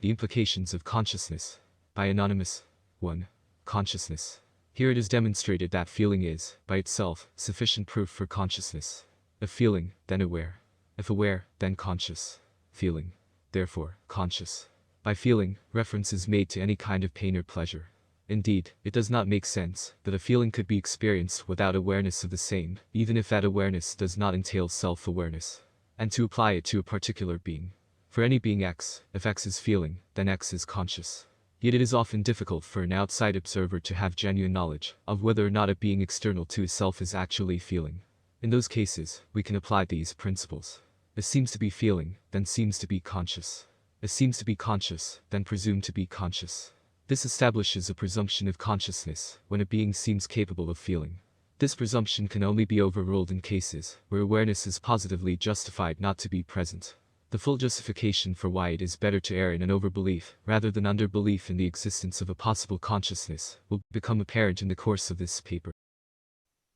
The implications of consciousness. By Anonymous. 1. Consciousness. Here it is demonstrated that feeling is, by itself, sufficient proof for consciousness. If feeling, then aware. If aware, then conscious. Feeling. Therefore, conscious. By feeling, reference is made to any kind of pain or pleasure. Indeed, it does not make sense that a feeling could be experienced without awareness of the same, even if that awareness does not entail self-awareness. And to apply it to a particular being. For any being X, if X is feeling, then X is conscious. Yet it is often difficult for an outside observer to have genuine knowledge of whether or not a being external to itself is actually feeling. In those cases, we can apply these principles. It seems to be feeling, then seems to be conscious. It seems to be conscious, then presumed to be conscious. This establishes a presumption of consciousness when a being seems capable of feeling. This presumption can only be overruled in cases where awareness is positively justified not to be present. The full justification for why it is better to err in an overbelief rather than underbelief in the existence of a possible consciousness will become apparent in the course of this paper.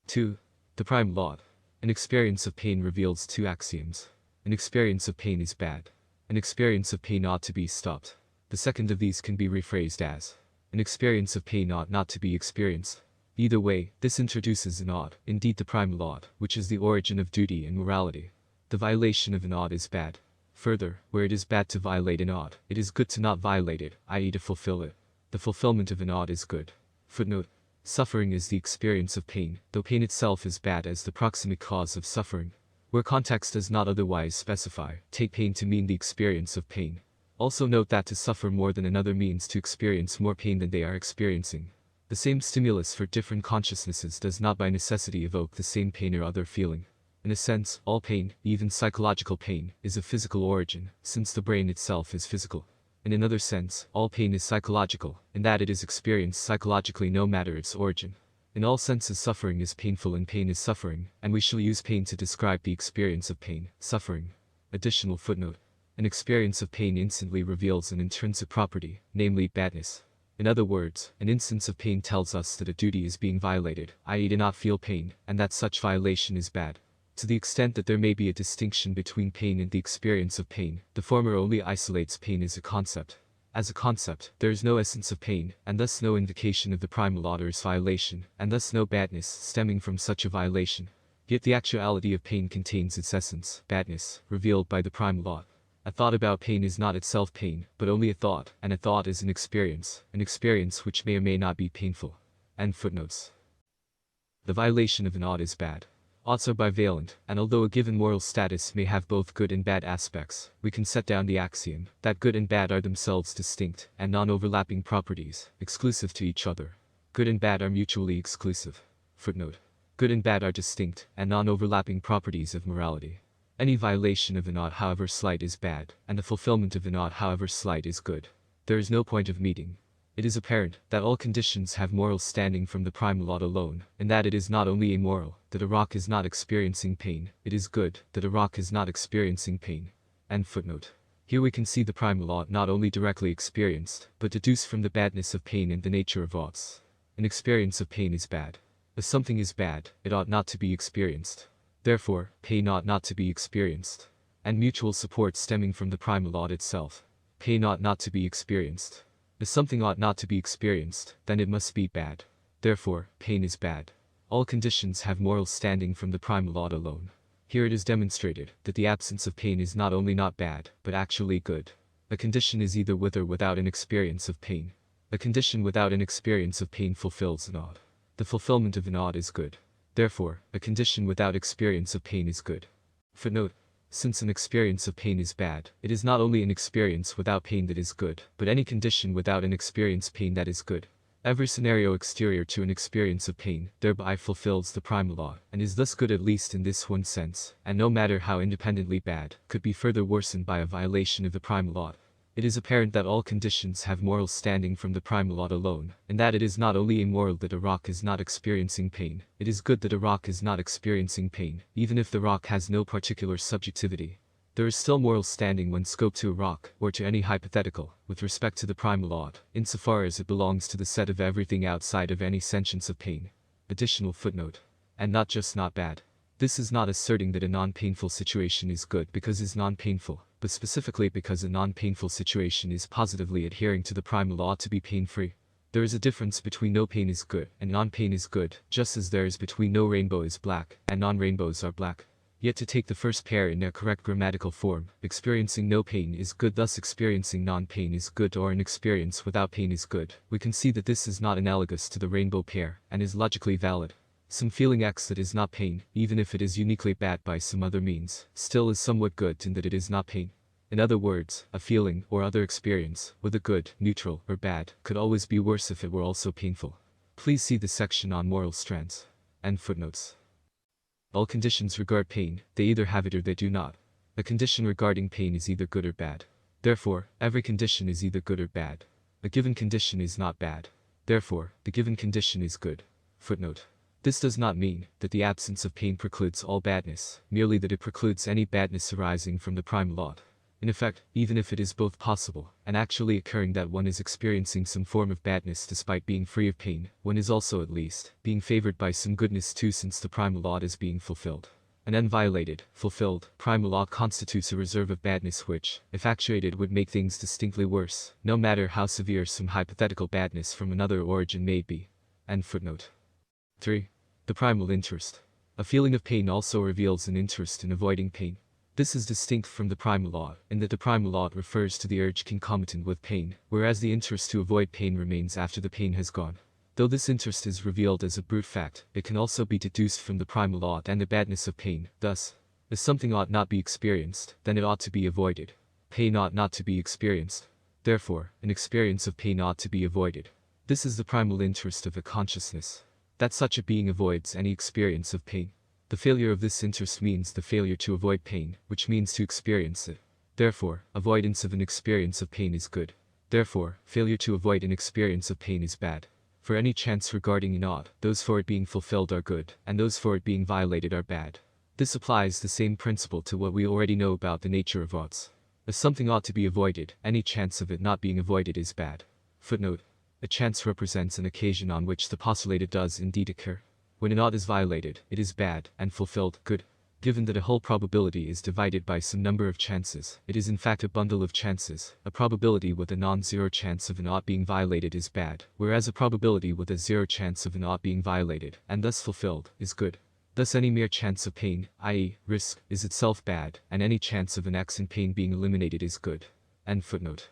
2. The Primal Law. An experience of pain reveals two axioms. An experience of pain is bad. An experience of pain ought to be stopped. The second of these can be rephrased as, an experience of pain ought not to be experienced. Either way, this introduces an ought, indeed the primal law, which is the origin of duty and morality. The violation of an ought is bad. Further, where it is bad to violate an ought, it is good to not violate it, i.e. to fulfill it. The fulfillment of an ought is good. Footnote. Suffering is the experience of pain, though pain itself is bad as the proximate cause of suffering. Where context does not otherwise specify, take pain to mean the experience of pain. Also note that to suffer more than another means to experience more pain than they are experiencing. The same stimulus for different consciousnesses does not by necessity evoke the same pain or other feeling. In a sense, all pain, even psychological pain, is of physical origin, since the brain itself is physical. In another sense, all pain is psychological, in that it is experienced psychologically no matter its origin. In all senses suffering is painful and pain is suffering, and we shall use pain to describe the experience of pain, suffering. Additional footnote. An experience of pain instantly reveals an intrinsic property, namely badness. In other words, an instance of pain tells us that a duty is being violated, i.e. to not feel pain, and that such violation is bad. To the extent that there may be a distinction between pain and the experience of pain, the former only isolates pain as a concept. As a concept, there is no essence of pain, and thus no indication of the primal law or its violation, and thus no badness stemming from such a violation. Yet the actuality of pain contains its essence, badness, revealed by the primal law. A thought about pain is not itself pain, but only a thought, and a thought is an experience which may or may not be painful. End footnotes. The violation of an ought is bad. Oughts are bivalent, and although a given moral status may have both good and bad aspects, we can set down the axiom that good and bad are themselves distinct and non-overlapping properties, exclusive to each other. Good and bad are mutually exclusive. Footnote. Good and bad are distinct and non-overlapping properties of morality. Any violation of an ought however slight is bad, and the fulfillment of an ought however slight is good. There is no point of meeting. It is apparent that all conditions have moral standing from the primal ought alone, and that it is not only immoral that a rock is not experiencing pain, it is good that a rock is not experiencing pain. End footnote. Here we can see the primal ought not only directly experienced, but deduced from the badness of pain and the nature of oughts. An experience of pain is bad. If something is bad, it ought not to be experienced. Therefore, pain ought not to be experienced. And mutual support stemming from the primal ought itself. Pain ought not to be experienced. If something ought not to be experienced, then it must be bad. Therefore, pain is bad. All conditions have moral standing from the primal ought alone. Here it is demonstrated that the absence of pain is not only not bad, but actually good. A condition is either with or without an experience of pain. A condition without an experience of pain fulfills an ought. The fulfillment of an ought is good. Therefore, a condition without experience of pain is good. Footnote. Since an experience of pain is bad, it is not only an experience without pain that is good, but any condition without an experience pain that is good. Every scenario exterior to an experience of pain thereby fulfills the primal law, and is thus good at least in this one sense, and no matter how independently bad, could be further worsened by a violation of the primal law. It is apparent that all conditions have moral standing from the primal law alone, and that it is not only immoral that a rock is not experiencing pain, it is good that a rock is not experiencing pain, even if the rock has no particular subjectivity. There is still moral standing when scoped to a rock, or to any hypothetical, with respect to the primal law, insofar as it belongs to the set of everything outside of any sentience of pain. Additional footnote. And not just not bad. This is not asserting that a non-painful situation is good because it is non-painful, but specifically because a non-painful situation is positively adhering to the primal law to be pain-free. There is a difference between no pain is good and non-pain is good, just as there is between no rainbow is black and non-rainbows are black. Yet to take the first pair in their correct grammatical form, experiencing no pain is good, thus experiencing non-pain is good, or an experience without pain is good, we can see that this is not analogous to the rainbow pair, and is logically valid. Some feeling X that is not pain, even if it is uniquely bad by some other means, still is somewhat good in that it is not pain. In other words, a feeling or other experience, whether good, neutral, or bad, could always be worse if it were also painful. Please see the section on moral strands. And footnotes. All conditions regard pain, they either have it or they do not. A condition regarding pain is either good or bad. Therefore, every condition is either good or bad. A given condition is not bad. Therefore, the given condition is good. Footnote. This does not mean that the absence of pain precludes all badness, merely that it precludes any badness arising from the primal law. In effect, even if it is both possible and actually occurring that one is experiencing some form of badness despite being free of pain, one is also at least being favored by some goodness too, since the primal law is being fulfilled. An unviolated, fulfilled, primal law constitutes a reserve of badness which, if actuated, would make things distinctly worse, no matter how severe some hypothetical badness from another origin may be. End footnote. 3. The primal interest. A feeling of pain also reveals an interest in avoiding pain. This is distinct from the primal law, in that the primal law refers to the urge concomitant with pain, whereas the interest to avoid pain remains after the pain has gone. Though this interest is revealed as a brute fact, it can also be deduced from the primal law and the badness of pain. Thus, if something ought not be experienced, then it ought to be avoided. Pain ought not to be experienced. Therefore, an experience of pain ought to be avoided. This is the primal interest of a consciousness, that such a being avoids any experience of pain. The failure of this interest means the failure to avoid pain, which means to experience it. Therefore, avoidance of an experience of pain is good. Therefore, failure to avoid an experience of pain is bad. For any chance regarding an ought, those for it being fulfilled are good, and those for it being violated are bad. This applies the same principle to what we already know about the nature of oughts. If something ought to be avoided, any chance of it not being avoided is bad. Footnote. A chance represents an occasion on which the postulated does indeed occur. When an ought is violated, it is bad, and fulfilled, good. Given that a whole probability is divided by some number of chances, it is in fact a bundle of chances. A probability with a non-zero chance of an ought being violated is bad, whereas a probability with a zero chance of an ought being violated, and thus fulfilled, is good. Thus any mere chance of pain, i.e., risk, is itself bad, and any chance of an X in pain being eliminated is good. End footnote.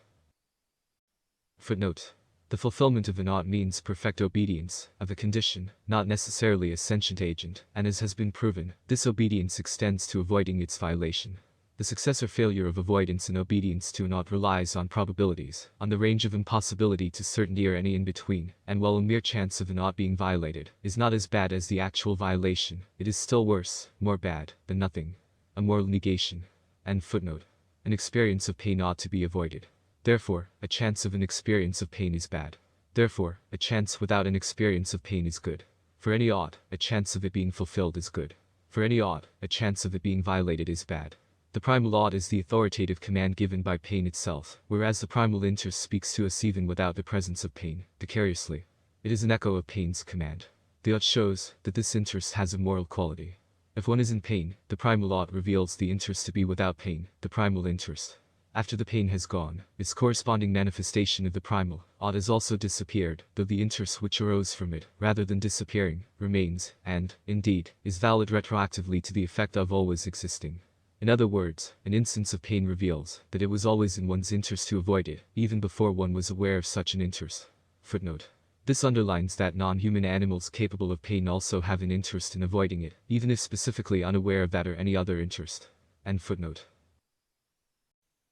Footnote. The fulfillment of an ought means perfect obedience of a condition, not necessarily a sentient agent, and as has been proven, this obedience extends to avoiding its violation. The success or failure of avoidance and obedience to an ought relies on probabilities, on the range of impossibility to certainty or any in between, and while a mere chance of an ought being violated is not as bad as the actual violation, it is still worse, more bad, than nothing. A moral negation. End footnote. An experience of pain ought to be avoided. Therefore, a chance of an experience of pain is bad. Therefore, a chance without an experience of pain is good. For any ought, a chance of it being fulfilled is good. For any ought, a chance of it being violated is bad. The primal ought is the authoritative command given by pain itself, whereas the primal interest speaks to us even without the presence of pain, vicariously. It is an echo of pain's command. The ought shows that this interest has a moral quality. If one is in pain, the primal ought reveals the interest to be without pain, the primal interest. After the pain has gone, its corresponding manifestation of the primal ought has also disappeared, though the interest which arose from it, rather than disappearing, remains, and, indeed, is valid retroactively to the effect of always existing. In other words, an instance of pain reveals that it was always in one's interest to avoid it, even before one was aware of such an interest. Footnote. This underlines that non-human animals capable of pain also have an interest in avoiding it, even if specifically unaware of that or any other interest. End footnote.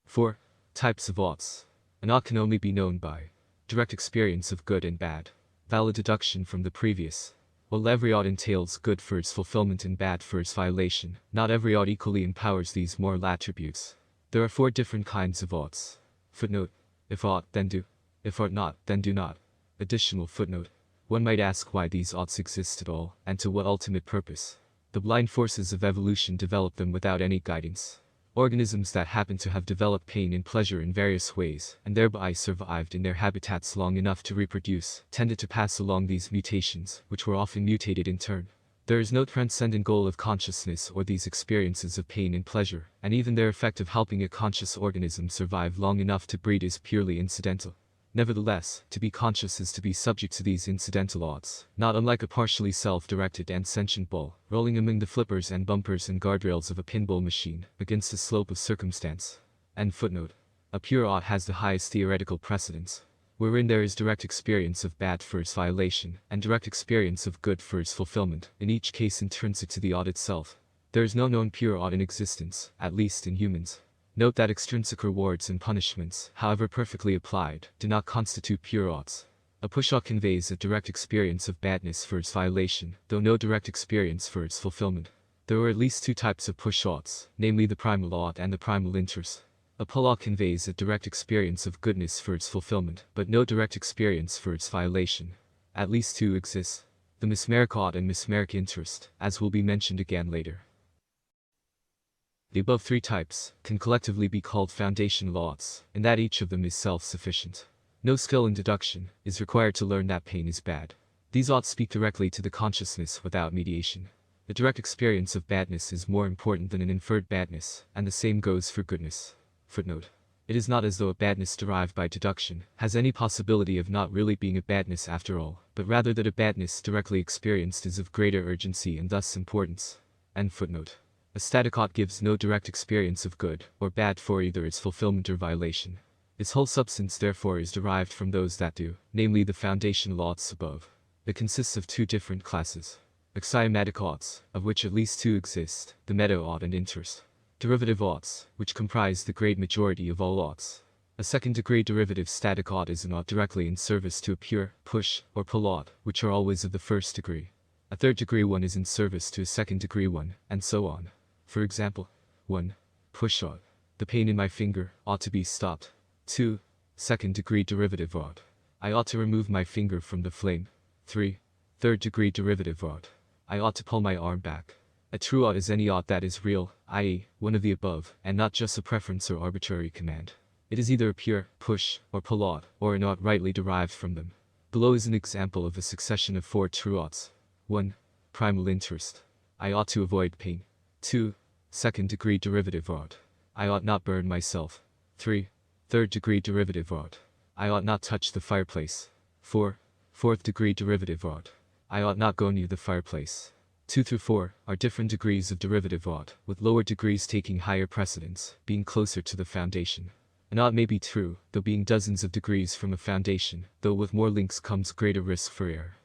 4. Types of oughts. An ought can only be known by direct experience of good and bad, valid deduction from the previous. While every ought entails good for its fulfillment and bad for its violation, not every ought equally empowers these moral attributes. There are 4 different kinds of oughts. Footnote. If ought, then do. If ought not, then do not. Additional footnote. One might ask why these oughts exist at all, and to what ultimate purpose. The blind forces of evolution develop them without any guidance. Organisms that happen to have developed pain and pleasure in various ways, and thereby survived in their habitats long enough to reproduce, tended to pass along these mutations, which were often mutated in turn. There is no transcendent goal of consciousness or these experiences of pain and pleasure, and even their effect of helping a conscious organism survive long enough to breed is purely incidental. Nevertheless, to be conscious is to be subject to these incidental odds, not unlike a partially self-directed and sentient ball, rolling among the flippers and bumpers and guardrails of a pinball machine, against the slope of circumstance. End footnote. A pure ought has the highest theoretical precedence, wherein there is direct experience of bad for its violation, and direct experience of good for its fulfillment, in each case intrinsic to the ought itself. There is no known pure ought in existence, at least in humans. Note that extrinsic rewards and punishments, however perfectly applied, do not constitute pure oughts. A push ought conveys a direct experience of badness for its violation, though no direct experience for its fulfillment. There are at least two types of push oughts, namely the primal ought and the primal interest. A pull ought conveys a direct experience of goodness for its fulfillment, but no direct experience for its violation. At least two exist: the mesmeric ought and mesmeric interest, as will be mentioned again later. The above three types can collectively be called foundational oughts, in that each of them is self-sufficient. No skill in deduction is required to learn that pain is bad. These oughts speak directly to the consciousness without mediation. The direct experience of badness is more important than an inferred badness, and the same goes for goodness. Footnote. It is not as though a badness derived by deduction has any possibility of not really being a badness after all, but rather that a badness directly experienced is of greater urgency and thus importance. End footnote. A static ought gives no direct experience of good or bad for either its fulfillment or violation. Its whole substance therefore is derived from those that do, namely the foundational oughts above. It consists of two different classes: axiomatic oughts, of which at least two exist, the meadow ought and interest; derivative oughts, which comprise the great majority of all oughts. A second-degree derivative static ought is an ought directly in service to a pure, push, or pull ought, which are always of the first degree. A third-degree one is in service to a second-degree one, and so on. For example, 1. Push ought. The pain in my finger ought to be stopped. 2. Second-degree derivative ought. I ought to remove my finger from the flame. 3. Third-degree derivative ought. I ought to pull my arm back. A true ought is any ought that is real, i.e., one of the above, and not just a preference or arbitrary command. It is either a pure, push, or pull ought, or an ought rightly derived from them. Below is an example of a succession of 4 true oughts. 1. Primal interest. I ought to avoid pain. 2. Second-degree derivative ought. I ought not burn myself. 3. Third-degree derivative ought. I ought not touch the fireplace. 4. Fourth-degree derivative ought. I ought not go near the fireplace. 2 through 4 are different degrees of derivative ought, with lower degrees taking higher precedence, being closer to the foundation. An ought may be true, though being dozens of degrees from a foundation, though with more links comes greater risk for error.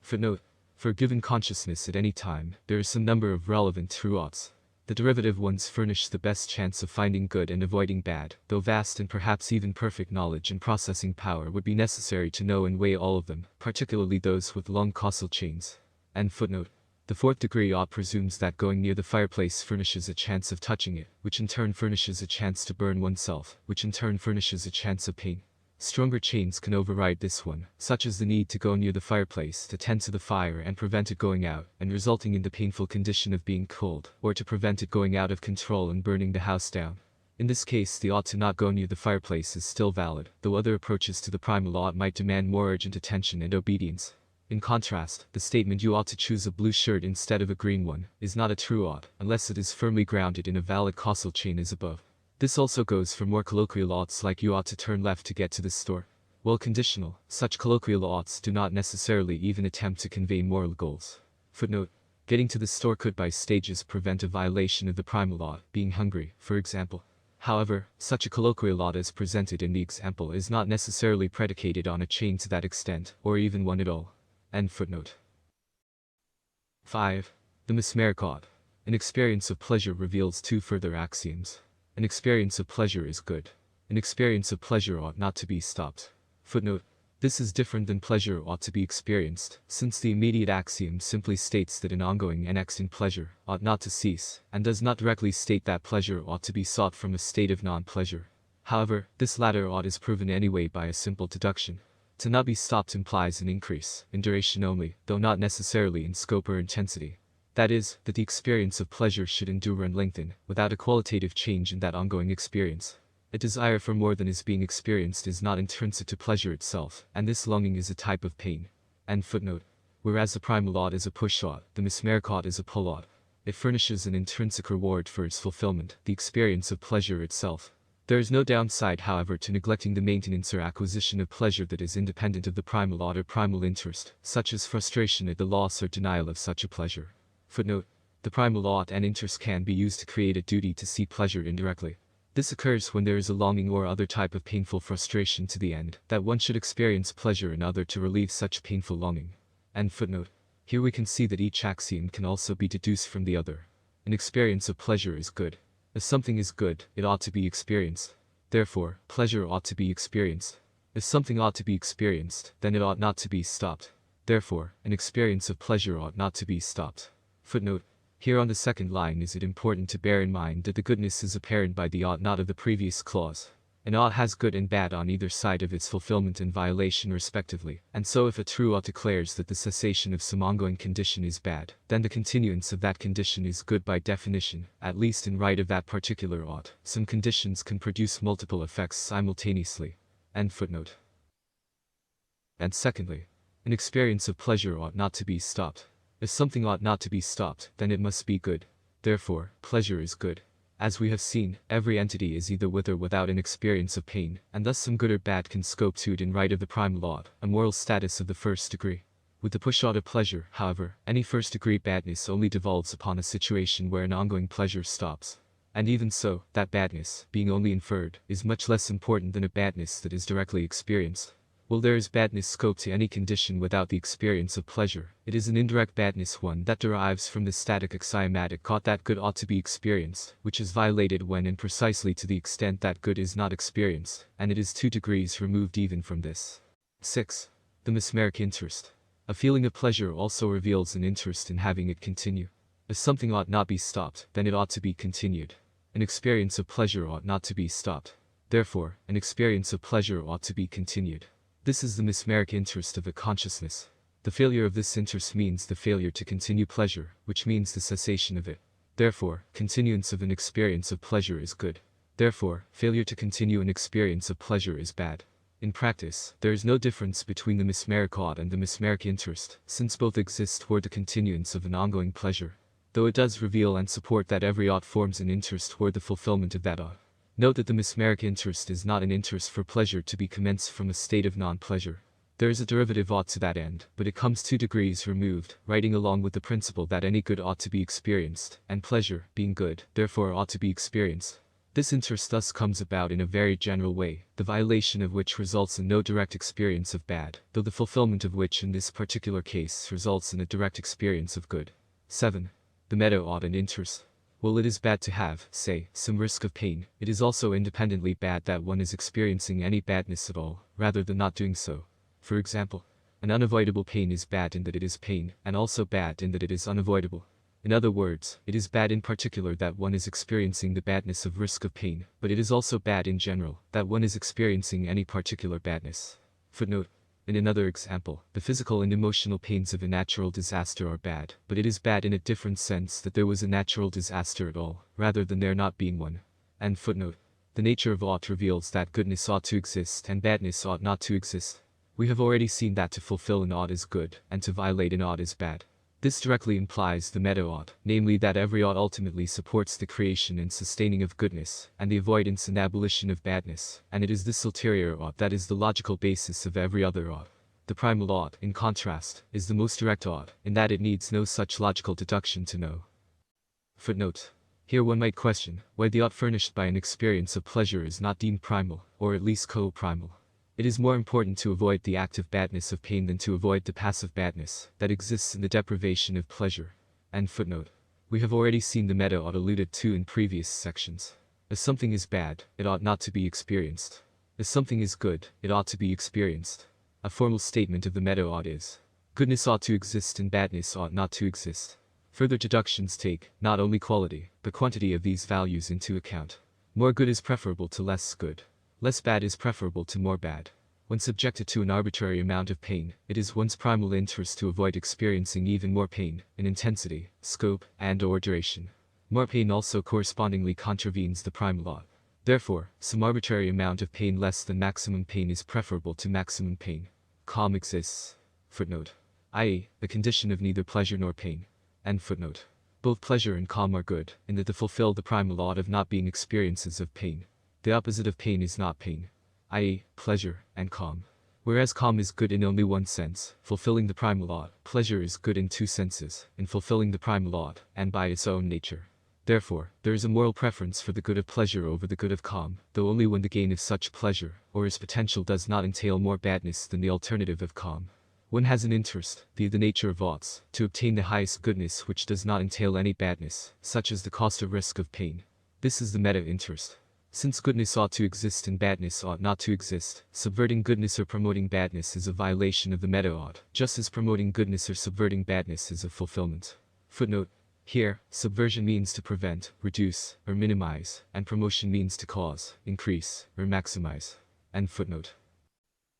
Footnote. For a given consciousness at any time, there is some number of relevant true oughts. The derivative ones furnish the best chance of finding good and avoiding bad, though vast and perhaps even perfect knowledge and processing power would be necessary to know and weigh all of them, particularly those with long causal chains. End footnote. The fourth degree ought presumes that going near the fireplace furnishes a chance of touching it, which in turn furnishes a chance to burn oneself, which in turn furnishes a chance of pain. Stronger chains can override this one, such as the need to go near the fireplace to tend to the fire and prevent it going out, and resulting in the painful condition of being cold, or to prevent it going out of control and burning the house down. In this case, the ought to not go near the fireplace is still valid, though other approaches to the primal ought might demand more urgent attention and obedience. In contrast, the statement "you ought to choose a blue shirt instead of a green one" is not a true ought, unless it is firmly grounded in a valid causal chain as above. This also goes for more colloquial oughts like "you ought to turn left to get to this store." While conditional, such colloquial oughts do not necessarily even attempt to convey moral goals. Footnote. Getting to the store could by stages prevent a violation of the primal ought, being hungry, for example. However, such a colloquial ought as presented in the example is not necessarily predicated on a chain to that extent, or even one at all. End footnote. 5. The mesmeric ought. An experience of pleasure reveals 2 further axioms. An experience of pleasure is good. An experience of pleasure ought not to be stopped. Footnote. This is different than pleasure ought to be experienced, since the immediate axiom simply states that an ongoing and existing pleasure ought not to cease, and does not directly state that pleasure ought to be sought from a state of non-pleasure. However, this latter ought is proven anyway by a simple deduction. To not be stopped implies an increase, in duration only, though not necessarily in scope or intensity. That is, that the experience of pleasure should endure and lengthen, without a qualitative change in that ongoing experience. A desire for more than is being experienced is not intrinsic to pleasure itself, and this longing is a type of pain. End footnote. Whereas the primal ought is a push ought, the mesmeric ought is a pull ought. It furnishes an intrinsic reward for its fulfillment, the experience of pleasure itself. There is no downside, however, to neglecting the maintenance or acquisition of pleasure that is independent of the primal ought or primal interest, such as frustration at the loss or denial of such a pleasure. Footnote: the primal ought and interest can be used to create a duty to see pleasure indirectly. This occurs when there is a longing or other type of painful frustration to the end that one should experience pleasure in other to relieve such painful longing. End footnote. Here we can see that each axiom can also be deduced from the other. An experience of pleasure is good. As something is good, it ought to be experienced. Therefore, pleasure ought to be experienced. If something ought to be experienced, then it ought not to be stopped. Therefore, an experience of pleasure ought not to be stopped. Footnote: here on the second line is it important to bear in mind that the goodness is apparent by the ought not of the previous clause. An ought has good and bad on either side of its fulfillment and violation respectively, and so if a true ought declares that the cessation of some ongoing condition is bad, then the continuance of that condition is good by definition, at least in right of that particular ought. Some conditions can produce multiple effects simultaneously. End footnote. And secondly, an experience of pleasure ought not to be stopped. If something ought not to be stopped, then it must be good. Therefore, pleasure is good. As we have seen, every entity is either with or without an experience of pain, and thus some good or bad can scope to it in right of the primal ought, a moral status of the first degree. With the push ought of pleasure, however, any first degree badness only devolves upon a situation where an ongoing pleasure stops. And even so, that badness, being only inferred, is much less important than a badness that is directly experienced. While there is badness scope to any condition without the experience of pleasure, it is an indirect badness, one that derives from the static axiomatic ought that good ought to be experienced, which is violated when and precisely to the extent that good is not experienced, and it is 2 degrees removed even from this. 6. The mesmeric interest. A feeling of pleasure also reveals an interest in having it continue. If something ought not be stopped, then it ought to be continued. An experience of pleasure ought not to be stopped. Therefore, an experience of pleasure ought to be continued. This is the mesmeric interest of a consciousness. The failure of this interest means the failure to continue pleasure, which means the cessation of it. Therefore, continuance of an experience of pleasure is good. Therefore, failure to continue an experience of pleasure is bad. In practice, there is no difference between the mesmeric ought and the mesmeric interest, since both exist toward the continuance of an ongoing pleasure. Though it does reveal and support that every ought forms an interest toward the fulfillment of that ought. Note that the mesmeric interest is not an interest for pleasure to be commenced from a state of non-pleasure. There is a derivative ought to that end, but it comes 2 degrees removed, writing along with the principle that any good ought to be experienced, and pleasure, being good, therefore ought to be experienced. This interest thus comes about in a very general way, the violation of which results in no direct experience of bad, though the fulfillment of which in this particular case results in a direct experience of good. 7. The meadow ought and interest. While it is bad to have, say, some risk of pain, it is also independently bad that one is experiencing any badness at all, rather than not doing so. For example, an unavoidable pain is bad in that it is pain, and also bad in that it is unavoidable. In other words, it is bad in particular that one is experiencing the badness of risk of pain, but it is also bad in general that one is experiencing any particular badness. Footnote: in another example, the physical and emotional pains of a natural disaster are bad, but it is bad in a different sense that there was a natural disaster at all, rather than there not being one. End footnote. The nature of ought reveals that goodness ought to exist and badness ought not to exist. We have already seen that to fulfill an ought is good, and to violate an ought is bad. This directly implies the meadow ought, namely that every ought ultimately supports the creation and sustaining of goodness, and the avoidance and abolition of badness, and it is this ulterior ought that is the logical basis of every other ought. The primal ought, in contrast, is the most direct ought, in that it needs no such logical deduction to know. Footnote: here one might question why the ought furnished by an experience of pleasure is not deemed primal, or at least co-primal. It is more important to avoid the active badness of pain than to avoid the passive badness that exists in the deprivation of pleasure. End footnote. We have already seen the meadow ought alluded to in previous sections. If something is bad, it ought not to be experienced. If something is good, it ought to be experienced. A formal statement of the meadow ought is: goodness ought to exist and badness ought not to exist. Further deductions take, not only quality, but quantity of these values into account. More good is preferable to less good. Less bad is preferable to more bad. When subjected to an arbitrary amount of pain, it is one's primal interest to avoid experiencing even more pain, in intensity, scope, and/or duration. More pain also correspondingly contravenes the primal ought. Therefore, some arbitrary amount of pain less than maximum pain is preferable to maximum pain. Calm exists. Footnote: i.e., a condition of neither pleasure nor pain. End footnote. Both pleasure and calm are good, in that they fulfill the primal law of not being experiences of pain. The opposite of pain is not pain, i.e., pleasure and calm. Whereas calm is good in only one sense, fulfilling the primal law, pleasure is good in two senses, in fulfilling the primal law, and by its own nature. Therefore, there is a moral preference for the good of pleasure over the good of calm, though only when the gain of such pleasure, or its potential does not entail more badness than the alternative of calm. One has an interest, via the nature of oughts, to obtain the highest goodness which does not entail any badness, such as the cost or risk of pain. This is the meta-interest. Since goodness ought to exist and badness ought not to exist, subverting goodness or promoting badness is a violation of the meta-ought, just as promoting goodness or subverting badness is a fulfillment. Footnote. Here, subversion means to prevent, reduce, or minimize, and promotion means to cause, increase, or maximize. End footnote.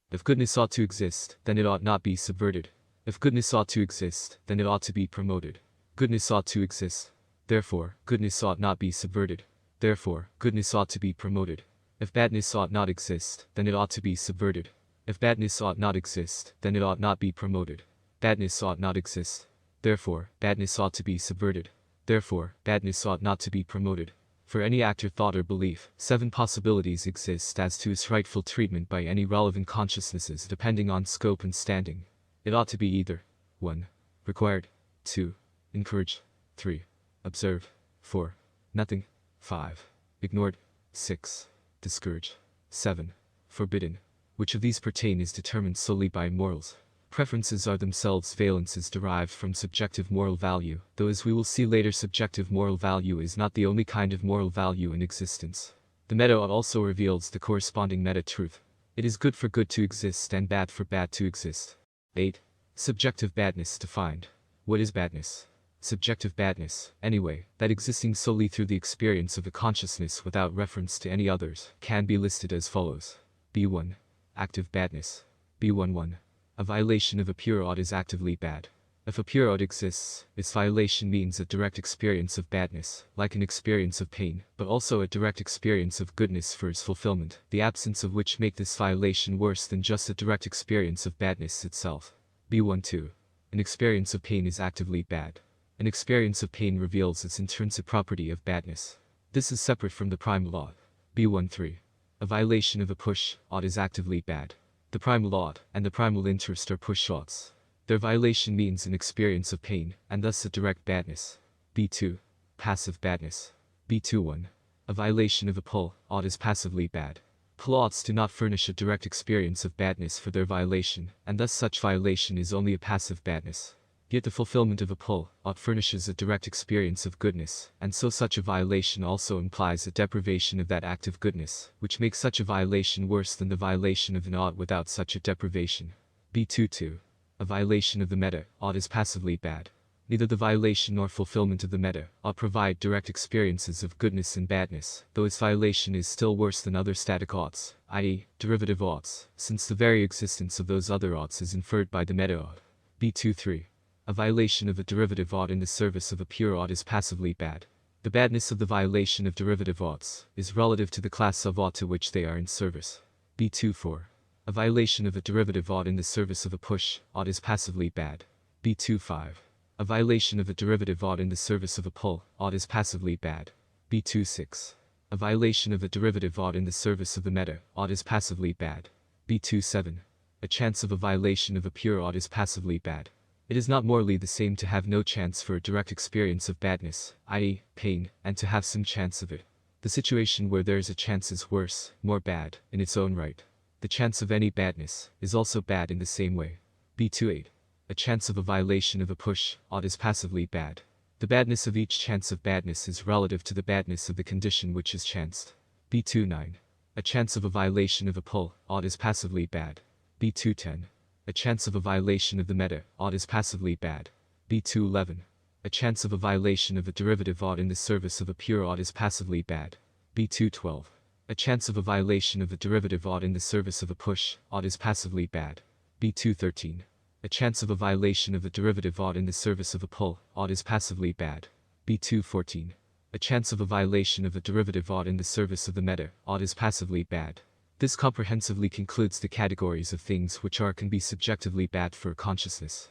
If goodness ought to exist, then it ought not be subverted. If goodness ought to exist, then it ought to be promoted. Goodness ought to exist. Therefore, goodness ought not be subverted. Therefore, goodness ought to be promoted. If badness ought not exist, then it ought to be subverted. If badness ought not exist, then it ought not be promoted. Badness ought not exist. Therefore, badness ought to be subverted. Therefore, badness ought not to be promoted. For any act or thought or belief, 7 possibilities exist as to its rightful treatment by any relevant consciousnesses depending on scope and standing. It ought to be either 1. Required. 2. Encouraged. 3. Observed. 4. Nothing. 5. Ignored. 6. Discouraged. 7. Forbidden. Which of these pertain is determined solely by morals. Preferences are themselves valences derived from subjective moral value, though as we will see later subjective moral value is not the only kind of moral value in existence. The meta-ought also reveals the corresponding meta-truth. It is good for good to exist and bad for bad to exist. 8. Subjective badness defined. What is badness? Subjective badness, anyway, that existing solely through the experience of a consciousness without reference to any others, can be listed as follows. B1. Active badness. B11. A violation of a pure ought is actively bad. If a pure ought exists, its violation means a direct experience of badness, like an experience of pain, but also a direct experience of goodness for its fulfillment, the absence of which make this violation worse than just a direct experience of badness itself. B12. An experience of pain is actively bad. An experience of pain reveals its intrinsic property of badness. This is separate from the primal ought. B13. A violation of a push ought is actively bad. The primal ought and the primal interest are push oughts. Their violation means an experience of pain, and thus a direct badness. B2. Passive badness. B21. A violation of a pull ought is passively bad. Pull oughts do not furnish a direct experience of badness for their violation, and thus such violation is only a passive badness. Yet the fulfillment of a pull ought furnishes a direct experience of goodness, and so such a violation also implies a deprivation of that active goodness, which makes such a violation worse than the violation of an ought without such a deprivation. B22. A violation of the meta ought is passively bad. Neither the violation nor fulfillment of the meta ought provide direct experiences of goodness and badness, though its violation is still worse than other static oughts, i.e., derivative oughts, since the very existence of those other oughts is inferred by the meta ought. B23. A violation of a derivative ought in the service of a pure ought is passively bad. The badness of the violation of derivative oughts is relative to the class of ought to which they are in service. B24. A violation of a derivative ought in the service of a push ought is passively bad. B25. A violation of a derivative ought in the service of a pull ought is passively bad. B26. A violation of a derivative ought in the service of the meta ought is passively bad. B27. A chance of a violation of a pure ought is passively bad. It is not morally the same to have no chance for a direct experience of badness, i.e., pain, and to have some chance of it. The situation where there is a chance is worse, more bad, in its own right. The chance of any badness is also bad in the same way. B28. A chance of a violation of a push ought is passively bad. The badness of each chance of badness is relative to the badness of the condition which is chanced. B29. A chance of a violation of a pull ought is passively bad. B210. A chance of a violation of the meta ought is passively bad. B211. A chance of a violation of a derivative ought in the service of a pure ought is passively bad. B212. A chance of a violation of a derivative ought in the service of a push ought is passively bad. B213. A chance of a violation of a derivative ought in the service of a pull ought is passively bad. B214. A chance of a violation of a derivative ought in the service of the meta ought is passively bad. This comprehensively concludes the categories of things which are can be subjectively bad for consciousness.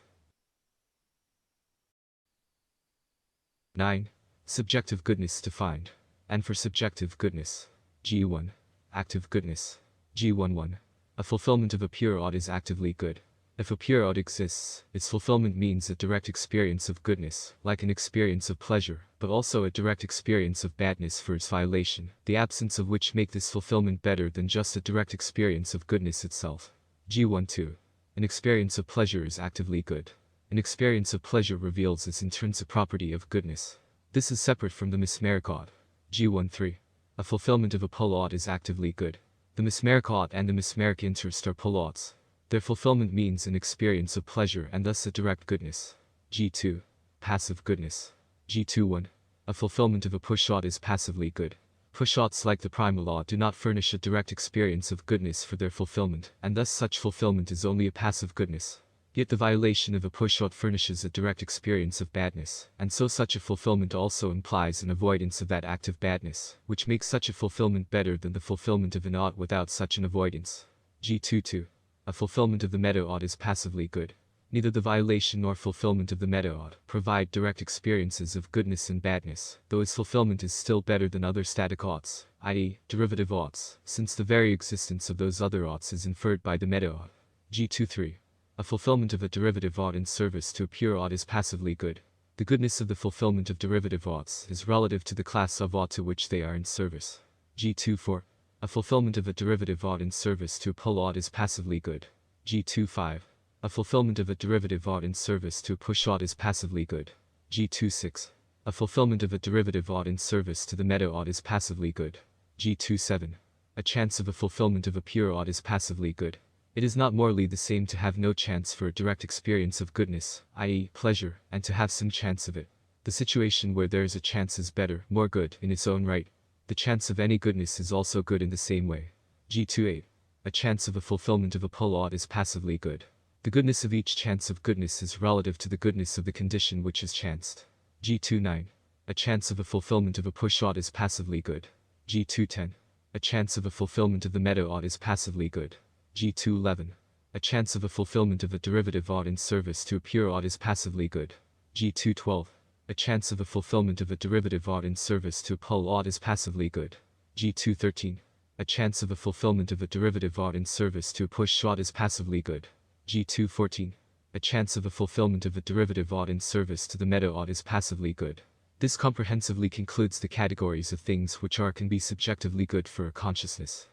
9. Subjective goodness defined. And for subjective goodness. G1. Active goodness. G11. A fulfillment of a pure ought is actively good. If a pure ought exists, its fulfillment means a direct experience of goodness, like an experience of pleasure, but also a direct experience of badness for its violation, the absence of which make this fulfillment better than just a direct experience of goodness itself. G12. An experience of pleasure is actively good. An experience of pleasure reveals its intrinsic property of goodness. This is separate from the mesmeric ought. G13. A fulfillment of a pull ought is actively good. The mesmeric ought and the mesmeric interest are pull oughts. Their fulfillment means an experience of pleasure and thus a direct goodness. G2. Passive goodness. G21. A fulfillment of a push ought is passively good. Push oughts like the primal ought do not furnish a direct experience of goodness for their fulfillment, and thus such fulfillment is only a passive goodness. Yet the violation of a push ought furnishes a direct experience of badness, and so such a fulfillment also implies an avoidance of that active badness, which makes such a fulfillment better than the fulfillment of an ought without such an avoidance. G22. A fulfillment of the meadow ought is passively good. Neither the violation nor fulfillment of the meadow ought provide direct experiences of goodness and badness, though its fulfillment is still better than other static oughts, i.e., derivative oughts, since the very existence of those other oughts is inferred by the meadow ought. G23. A fulfillment of a derivative ought in service to a pure ought is passively good. The goodness of the fulfillment of derivative oughts is relative to the class of ought to which they are in service. G24. A fulfillment of a derivative ought in service to a pull ought is passively good. G25. A fulfillment of a derivative ought in service to a push ought is passively good. G26. A fulfillment of a derivative ought in service to the meadow ought is passively good. G27. A chance of a fulfillment of a pure ought is passively good. It is not morally the same to have no chance for a direct experience of goodness, i.e., pleasure, and to have some chance of it. The situation where there is a chance is better, more good, in its own right. The chance of any goodness is also good in the same way. G28. A chance of a fulfillment of a pull ought is passively good. The goodness of each chance of goodness is relative to the goodness of the condition which is chanced. G29. A chance of a fulfillment of a push ought is passively good. G210. A chance of a fulfillment of the meadow ought is passively good. G211. A chance of a fulfillment of a derivative ought in service to a pure ought is passively good. G212. A chance of a fulfillment of a derivative ought in service to a pull ought is passively good. G213. A chance of a fulfillment of a derivative ought in service to a push ought is passively good. G214. A chance of a fulfillment of a derivative ought in service to the meadow ought is passively good. This comprehensively concludes the categories of things which can be subjectively good for a consciousness.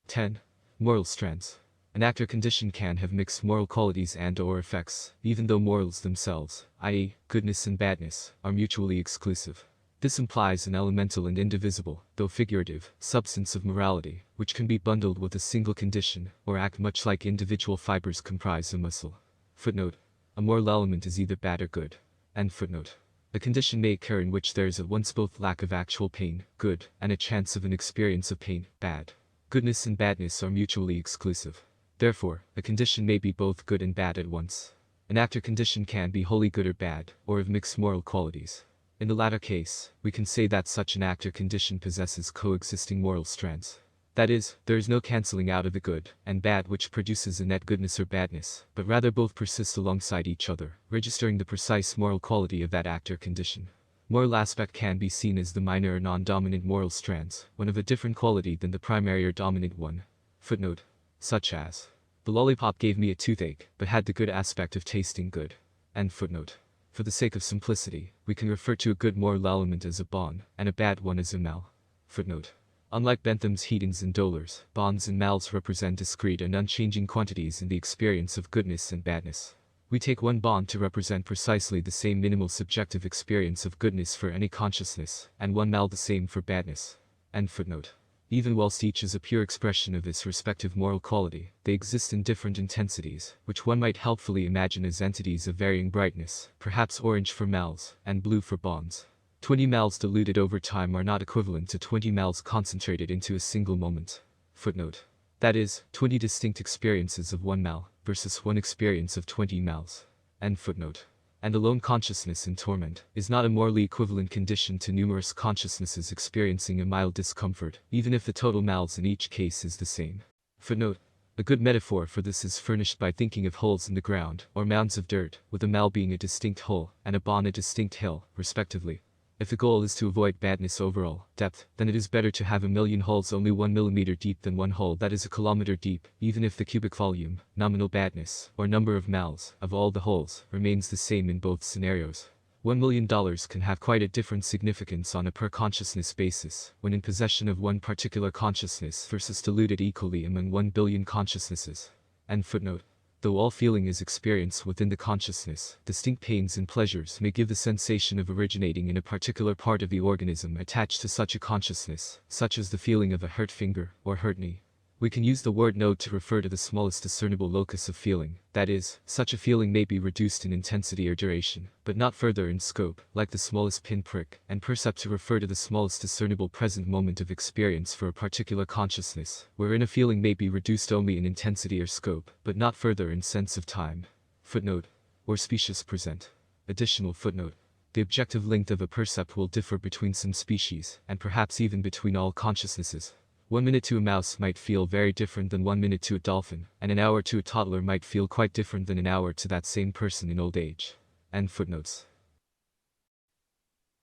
10. Moral strands. An act or condition can have mixed moral qualities and/or effects, even though morals themselves, i.e., goodness and badness, are mutually exclusive. This implies an elemental and indivisible, though figurative, substance of morality, which can be bundled with a single condition, or act much like individual fibers comprise a muscle. Footnote. A moral element is either bad or good. End footnote. A condition may occur in which there is at once both lack of actual pain, good, and a chance of an experience of pain, bad. Goodness and badness are mutually exclusive. Therefore, a condition may be both good and bad at once. An act or condition can be wholly good or bad, or of mixed moral qualities. In the latter case, we can say that such an act or condition possesses coexisting moral strands. That is, there is no cancelling out of the good and bad which produces a net goodness or badness, but rather both persist alongside each other, registering the precise moral quality of that act or condition. Moral aspect can be seen as the minor or non-dominant moral strands, when of a different quality than the primary or dominant one. Footnote. Such as, the lollipop gave me a toothache, but had the good aspect of tasting good. End footnote. For the sake of simplicity, we can refer to a good moral element as a bon, and a bad one as a mal. Footnote. Unlike Bentham's hedons and dolors, bons and mals represent discrete and unchanging quantities in the experience of goodness and badness. We take one bon to represent precisely the same minimal subjective experience of goodness for any consciousness, and one mal the same for badness. End footnote. Even whilst each is a pure expression of its respective moral quality, they exist in different intensities, which one might helpfully imagine as entities of varying brightness, perhaps orange for mals, and blue for bons. 20 mals diluted over time are not equivalent to 20 mals concentrated into a single moment. Footnote. That is, 20 distinct experiences of one mal, versus one experience of 20 mals. End footnote. And alone consciousness in torment is not a morally equivalent condition to numerous consciousnesses experiencing a mild discomfort, even if the total mals in each case is the same. Footnote. A good metaphor for this is furnished by thinking of holes in the ground, or mounds of dirt, with a mal being a distinct hole, and a bon a distinct hill, respectively. If the goal is to avoid badness overall, depth, then it is better to have a million holes only 1 millimeter deep than one hole that is a kilometer deep, even if the cubic volume, nominal badness, or number of mals, of all the holes, remains the same in both scenarios. $1 million can have quite a different significance on a per-consciousness basis, when in possession of one particular consciousness versus diluted equally among 1 billion consciousnesses. And footnote. Though all feeling is experienced within the consciousness, distinct pains and pleasures may give the sensation of originating in a particular part of the organism attached to such a consciousness, such as the feeling of a hurt finger or hurt knee. We can use the word node to refer to the smallest discernible locus of feeling, that is, such a feeling may be reduced in intensity or duration, but not further in scope, like the smallest pinprick, and percept to refer to the smallest discernible present moment of experience for a particular consciousness, wherein a feeling may be reduced only in intensity or scope, but not further in sense of time. Footnote. Or species present. Additional footnote. The objective length of a percept will differ between some species, and perhaps even between all consciousnesses. 1 minute to a mouse might feel very different than 1 minute to a dolphin, and an hour to a toddler might feel quite different than an hour to that same person in old age. End footnotes.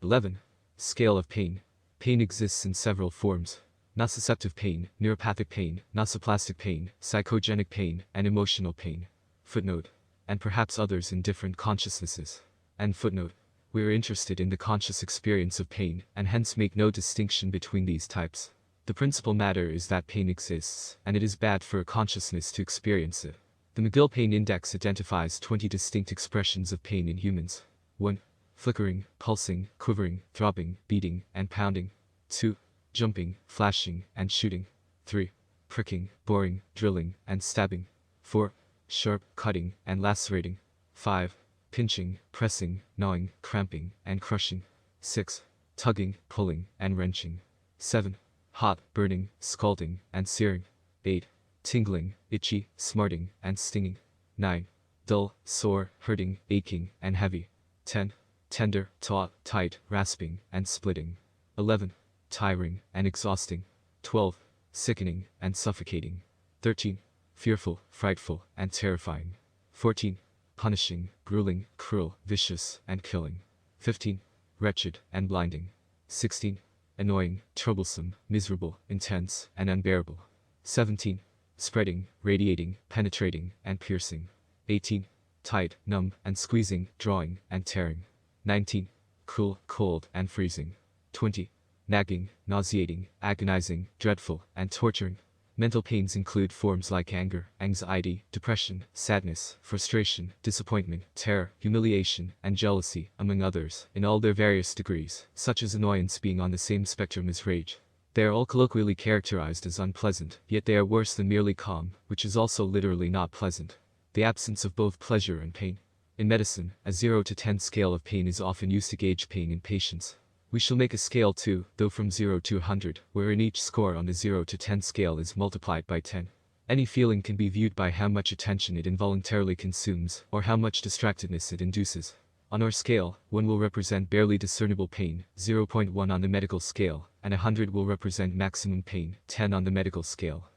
11. Scale of pain. Pain exists in several forms. Nociceptive pain, neuropathic pain, nociplastic pain, psychogenic pain, and emotional pain. Footnote. And perhaps others in different consciousnesses. End footnote. We are interested in the conscious experience of pain, and hence make no distinction between these types. The principal matter is that pain exists, and it is bad for a consciousness to experience it. The McGill Pain Index identifies 20 distinct expressions of pain in humans. 1. Flickering, pulsing, quivering, throbbing, beating, and pounding. 2. Jumping, flashing, and shooting. 3. Pricking, boring, drilling, and stabbing. 4. Sharp, cutting, and lacerating. 5. Pinching, pressing, gnawing, cramping, and crushing. 6. Tugging, pulling, and wrenching. 7. Hot, burning, scalding, and searing. 8. Tingling, itchy, smarting, and stinging. 9. Dull, sore, hurting, aching, and heavy. 10. Tender, taut, tight, rasping, and splitting. 11. Tiring, and exhausting. 12. Sickening, and suffocating. 13. Fearful, frightful, and terrifying. 14. Punishing, grueling, cruel, vicious, and killing. 15. Wretched, and blinding. 16. Annoying, troublesome, miserable, intense, and unbearable. 17. Spreading, radiating, penetrating, and piercing. 18. Tight, numb, and squeezing, drawing, and tearing. 19. Cruel, cold, and freezing. 20. Nagging, nauseating, agonizing, dreadful, and torturing. Mental pains include forms like anger, anxiety, depression, sadness, frustration, disappointment, terror, humiliation, and jealousy, among others, in all their various degrees, such as annoyance being on the same spectrum as rage. They are all colloquially characterized as unpleasant, yet they are worse than merely calm, which is also literally not pleasant. The absence of both pleasure and pain. In medicine, a 0 to 10 scale of pain is often used to gauge pain in patients. We shall make a scale too, though from 0 to 100, wherein each score on the 0 to 10 scale is multiplied by 10. Any feeling can be viewed by how much attention it involuntarily consumes, or how much distractedness it induces. On our scale, 1 will represent barely discernible pain, 0.1 on the medical scale, and 100 will represent maximum pain, 10 on the medical scale.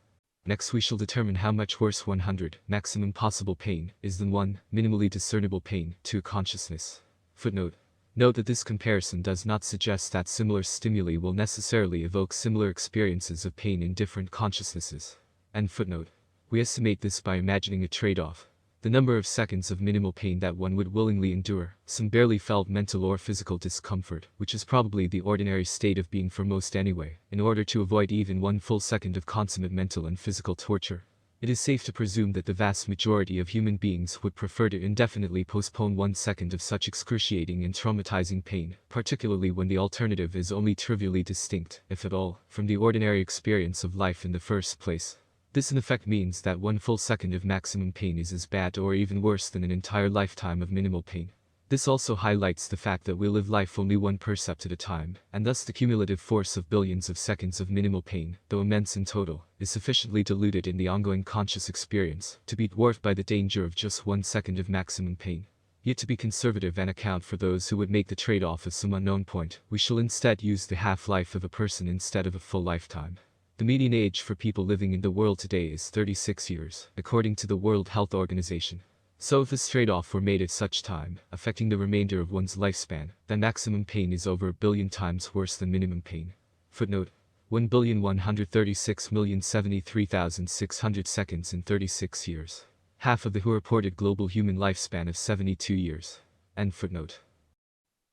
Next we shall determine how much worse 100, maximum possible pain, is than 1, minimally discernible pain, to consciousness. Footnote. Note that this comparison does not suggest that similar stimuli will necessarily evoke similar experiences of pain in different consciousnesses. End footnote. We estimate this by imagining a trade-off. The number of seconds of minimal pain that one would willingly endure, some barely felt mental or physical discomfort, which is probably the ordinary state of being for most anyway, in order to avoid even 1 full second of consummate mental and physical torture. It is safe to presume that the vast majority of human beings would prefer to indefinitely postpone 1 second of such excruciating and traumatizing pain, particularly when the alternative is only trivially distinct, if at all, from the ordinary experience of life in the first place. This in effect means that 1 full second of maximum pain is as bad or even worse than an entire lifetime of minimal pain. This also highlights the fact that we live life only 1 percept at a time, and thus the cumulative force of billions of seconds of minimal pain, though immense in total, is sufficiently diluted in the ongoing conscious experience to be dwarfed by the danger of just 1 second of maximum pain. Yet to be conservative and account for those who would make the trade-off at some unknown point, we shall instead use the half-life of a person instead of a full lifetime. The median age for people living in the world today is 36 years, according to the World Health Organization. So if this trade-off were made at such time, affecting the remainder of one's lifespan, then maximum pain is over 1 billion times worse than minimum pain. Footnote: 1,136,073,600 seconds in 36 years. Half of the WHO reported global human lifespan of 72 years. End footnote.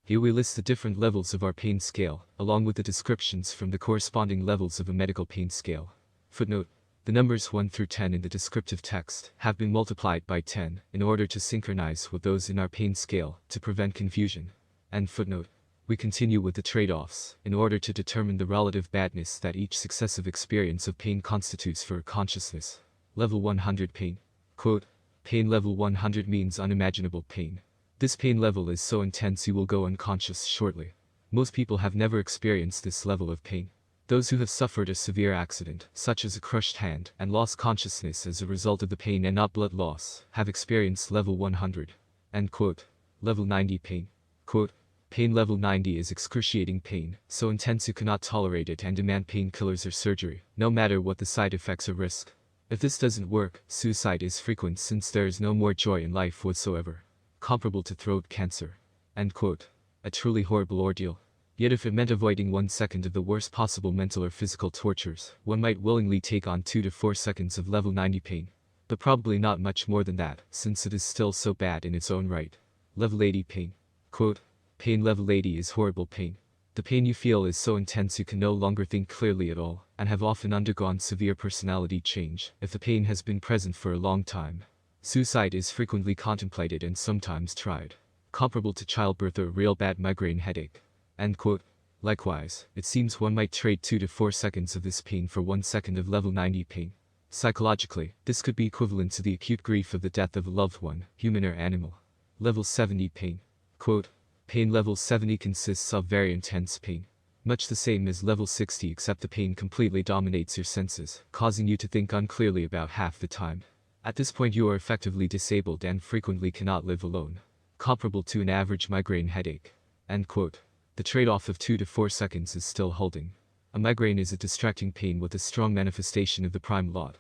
Here we list the different levels of our pain scale, along with the descriptions from the corresponding levels of a medical pain scale. Footnote: the numbers 1 through 10 in the descriptive text have been multiplied by 10 in order to synchronize with those in our pain scale to prevent confusion. End footnote. We continue with the trade-offs in order to determine the relative badness that each successive experience of pain constitutes for consciousness. Level 100 pain. Quote: pain level 100 means unimaginable pain. This pain level is so intense you will go unconscious shortly. Most people have never experienced this level of pain. Those who have suffered a severe accident, such as a crushed hand, and lost consciousness as a result of the pain and not blood loss, have experienced level 100. End quote. Level 90 pain. Quote: pain level 90 is excruciating pain, so intense you cannot tolerate it and demand painkillers or surgery, no matter what the side effects or risk. If this doesn't work, suicide is frequent since there is no more joy in life whatsoever. Comparable to throat cancer. End quote. A truly horrible ordeal. Yet if it meant avoiding 1 second of the worst possible mental or physical tortures, one might willingly take on 2 to 4 seconds of level 90 pain. But probably not much more than that, since it is still so bad in its own right. Level 80 pain. Quote: pain level 80 is horrible pain. The pain you feel is so intense you can no longer think clearly at all, and have often undergone severe personality change if the pain has been present for a long time. Suicide is frequently contemplated and sometimes tried. Comparable to childbirth or a real bad migraine headache. End quote. Likewise, it seems one might trade 2 to 4 seconds of this pain for 1 second of level 90 pain. Psychologically, this could be equivalent to the acute grief of the death of a loved one, human or animal. Level 70 pain. Quote: pain level 70 consists of very intense pain. Much the same as level 60, except the pain completely dominates your senses, causing you to think unclearly about half the time. At this point you are effectively disabled and frequently cannot live alone. Comparable to an average migraine headache. End quote. The trade-off of 2 to 4 seconds is still holding. A migraine is a distracting pain with a strong manifestation of the primal law.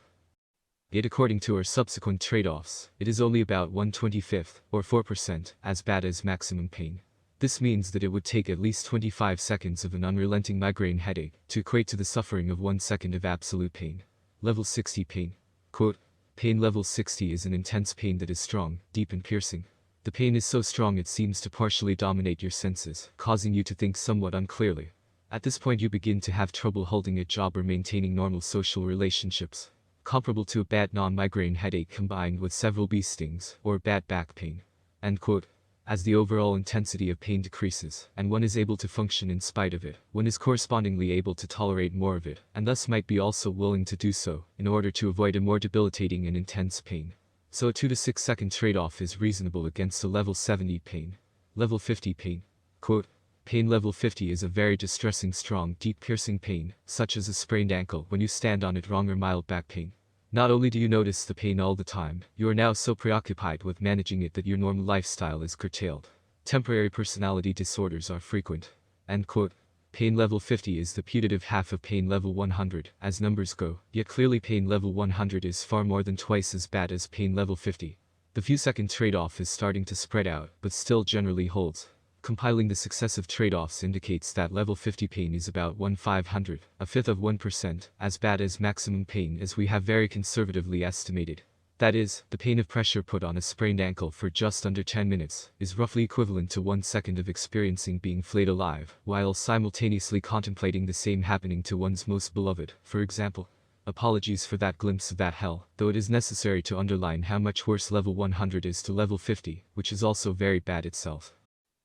Yet according to our subsequent trade-offs, it is only about 1/25, or 4%, as bad as maximum pain. This means that it would take at least 25 seconds of an unrelenting migraine headache to equate to the suffering of 1 second of absolute pain. Level 60 pain. Quote: pain level 60 is an intense pain that is strong, deep and piercing. The pain is so strong it seems to partially dominate your senses, causing you to think somewhat unclearly. At this point you begin to have trouble holding a job or maintaining normal social relationships. Comparable to a bad non-migraine headache combined with several bee stings, or bad back pain. End quote. As the overall intensity of pain decreases, and one is able to function in spite of it, one is correspondingly able to tolerate more of it, and thus might be also willing to do so, in order to avoid a more debilitating and intense pain. So a 2 to 6 second trade-off is reasonable against a level 70 pain. Level 50 pain. Quote: pain level 50 is a very distressing strong deep piercing pain, such as a sprained ankle when you stand on it wrong or mild back pain. Not only do you notice the pain all the time, you are now so preoccupied with managing it that your normal lifestyle is curtailed. Temporary personality disorders are frequent. End quote. Pain level 50 is the putative half of pain level 100, as numbers go, yet clearly pain level 100 is far more than twice as bad as pain level 50. The few second trade-off is starting to spread out, but still generally holds. Compiling the successive trade-offs indicates that level 50 pain is about 1/500, a fifth of 1%, as bad as maximum pain as we have very conservatively estimated. That is, the pain of pressure put on a sprained ankle for just under 10 minutes is roughly equivalent to 1 second of experiencing being flayed alive, while simultaneously contemplating the same happening to one's most beloved, for example. Apologies for that glimpse of that hell, though it is necessary to underline how much worse level 100 is to level 50, which is also very bad itself.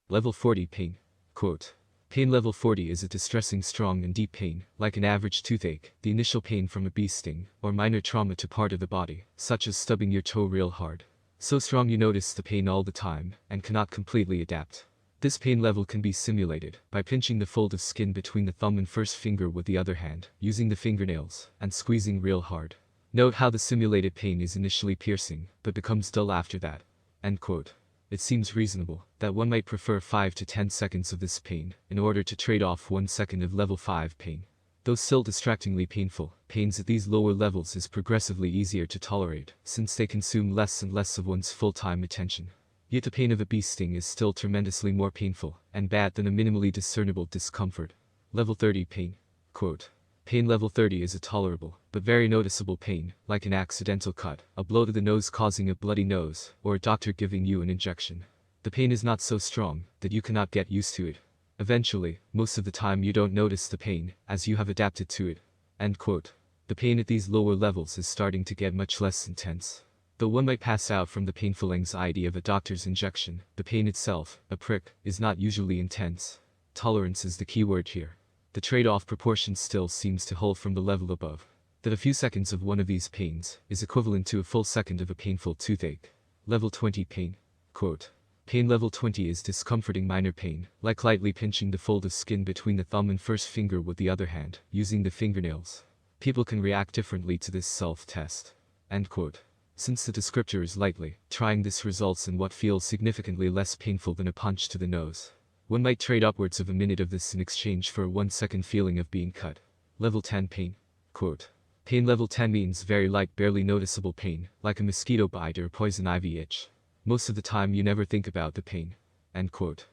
Level 40 pain. Quote: pain level 40 is a distressing strong and deep pain, like an average toothache, the initial pain from a bee sting, or minor trauma to part of the body, such as stubbing your toe real hard. So strong you notice the pain all the time, and cannot completely adapt. This pain level can be simulated by pinching the fold of skin between the thumb and first finger with the other hand, using the fingernails, and squeezing real hard. Note how the simulated pain is initially piercing, but becomes dull after that. End quote. It seems reasonable that one might prefer 5 to 10 seconds of this pain, in order to trade off 1 second of level 5 pain. Though still distractingly painful, pains at these lower levels is progressively easier to tolerate, since they consume less and less of one's full-time attention. Yet the pain of a bee sting is still tremendously more painful and bad than a minimally discernible discomfort. Level 30 pain. Quote, pain level 30 is a tolerable, but very noticeable pain, like an accidental cut, a blow to the nose causing a bloody nose, or a doctor giving you an injection. The pain is not so strong that you cannot get used to it. Eventually, most of the time you don't notice the pain, as you have adapted to it. End quote. The pain at these lower levels is starting to get much less intense. Though one might pass out from the painful anxiety of a doctor's injection, the pain itself, a prick, is not usually intense. Tolerance is the key word here. The trade-off proportion still seems to hold from the level above. That a few seconds of one of these pains is equivalent to a full second of a painful toothache. Level 20 pain. Quote, pain level 20 is discomforting minor pain, like lightly pinching the fold of skin between the thumb and first finger with the other hand, using the fingernails. People can react differently to this self-test. End quote. Since the descriptor is lightly, trying this results in what feels significantly less painful than a punch to the nose. One might trade upwards of a minute of this in exchange for a 1-second feeling of being cut. Level 10 pain. Quote, pain level 10 means very light, barely noticeable pain, like a mosquito bite or a poison ivy itch. Most of the time you never think about the pain. End quote.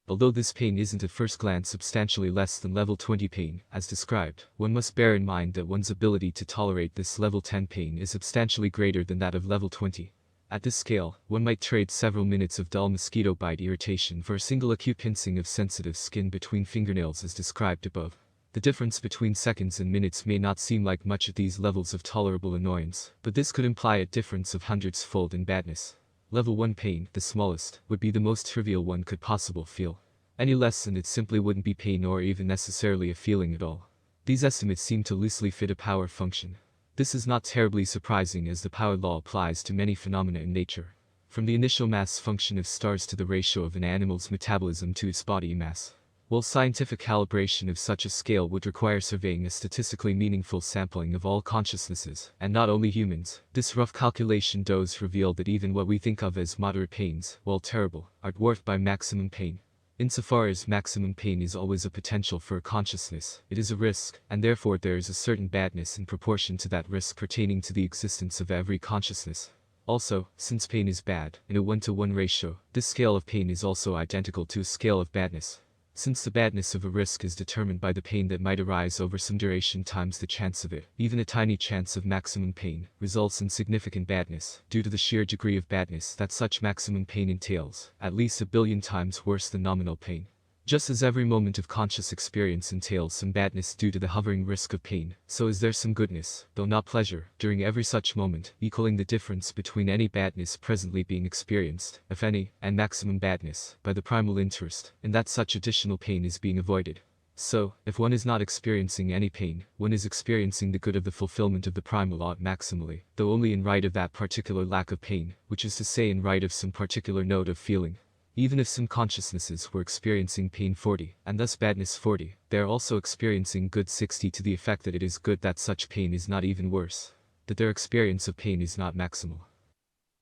Although this pain isn't at first glance substantially less than level 20 pain, as described, one must bear in mind that one's ability to tolerate this level 10 pain is substantially greater than that of level 20. At this scale, one might trade several minutes of dull mosquito bite irritation for a single acute pincing of sensitive skin between fingernails as described above. The difference between seconds and minutes may not seem like much at these levels of tolerable annoyance, but this could imply a difference of hundreds-fold in badness. Level 1 pain, the smallest, would be the most trivial one could possibly feel. Any less than it simply wouldn't be pain or even necessarily a feeling at all. These estimates seem to loosely fit a power function. This is not terribly surprising as the power law applies to many phenomena in nature. From the initial mass function of stars to the ratio of an animal's metabolism to its body mass. While scientific calibration of such a scale would require surveying a statistically meaningful sampling of all consciousnesses, and not only humans, this rough calculation does reveal that even what we think of as moderate pains, while terrible, are dwarfed by maximum pain. Insofar as maximum pain is always a potential for a consciousness, it is a risk, and therefore there is a certain badness in proportion to that risk pertaining to the existence of every consciousness. Also, since pain is bad, in a 1-to-1 ratio, this scale of pain is also identical to a scale of badness. Since the badness of a risk is determined by the pain that might arise over some duration times the chance of it, even a tiny chance of maximum pain, results in significant badness, due to the sheer degree of badness that such maximum pain entails, at least 1 billion times worse than nominal pain. Just as every moment of conscious experience entails some badness due to the hovering risk of pain, so is there some goodness, though not pleasure, during every such moment, equaling the difference between any badness presently being experienced, if any, and maximum badness, by the primal interest, in that such additional pain is being avoided. So, if one is not experiencing any pain, one is experiencing the good of the fulfillment of the primal ought maximally, though only in right of that particular lack of pain, which is to say in right of some particular note of feeling. Even if some consciousnesses were experiencing pain 40, and thus badness 40, they are also experiencing good 60 to the effect that it is good that such pain is not even worse. That their experience of pain is not maximal.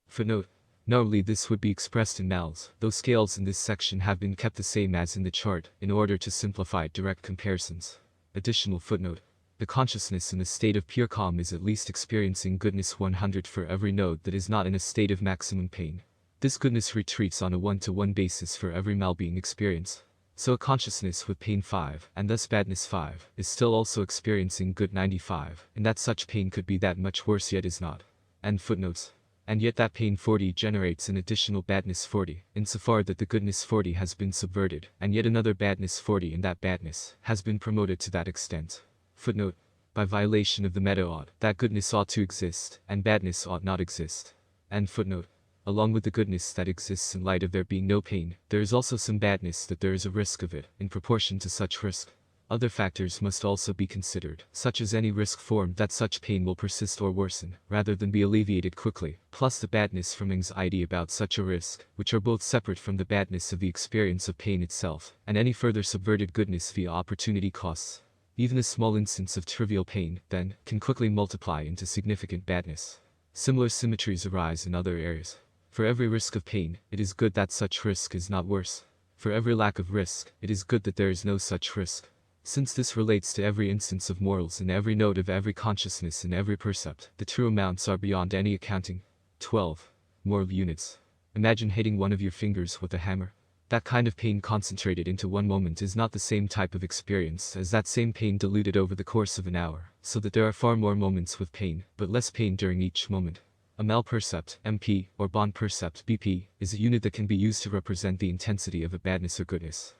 Footnote. Normally this would be expressed in mals, though scales in this section have been kept the same as in the chart, in order to simplify direct comparisons. Additional footnote. The consciousness in a state of pure calm is at least experiencing goodness 100 for every node that is not in a state of maximum pain. This goodness retreats on a 1-to-1 basis for every mal-being experience. So a consciousness with pain 5, and thus badness 5, is still also experiencing good 95, and that such pain could be that much worse yet is not. End footnotes. And yet that pain 40 generates an additional badness 40, insofar that the goodness 40 has been subverted, and yet another badness 40 in that badness has been promoted to that extent. Footnote. By violation of the meadow ought, that goodness ought to exist, and badness ought not exist. End footnote. Along with the goodness that exists in light of there being no pain, there is also some badness that there is a risk of it, in proportion to such risk. Other factors must also be considered, such as any risk formed that such pain will persist or worsen, rather than be alleviated quickly, plus the badness from anxiety about such a risk, which are both separate from the badness of the experience of pain itself, and any further subverted goodness via opportunity costs. Even a small instance of trivial pain, then, can quickly multiply into significant badness. Similar symmetries arise in other areas. For every risk of pain, it is good that such risk is not worse. For every lack of risk, it is good that there is no such risk. Since this relates to every instance of morals in every node of every consciousness in every percept, the true amounts are beyond any accounting. 12. Moral units. Imagine hitting one of your fingers with a hammer. That kind of pain concentrated into one moment is not the same type of experience as that same pain diluted over the course of an hour, so that there are far more moments with pain, but less pain during each moment. A malpercept, MP, or bond percept, BP, is a unit that can be used to represent the intensity of a badness or goodness.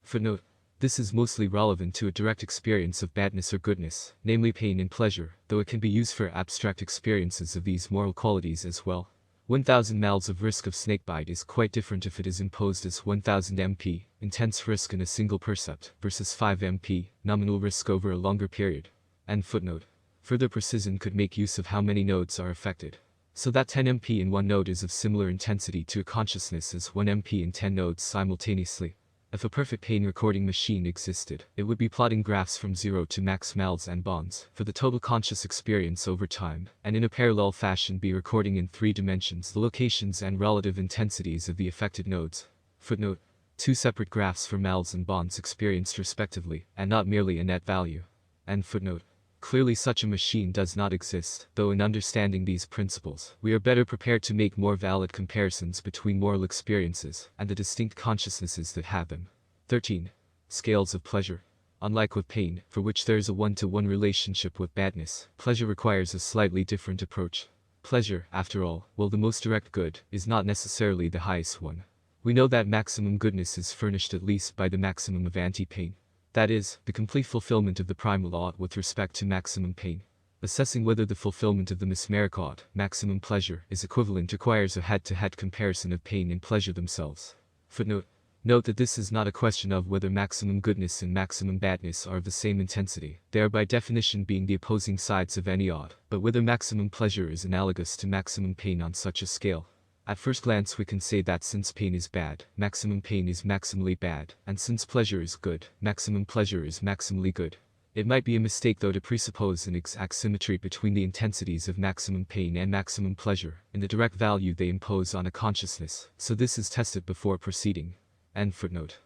Footnote. This is mostly relevant to a direct experience of badness or goodness, namely pain and pleasure, though it can be used for abstract experiences of these moral qualities as well. 1000 mals of risk of snakebite is quite different if it is imposed as 1000 MP, intense risk in a single percept, versus 5 MP, nominal risk over a longer period. And footnote. Further precision could make use of how many nodes are affected. So that 10 MP in one node is of similar intensity to a consciousness as 1 MP in 10 nodes simultaneously. If a perfect pain recording machine existed, it would be plotting graphs from 0 to max mals and bonds for the total conscious experience over time, and in a parallel fashion be recording in 3 dimensions the locations and relative intensities of the affected nodes. Footnote. 2 separate graphs for mals and bonds experienced respectively, and not merely a net value. And footnote. Clearly such a machine does not exist, though in understanding these principles, we are better prepared to make more valid comparisons between moral experiences and the distinct consciousnesses that have them. 13. Scales of pleasure. Unlike with pain, for which there is a one-to-one relationship with badness, pleasure requires a slightly different approach. Pleasure, after all, while the most direct good, is not necessarily the highest one. We know that maximum goodness is furnished at least by the maximum of anti-pain. That is, the complete fulfillment of the primal ought with respect to maximum pain. Assessing whether the fulfillment of the mesmeric ought, maximum pleasure, is equivalent requires a head-to-head comparison of pain and pleasure themselves. Footnote. Note that this is not a question of whether maximum goodness and maximum badness are of the same intensity, they are by definition being the opposing sides of any ought, but whether maximum pleasure is analogous to maximum pain on such a scale. At first glance we can say that since pain is bad, maximum pain is maximally bad, and since pleasure is good, maximum pleasure is maximally good. It might be a mistake though to presuppose an exact symmetry between the intensities of maximum pain and maximum pleasure, in the direct value they impose on a consciousness, so this is tested before proceeding. End footnote.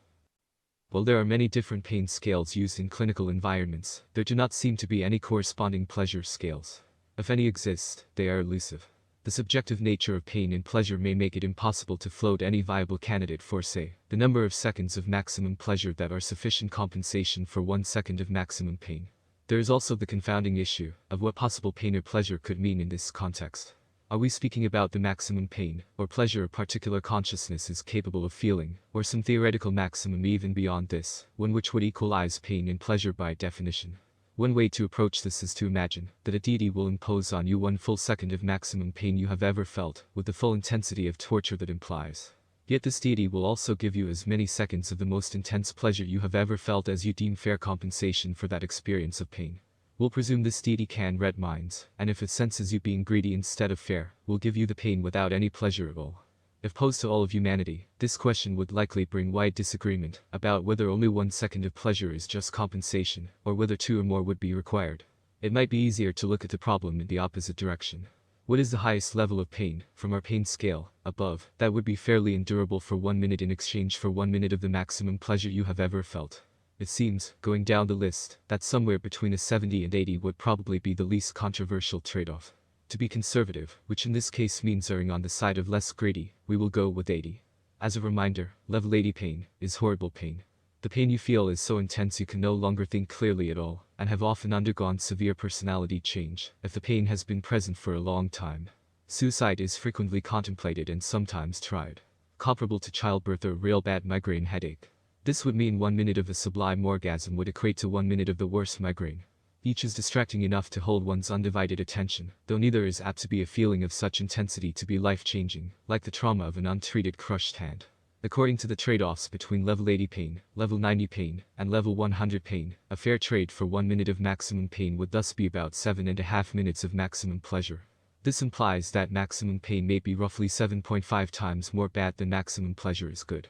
While there are many different pain scales used in clinical environments, there do not seem to be any corresponding pleasure scales. If any exist, they are elusive. The subjective nature of pain and pleasure may make it impossible to float any viable candidate for, say, the number of seconds of maximum pleasure that are sufficient compensation for 1 second of maximum pain. There is also the confounding issue of what possible pain or pleasure could mean in this context. Are we speaking about the maximum pain or pleasure a particular consciousness is capable of feeling, or some theoretical maximum even beyond this, one which would equalize pain and pleasure by definition? One way to approach this is to imagine that a deity will impose on you 1 full second of maximum pain you have ever felt, with the full intensity of torture that implies. Yet this deity will also give you as many seconds of the most intense pleasure you have ever felt as you deem fair compensation for that experience of pain. We'll presume this deity can read minds, and if it senses you being greedy instead of fair, will give you the pain without any pleasure at all. If posed to all of humanity, this question would likely bring wide disagreement about whether only 1 second of pleasure is just compensation, or whether 2 or more would be required. It might be easier to look at the problem in the opposite direction. What is the highest level of pain, from our pain scale, above, that would be fairly endurable for 1 minute in exchange for 1 minute of the maximum pleasure you have ever felt? It seems, going down the list, that somewhere between a 70 and 80 would probably be the least controversial trade-off. To be conservative, which in this case means erring on the side of less greedy, we will go with 80. As a reminder, level 80 pain is horrible pain. The pain you feel is so intense you can no longer think clearly at all, and have often undergone severe personality change, if the pain has been present for a long time. Suicide is frequently contemplated and sometimes tried. Comparable to childbirth or a real bad migraine headache. This would mean 1 minute of a sublime orgasm would equate to 1 minute of the worst migraine. Each is distracting enough to hold one's undivided attention, though neither is apt to be a feeling of such intensity to be life-changing, like the trauma of an untreated crushed hand. According to the trade-offs between level 80 pain, level 90 pain, and level 100 pain, a fair trade for 1 minute of maximum pain would thus be about 7.5 minutes of maximum pleasure. This implies that maximum pain may be roughly 7.5 times more bad than maximum pleasure is good.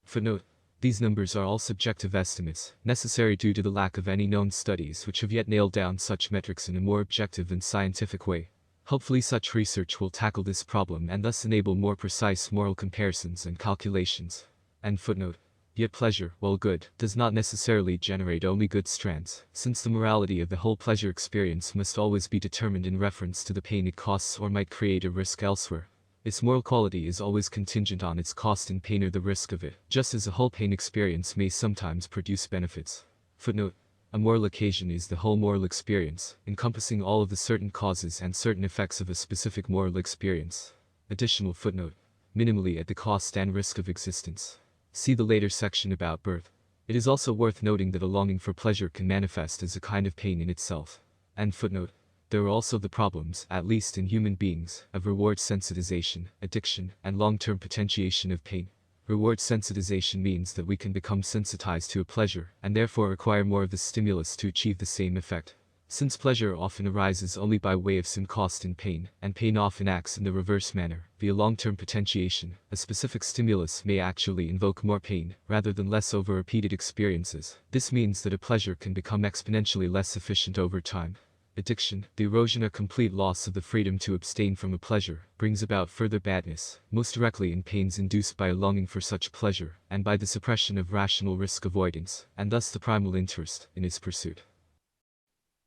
Footnote. These numbers are all subjective estimates, necessary due to the lack of any known studies which have yet nailed down such metrics in a more objective and scientific way. Hopefully such research will tackle this problem and thus enable more precise moral comparisons and calculations. End footnote. Yet pleasure, while good, does not necessarily generate only good strands, since the morality of the whole pleasure experience must always be determined in reference to the pain it costs or might create a risk elsewhere. Its moral quality is always contingent on its cost in pain or the risk of it, just as a whole pain experience may sometimes produce benefits. Footnote: a moral occasion is the whole moral experience, encompassing all of the certain causes and certain effects of a specific moral experience. Additional footnote: minimally at the cost and risk of existence. See the later section about birth. It is also worth noting that a longing for pleasure can manifest as a kind of pain in itself. And footnote: there are also the problems, at least in human beings, of reward sensitization, addiction, and long-term potentiation of pain. Reward sensitization means that we can become sensitized to a pleasure, and therefore require more of the stimulus to achieve the same effect. Since pleasure often arises only by way of some cost in pain, and pain often acts in the reverse manner, via long-term potentiation, a specific stimulus may actually invoke more pain, rather than less over repeated experiences. This means that a pleasure can become exponentially less efficient over time. Addiction, the erosion or complete loss of the freedom to abstain from a pleasure, brings about further badness, most directly in pains induced by a longing for such pleasure, and by the suppression of rational risk avoidance, and thus the primal interest in its pursuit.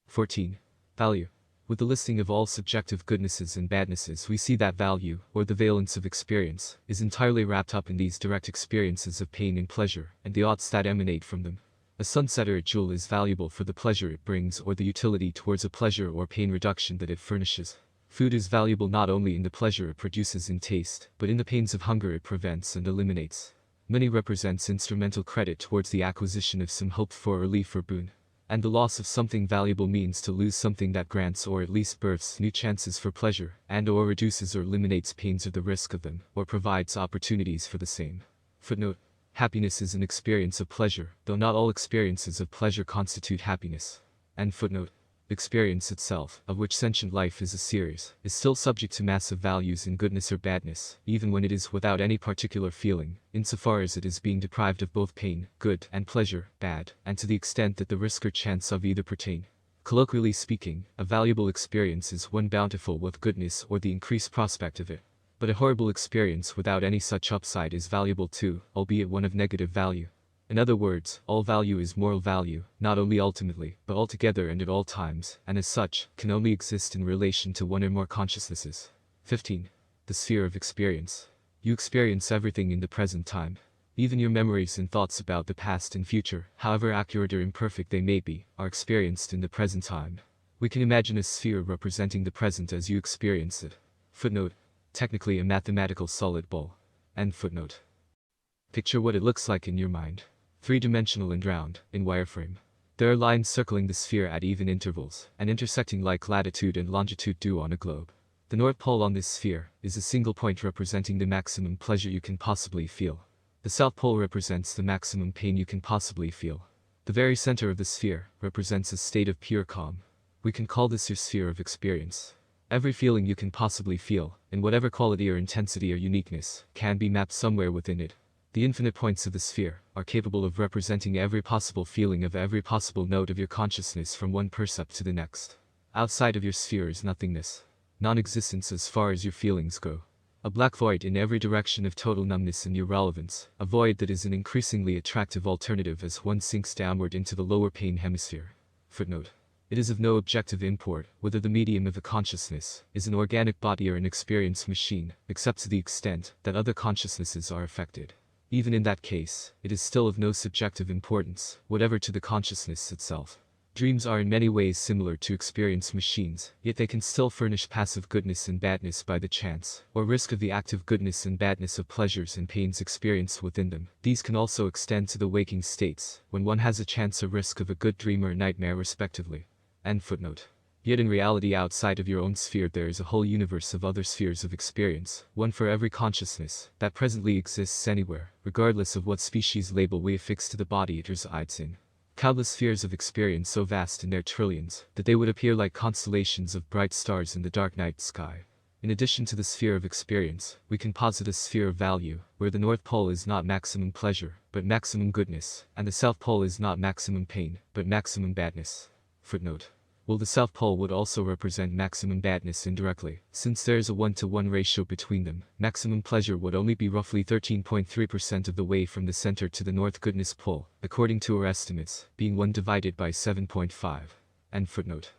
14. Value. With the listing of all subjective goodnesses and badnesses, we see that value, or the valence of experience, is entirely wrapped up in these direct experiences of pain and pleasure, and the oughts that emanate from them. A sunset or a jewel is valuable for the pleasure it brings or the utility towards a pleasure or pain reduction that it furnishes. Food is valuable not only in the pleasure it produces in taste, but in the pains of hunger it prevents and eliminates. Money represents instrumental credit towards the acquisition of some hoped-for relief or boon. And the loss of something valuable means to lose something that grants or at least births new chances for pleasure, and or reduces or eliminates pains or the risk of them, or provides opportunities for the same. Footnote: happiness is an experience of pleasure, though not all experiences of pleasure constitute happiness. And footnote: experience itself, of which sentient life is a series, is still subject to massive values in goodness or badness, even when it is without any particular feeling, insofar as it is being deprived of both pain, good, and pleasure, bad, and to the extent that the risk or chance of either pertain. Colloquially speaking, a valuable experience is one bountiful with goodness or the increased prospect of it. But a horrible experience without any such upside is valuable too, albeit one of negative value. In other words, all value is moral value, not only ultimately, but altogether and at all times, and as such, can only exist in relation to one or more consciousnesses. 15. The sphere of experience. You experience everything in the present time. Even your memories and thoughts about the past and future, however accurate or imperfect they may be, are experienced in the present time. We can imagine a sphere representing the present as you experience it. Footnote: technically a mathematical solid ball. End footnote. Picture what it looks like in your mind. Three-dimensional and round, in wireframe. There are lines circling the sphere at even intervals, and intersecting like latitude and longitude do on a globe. The North Pole on this sphere is a single point representing the maximum pleasure you can possibly feel. The South Pole represents the maximum pain you can possibly feel. The very center of the sphere represents a state of pure calm. We can call this your sphere of experience. Every feeling you can possibly feel, in whatever quality or intensity or uniqueness, can be mapped somewhere within it. The infinite points of the sphere are capable of representing every possible feeling of every possible node of your consciousness from one percept to the next. Outside of your sphere is nothingness. Non-existence as far as your feelings go. A black void in every direction of total numbness and irrelevance, a void that is an increasingly attractive alternative as one sinks downward into the lower pain hemisphere. Footnote: it is of no objective import whether the medium of the consciousness is an organic body or an experience machine, except to the extent that other consciousnesses are affected. Even in that case, it is still of no subjective importance, whatever to the consciousness itself. Dreams are in many ways similar to experience machines, yet they can still furnish passive goodness and badness by the chance, or risk of the active goodness and badness of pleasures and pains experienced within them. These can also extend to the waking states, when one has a chance or risk of a good dream or nightmare respectively. End footnote. Yet in reality outside of your own sphere there is a whole universe of other spheres of experience, one for every consciousness, that presently exists anywhere, regardless of what species label we affix to the body it resides in. Countless spheres of experience so vast in their trillions, that they would appear like constellations of bright stars in the dark night sky. In addition to the sphere of experience, we can posit a sphere of value, where the North Pole is not maximum pleasure, but maximum goodness, and the South Pole is not maximum pain, but maximum badness. Footnote: Well, the South Pole would also represent maximum badness indirectly. Since there is a 1-to-1 ratio between them, maximum pleasure would only be roughly 13.3% of the way from the center to the North Goodness Pole, according to our estimates, being 1 divided by 7.5. End footnote.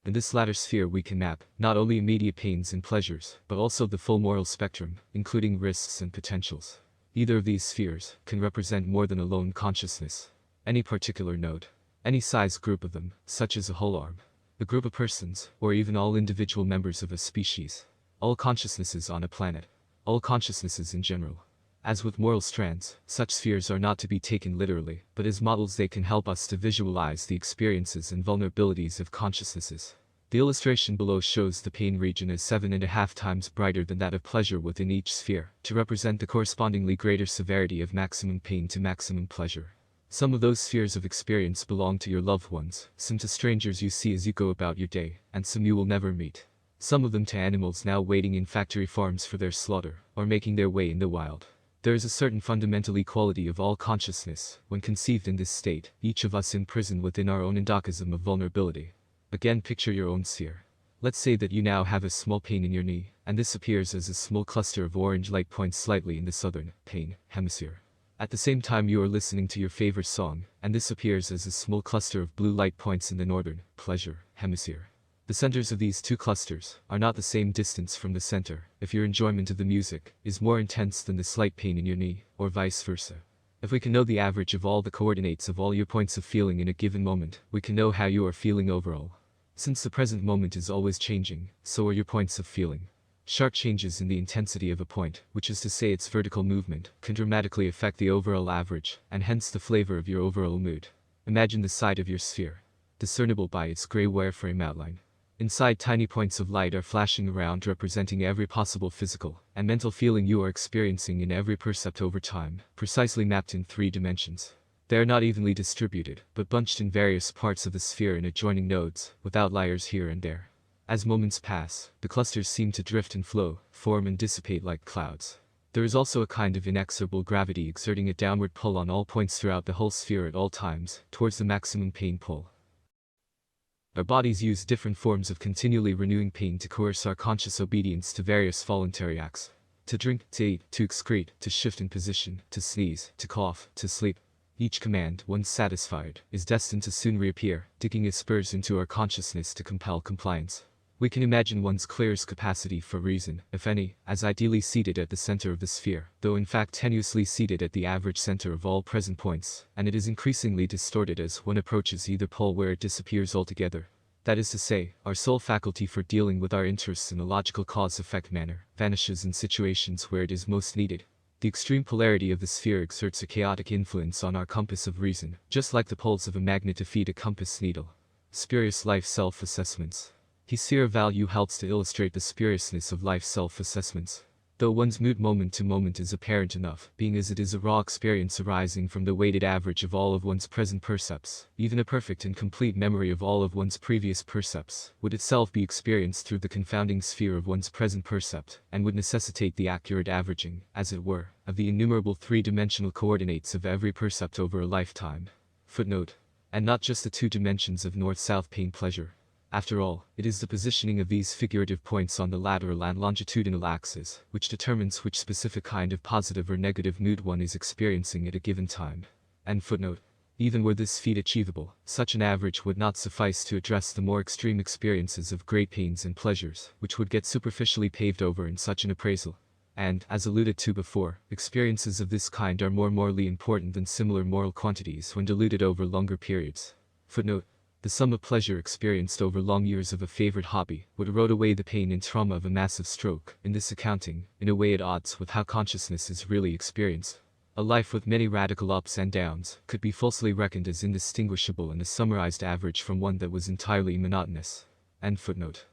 In this latter sphere we can map, not only immediate pains and pleasures, but also the full moral spectrum, including risks and potentials. Either of these spheres can represent more than alone consciousness. Any particular node, any size group of them, such as a whole arm, a group of persons, or even all individual members of a species. All consciousnesses on a planet. All consciousnesses in general. As with moral strands, such spheres are not to be taken literally, but as models they can help us to visualize the experiences and vulnerabilities of consciousnesses. The illustration below shows the pain region as 7.5 times brighter than that of pleasure within each sphere, to represent the correspondingly greater severity of maximum pain to maximum pleasure. Some of those spheres of experience belong to your loved ones, some to strangers you see as you go about your day, and some you will never meet. Some of them to animals now waiting in factory farms for their slaughter, or making their way in the wild. There is a certain fundamental equality of all consciousness, when conceived in this state, each of us imprisoned within our own endocosm of vulnerability. Again, picture your own sphere. Let's say that you now have a small pain in your knee, and this appears as a small cluster of orange light points slightly in the southern, pain, hemisphere. At the same time you are listening to your favorite song, and this appears as a small cluster of blue light points in the northern, pleasure, hemisphere. The centers of these two clusters are not the same distance from the center, if your enjoyment of the music is more intense than the slight pain in your knee, or vice versa. If we can know the average of all the coordinates of all your points of feeling in a given moment, we can know how you are feeling overall. Since the present moment is always changing, so are your points of feeling. Sharp changes in the intensity of a point, which is to say its vertical movement, can dramatically affect the overall average, and hence the flavor of your overall mood. Imagine the side of your sphere, discernible by its gray wireframe outline. Inside, tiny points of light are flashing around, representing every possible physical and mental feeling you are experiencing in every percept over time, precisely mapped in 3 dimensions. They are not evenly distributed, but bunched in various parts of the sphere in adjoining nodes, with outliers here and there. As moments pass, the clusters seem to drift and flow, form and dissipate like clouds. There is also a kind of inexorable gravity exerting a downward pull on all points throughout the whole sphere at all times, towards the maximum pain pole. Our bodies use different forms of continually renewing pain to coerce our conscious obedience to various voluntary acts. To drink, to eat, to excrete, to shift in position, to sneeze, to cough, to sleep. Each command, once satisfied, is destined to soon reappear, digging its spurs into our consciousness to compel compliance. We can imagine one's clearest capacity for reason, if any, as ideally seated at the center of the sphere, though in fact tenuously seated at the average center of all present points, and it is increasingly distorted as one approaches either pole where it disappears altogether. That is to say, our sole faculty for dealing with our interests in a logical cause-effect manner vanishes in situations where it is most needed. The extreme polarity of the sphere exerts a chaotic influence on our compass of reason, just like the poles of a magnet defeat a compass needle. Spurious life self-assessments. His sphere value helps to illustrate the spuriousness of life self-assessments. Though one's mood moment to moment is apparent enough, being as it is a raw experience arising from the weighted average of all of one's present percepts, even a perfect and complete memory of all of one's previous percepts would itself be experienced through the confounding sphere of one's present percept, and would necessitate the accurate averaging, as it were, of the innumerable 3-dimensional coordinates of every percept over a lifetime. Footnote. And not just the 2 dimensions of north-south pain pleasure. After all, it is the positioning of these figurative points on the lateral and longitudinal axis, which determines which specific kind of positive or negative mood one is experiencing at a given time. End footnote. Even were this feat achievable, such an average would not suffice to address the more extreme experiences of great pains and pleasures, which would get superficially paved over in such an appraisal. And, as alluded to before, experiences of this kind are more morally important than similar moral quantities when diluted over longer periods. Footnote. The sum of pleasure experienced over long years of a favorite hobby would erode away the pain and trauma of a massive stroke, in this accounting, in a way at odds with how consciousness is really experienced. A life with many radical ups and downs could be falsely reckoned as indistinguishable in a summarized average from one that was entirely monotonous. End footnote.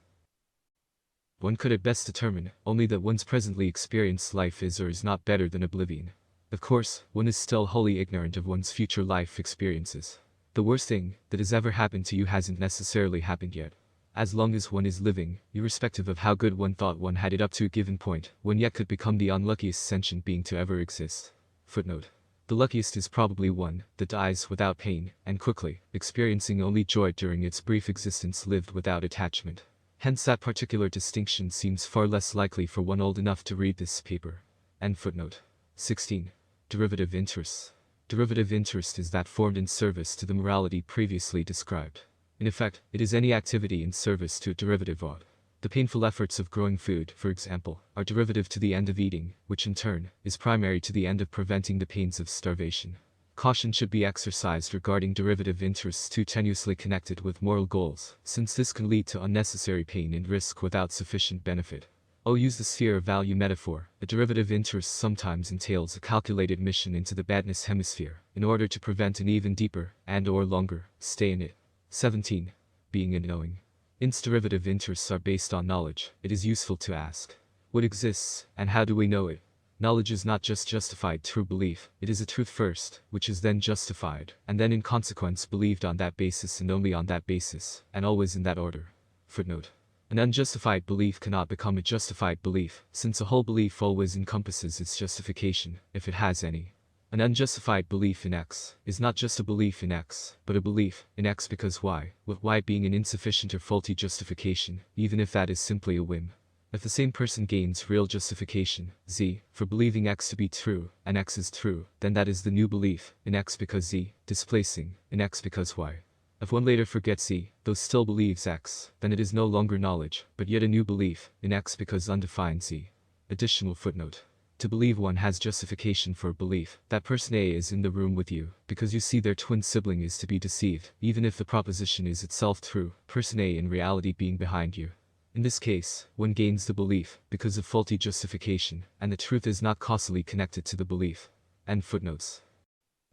One could at best determine only that one's presently experienced life is or is not better than oblivion. Of course, one is still wholly ignorant of one's future life experiences. The worst thing that has ever happened to you hasn't necessarily happened yet. As long as one is living, irrespective of how good one thought one had it up to a given point, one yet could become the unluckiest sentient being to ever exist. Footnote. The luckiest is probably one that dies without pain, and quickly, experiencing only joy during its brief existence lived without attachment. Hence that particular distinction seems far less likely for one old enough to read this paper. End footnote. 16. Derivative interests. Derivative interest is that formed in service to the morality previously described. In effect, it is any activity in service to a derivative ought. The painful efforts of growing food, for example, are derivative to the end of eating, which in turn, is primary to the end of preventing the pains of starvation. Caution should be exercised regarding derivative interests too tenuously connected with moral goals, since this can lead to unnecessary pain and risk without sufficient benefit. I'll use the sphere of value metaphor. A derivative interest sometimes entails a calculated mission into the badness hemisphere, in order to prevent an even deeper, and/or longer, stay in it. 17. Being and knowing. Since derivative interests are based on knowledge, it is useful to ask, what exists, and how do we know it? Knowledge is not just justified through belief, it is a truth first, which is then justified, and then in consequence believed on that basis and only on that basis, and always in that order. Footnote. An unjustified belief cannot become a justified belief, since a whole belief always encompasses its justification, if it has any. An unjustified belief in X is not just a belief in X, but a belief in X because Y, with Y being an insufficient or faulty justification, even if that is simply a whim. If the same person gains real justification, Z, for believing X to be true, and X is true, then that is the new belief in X because Z, displacing in X because Y. If one later forgets Z, though still believes X, then it is no longer knowledge, but yet a new belief in X because undefined Z. Additional footnote. To believe one has justification for a belief that person A is in the room with you, because you see their twin sibling is to be deceived, even if the proposition is itself true, person A in reality being behind you. In this case, one gains the belief, because of faulty justification, and the truth is not causally connected to the belief. End footnotes.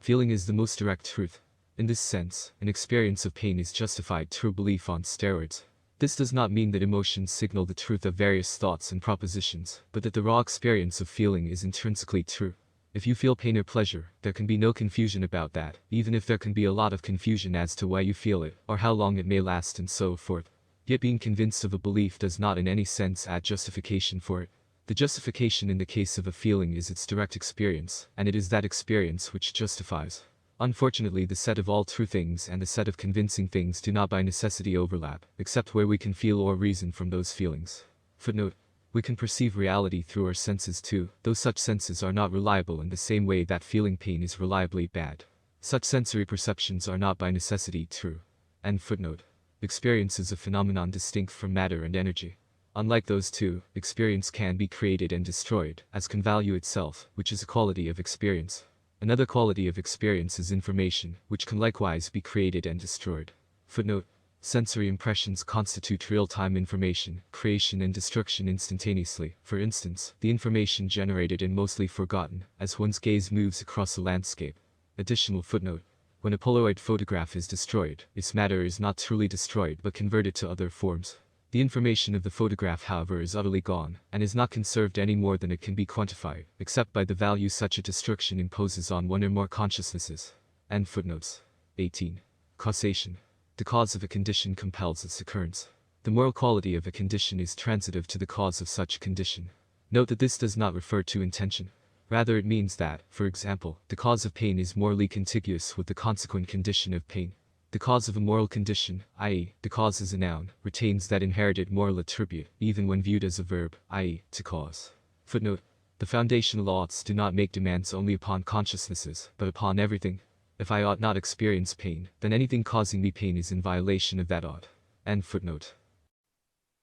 Feeling is the most direct truth. In this sense, an experience of pain is justified through belief on steroids. This does not mean that emotions signal the truth of various thoughts and propositions, but that the raw experience of feeling is intrinsically true. If you feel pain or pleasure, there can be no confusion about that, even if there can be a lot of confusion as to why you feel it, or how long it may last and so forth. Yet being convinced of a belief does not in any sense add justification for it. The justification in the case of a feeling is its direct experience, and it is that experience which justifies. Unfortunately, the set of all true things and the set of convincing things do not by necessity overlap, except where we can feel or reason from those feelings. Footnote. We can perceive reality through our senses too, though such senses are not reliable in the same way that feeling pain is reliably bad. Such sensory perceptions are not by necessity true. End footnote. Experience is a phenomenon distinct from matter and energy. Unlike those two, experience can be created and destroyed, as can value itself, which is a quality of experience. Another quality of experience is information, which can likewise be created and destroyed. Footnote. Sensory impressions constitute real-time information, creation and destruction instantaneously. For instance, the information generated and mostly forgotten, as one's gaze moves across a landscape. Additional footnote. When a Polaroid photograph is destroyed, its matter is not truly destroyed but converted to other forms. The information of the photograph, however, is utterly gone, and is not conserved any more than it can be quantified, except by the value such a destruction imposes on one or more consciousnesses. End footnotes. 18. Causation. The cause of a condition compels its occurrence. The moral quality of a condition is transitive to the cause of such condition. Note that this does not refer to intention. Rather it means that, for example, the cause of pain is morally contiguous with the consequent condition of pain. The cause of a moral condition, i.e., the cause as a noun, retains that inherited moral attribute, even when viewed as a verb, i.e., to cause. Footnote. The foundational oughts do not make demands only upon consciousnesses, but upon everything. If I ought not experience pain, then anything causing me pain is in violation of that ought. End footnote.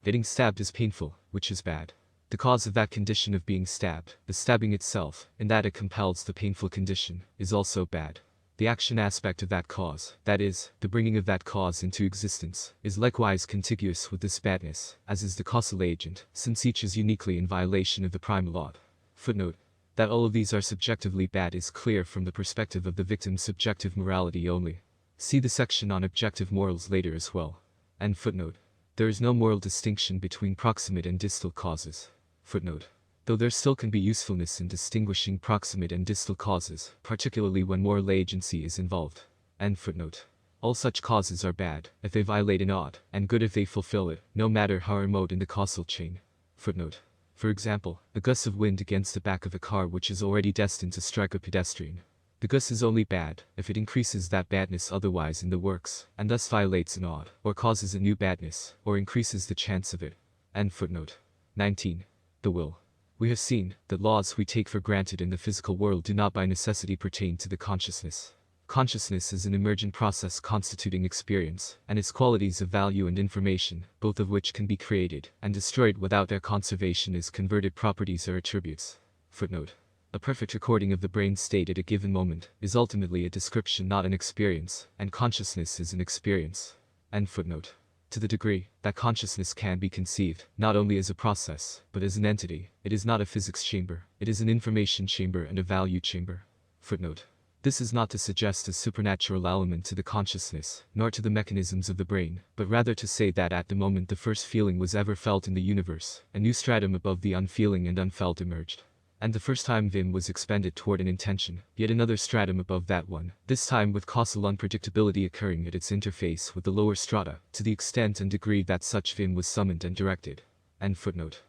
Getting stabbed is painful, which is bad. The cause of that condition of being stabbed, the stabbing itself, in that it compels the painful condition, is also bad. The action aspect of that cause, that is, the bringing of that cause into existence, is likewise contiguous with this badness, as is the causal agent, since each is uniquely in violation of the primal ought. Footnote. That all of these are subjectively bad is clear from the perspective of the victim's subjective morality only. See the section on objective morals later as well. End footnote. There is no moral distinction between proximate and distal causes. Footnote. Though there still can be usefulness in distinguishing proximate and distal causes, particularly when moral agency is involved. End footnote. All such causes are bad, if they violate an ought, and good if they fulfill it, no matter how remote in the causal chain. Footnote. For example, a gust of wind against the back of a car which is already destined to strike a pedestrian. The gus is only bad if it increases that badness otherwise in the works, and thus violates an odd, or causes a new badness, or increases the chance of it. End footnote. 19. The will. We have seen that laws we take for granted in the physical world do not by necessity pertain to the consciousness. Consciousness is an emergent process constituting experience, and its qualities of value and information, both of which can be created and destroyed without their conservation as converted properties or attributes. Footnote. A perfect recording of the brain state at a given moment is ultimately a description, not an experience, and consciousness is an experience. End footnote. To the degree that consciousness can be conceived, not only as a process, but as an entity, it is not a physics chamber, it is an information chamber and a value chamber. Footnote. This is not to suggest a supernatural element to the consciousness, nor to the mechanisms of the brain, but rather to say that at the moment the first feeling was ever felt in the universe, a new stratum above the unfeeling and unfelt emerged. And the first time vim was expended toward an intention, yet another stratum above that one, this time with causal unpredictability occurring at its interface with the lower strata, to the extent and degree that such vim was summoned and directed. End footnote.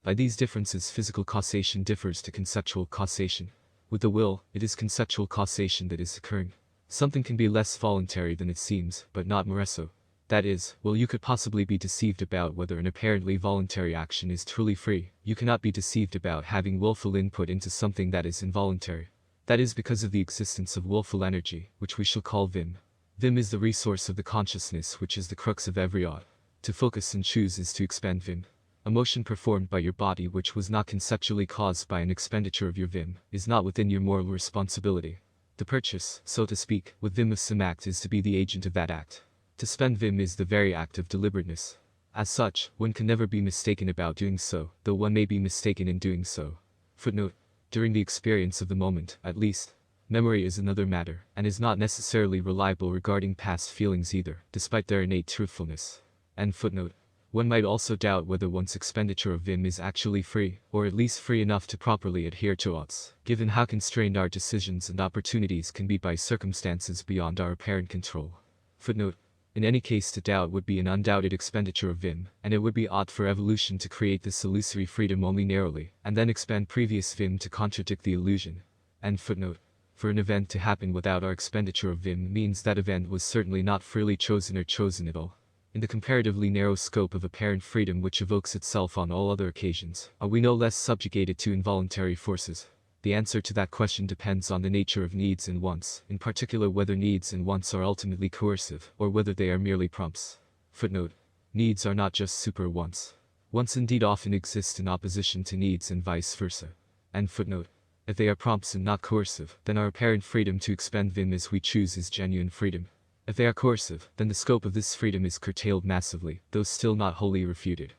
By these differences physical causation differs to conceptual causation. With the will, it is conceptual causation that is occurring. Something can be less voluntary than it seems, but not more so. That is, while you could possibly be deceived about whether an apparently voluntary action is truly free, you cannot be deceived about having willful input into something that is involuntary. That is because of the existence of willful energy, which we shall call vim. Vim is the resource of the consciousness, which is the crux of every odd. To focus and choose is to expend vim. A motion performed by your body which was not conceptually caused by an expenditure of your vim, is not within your moral responsibility. To purchase, so to speak, with vim of some act is to be the agent of that act. To spend vim is the very act of deliberateness. As such, one can never be mistaken about doing so, though one may be mistaken in doing so. Footnote. During the experience of the moment, at least. Memory is another matter, and is not necessarily reliable regarding past feelings either, despite their innate truthfulness. End footnote. One might also doubt whether one's expenditure of vim is actually free, or at least free enough to properly adhere to odds, given how constrained our decisions and opportunities can be by circumstances beyond our apparent control. Footnote. In any case, to doubt would be an undoubted expenditure of vim, and it would be odd for evolution to create this illusory freedom only narrowly, and then expand previous vim to contradict the illusion. End footnote. For an event to happen without our expenditure of vim means that event was certainly not freely chosen or chosen at all. In the comparatively narrow scope of apparent freedom which evokes itself on all other occasions, are we no less subjugated to involuntary forces? The answer to that question depends on the nature of needs and wants, in particular whether needs and wants are ultimately coercive, or whether they are merely prompts. Footnote. Needs are not just super wants. Wants indeed often exist in opposition to needs and vice versa. End footnote. If they are prompts and not coercive, then our apparent freedom to expend vim as we choose is genuine freedom. If they are coercive, then the scope of this freedom is curtailed massively, though still not wholly refuted.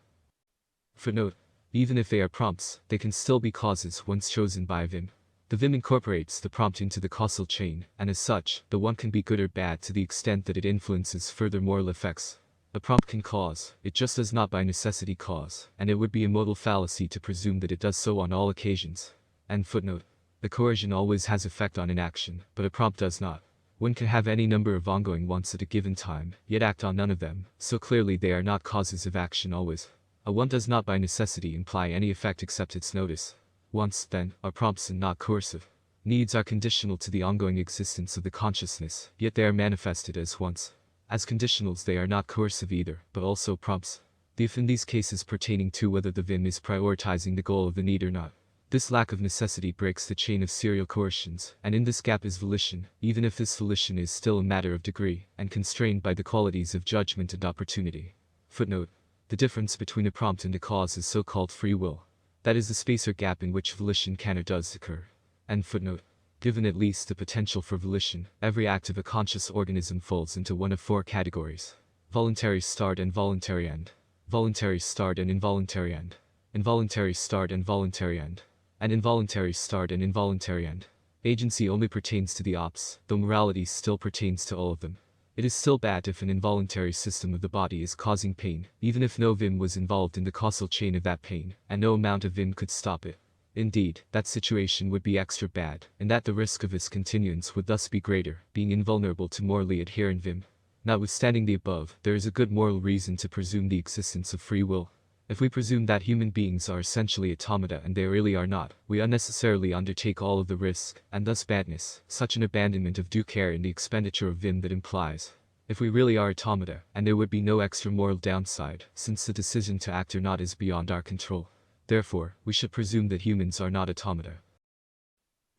Footnote. Even if they are prompts, they can still be causes once chosen by vim. The vim incorporates the prompt into the causal chain, and as such, the one can be good or bad to the extent that it influences further moral effects. A prompt can cause, it just does not by necessity cause, and it would be a modal fallacy to presume that it does so on all occasions. End footnote. The coercion always has effect on an action, but a prompt does not. One can have any number of ongoing wants at a given time, yet act on none of them, so clearly they are not causes of action always. A want does not by necessity imply any effect except its notice. Wants, then, are prompts and not coercive. Needs are conditional to the ongoing existence of the consciousness, yet they are manifested as wants. As conditionals they are not coercive either, but also prompts. The if in these cases pertaining to whether the vim is prioritizing the goal of the need or not. This lack of necessity breaks the chain of serial coercions, and in this gap is volition, even if this volition is still a matter of degree, and constrained by the qualities of judgment and opportunity. Footnote. The difference between a prompt and a cause is so-called free will. That is the space or gap in which volition can or does occur. End footnote. Given at least the potential for volition, every act of a conscious organism falls into one of four categories. Voluntary start and voluntary end. Voluntary start and involuntary end. Involuntary start and voluntary end. And involuntary start and involuntary end. Agency only pertains to the ops, though morality still pertains to all of them. It is still bad if an involuntary system of the body is causing pain, even if no vim was involved in the causal chain of that pain, and no amount of vim could stop it. Indeed, that situation would be extra bad, and that the risk of its continuance would thus be greater, being invulnerable to morally adherent vim. Notwithstanding the above, there is a good moral reason to presume the existence of free will. If we presume that human beings are essentially automata and they really are not, we unnecessarily undertake all of the risk, and thus badness, such an abandonment of due care in the expenditure of vim that implies. If we really are automata, and there would be no extra moral downside, since the decision to act or not is beyond our control. Therefore, we should presume that humans are not automata.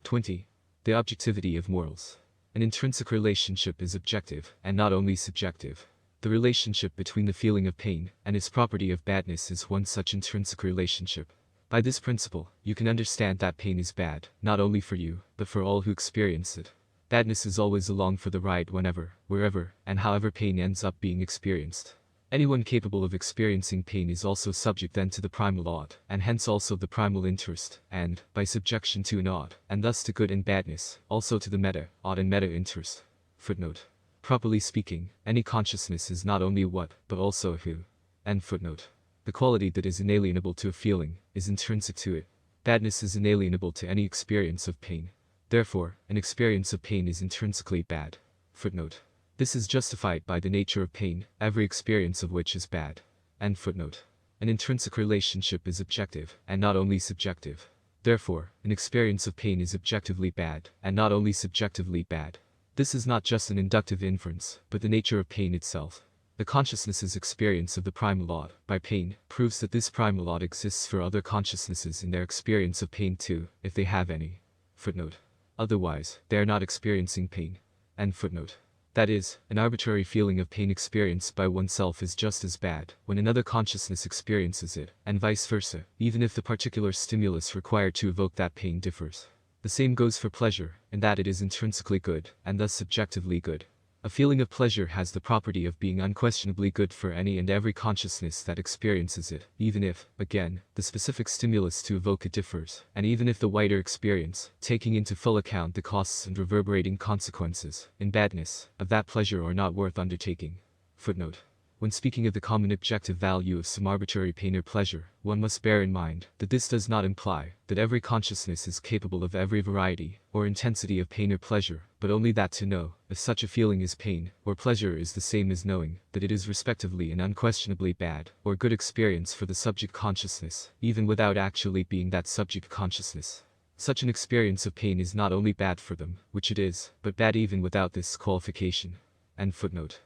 20. The objectivity of morals. An intrinsic relationship is objective, and not only subjective. The relationship between the feeling of pain and its property of badness is one such intrinsic relationship. By this principle, you can understand that pain is bad, not only for you, but for all who experience it. Badness is always along for the ride whenever, wherever, and however pain ends up being experienced. Anyone capable of experiencing pain is also subject then to the primal odd, and hence also the primal interest, and, by subjection to an odd, and thus to good and badness, also to the meta, odd and meta interest. Footnote. Properly speaking, any consciousness is not only what, but also a who. End footnote. The quality that is inalienable to a feeling, is intrinsic to it. Badness is inalienable to any experience of pain. Therefore, an experience of pain is intrinsically bad. Footnote. This is justified by the nature of pain, every experience of which is bad. End footnote. An intrinsic relationship is objective, and not only subjective. Therefore, an experience of pain is objectively bad, and not only subjectively bad. This is not just an inductive inference, but the nature of pain itself. The consciousness's experience of the primal odd, by pain, proves that this primal odd exists for other consciousnesses in their experience of pain too, if they have any. Footnote. Otherwise, they are not experiencing pain. End footnote. That is, an arbitrary feeling of pain experienced by oneself is just as bad when another consciousness experiences it, and vice versa, even if the particular stimulus required to evoke that pain differs. The same goes for pleasure, in that it is intrinsically good, and thus subjectively good. A feeling of pleasure has the property of being unquestionably good for any and every consciousness that experiences it, even if, again, the specific stimulus to evoke it differs, and even if the wider experience, taking into full account the costs and reverberating consequences, in badness, of that pleasure are not worth undertaking. Footnote. When speaking of the common objective value of some arbitrary pain or pleasure, one must bear in mind that this does not imply that every consciousness is capable of every variety or intensity of pain or pleasure, but only that to know if such a feeling is pain or pleasure is the same as knowing that it is respectively an unquestionably bad or good experience for the subject consciousness, even without actually being that subject consciousness. Such an experience of pain is not only bad for them, which it is, but bad even without this qualification. End footnote.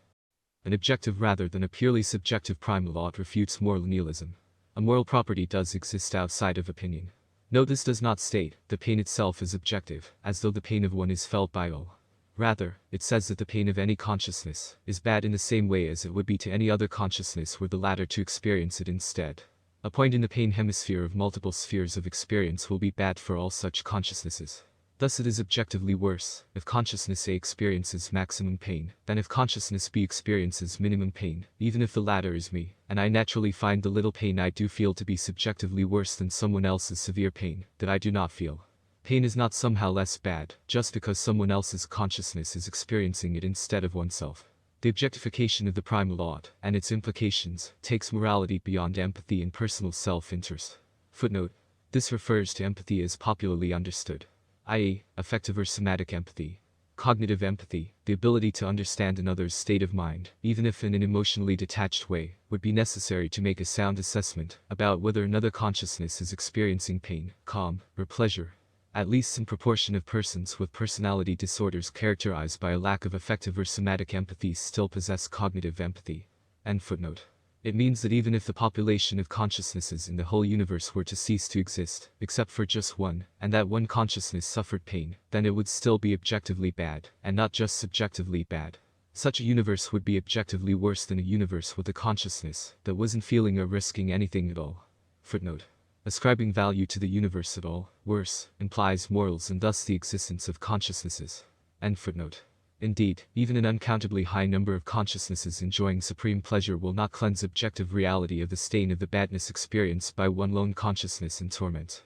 An objective rather than a purely subjective primal odd refutes moral nihilism. A moral property does exist outside of opinion. Note this does not state that pain itself is objective, as though the pain of one is felt by all. Rather, it says that the pain of any consciousness is bad in the same way as it would be to any other consciousness were the latter to experience it instead. A point in the pain hemisphere of multiple spheres of experience will be bad for all such consciousnesses. Thus it is objectively worse if consciousness A experiences maximum pain than if consciousness B experiences minimum pain, even if the latter is me, and I naturally find the little pain I do feel to be subjectively worse than someone else's severe pain that I do not feel. Pain is not somehow less bad, just because someone else's consciousness is experiencing it instead of oneself. The objectification of the primal odd, and its implications, takes morality beyond empathy and personal self-interest. Footnote. This refers to empathy as popularly understood, i.e., affective or somatic empathy. Cognitive empathy, the ability to understand another's state of mind, even if in an emotionally detached way, would be necessary to make a sound assessment about whether another consciousness is experiencing pain, calm, or pleasure. At least some proportion of persons with personality disorders characterized by a lack of affective or somatic empathy still possess cognitive empathy. End footnote. It means that even if the population of consciousnesses in the whole universe were to cease to exist, except for just one, and that one consciousness suffered pain, then it would still be objectively bad, and not just subjectively bad. Such a universe would be objectively worse than a universe with a consciousness that wasn't feeling or risking anything at all. Footnote. Ascribing value to the universe at all, worse, implies morals and thus the existence of consciousnesses. End footnote. Indeed, even an uncountably high number of consciousnesses enjoying supreme pleasure will not cleanse objective reality of the stain of the badness experienced by one lone consciousness in torment.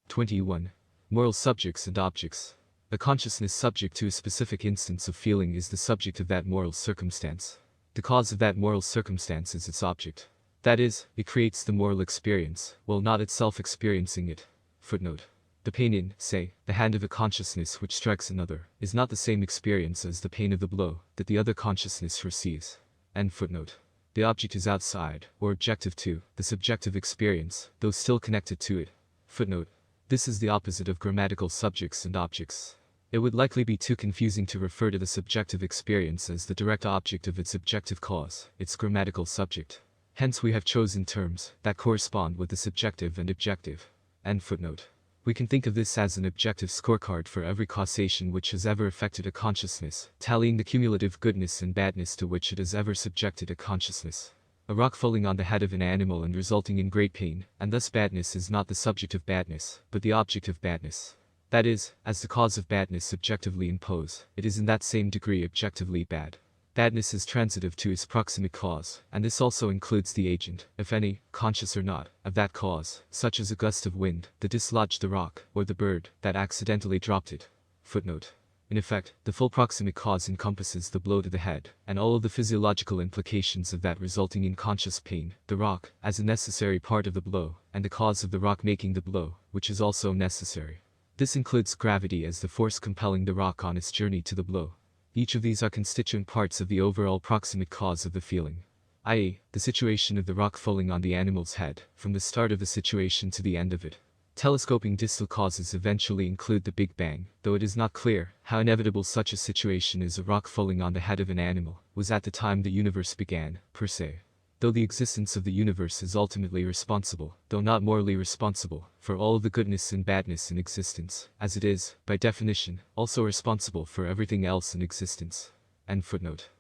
21. Moral subjects and objects. A consciousness subject to a specific instance of feeling is the subject of that moral circumstance. The cause of that moral circumstance is its object. That is, it creates the moral experience, while not itself experiencing it. Footnote. The pain in, say, the hand of a consciousness which strikes another, is not the same experience as the pain of the blow that the other consciousness receives. End footnote. The The object is outside, or objective to, the subjective experience, though still connected to it. Footnote. This is the opposite of grammatical subjects and objects. It would likely be too confusing to refer to the subjective experience as the direct object of its objective cause, its grammatical subject. Hence we have chosen terms that correspond with the subjective and objective. End footnote. We can think of this as an objective scorecard for every causation which has ever affected a consciousness, tallying the cumulative goodness and badness to which it has ever subjected a consciousness. A rock falling on the head of an animal and resulting in great pain, and thus badness is not the subject of badness, but the object of badness. That is, as the cause of badness subjectively impose, it is in that same degree objectively bad. Badness is transitive to its proximate cause, and this also includes the agent, if any, conscious or not, of that cause, such as a gust of wind that dislodged the rock, or the bird that accidentally dropped it. Footnote. In effect, the full proximate cause encompasses the blow to the head, and all of the physiological implications of that resulting in conscious pain, the rock, as a necessary part of the blow, and the cause of the rock making the blow, which is also necessary. This includes gravity as the force compelling the rock on its journey to the blow. Each of these are constituent parts of the overall proximate cause of the feeling, i.e., the situation of the rock falling on the animal's head, from the start of the situation to the end of it. Telescoping distal causes eventually include the Big Bang, though it is not clear how inevitable such a situation as a rock falling on the head of an animal was at the time the universe began, per se. Though the existence of the universe is ultimately responsible, though not morally responsible, for all of the goodness and badness in existence, as it is, by definition, also responsible for everything else in existence. End footnote.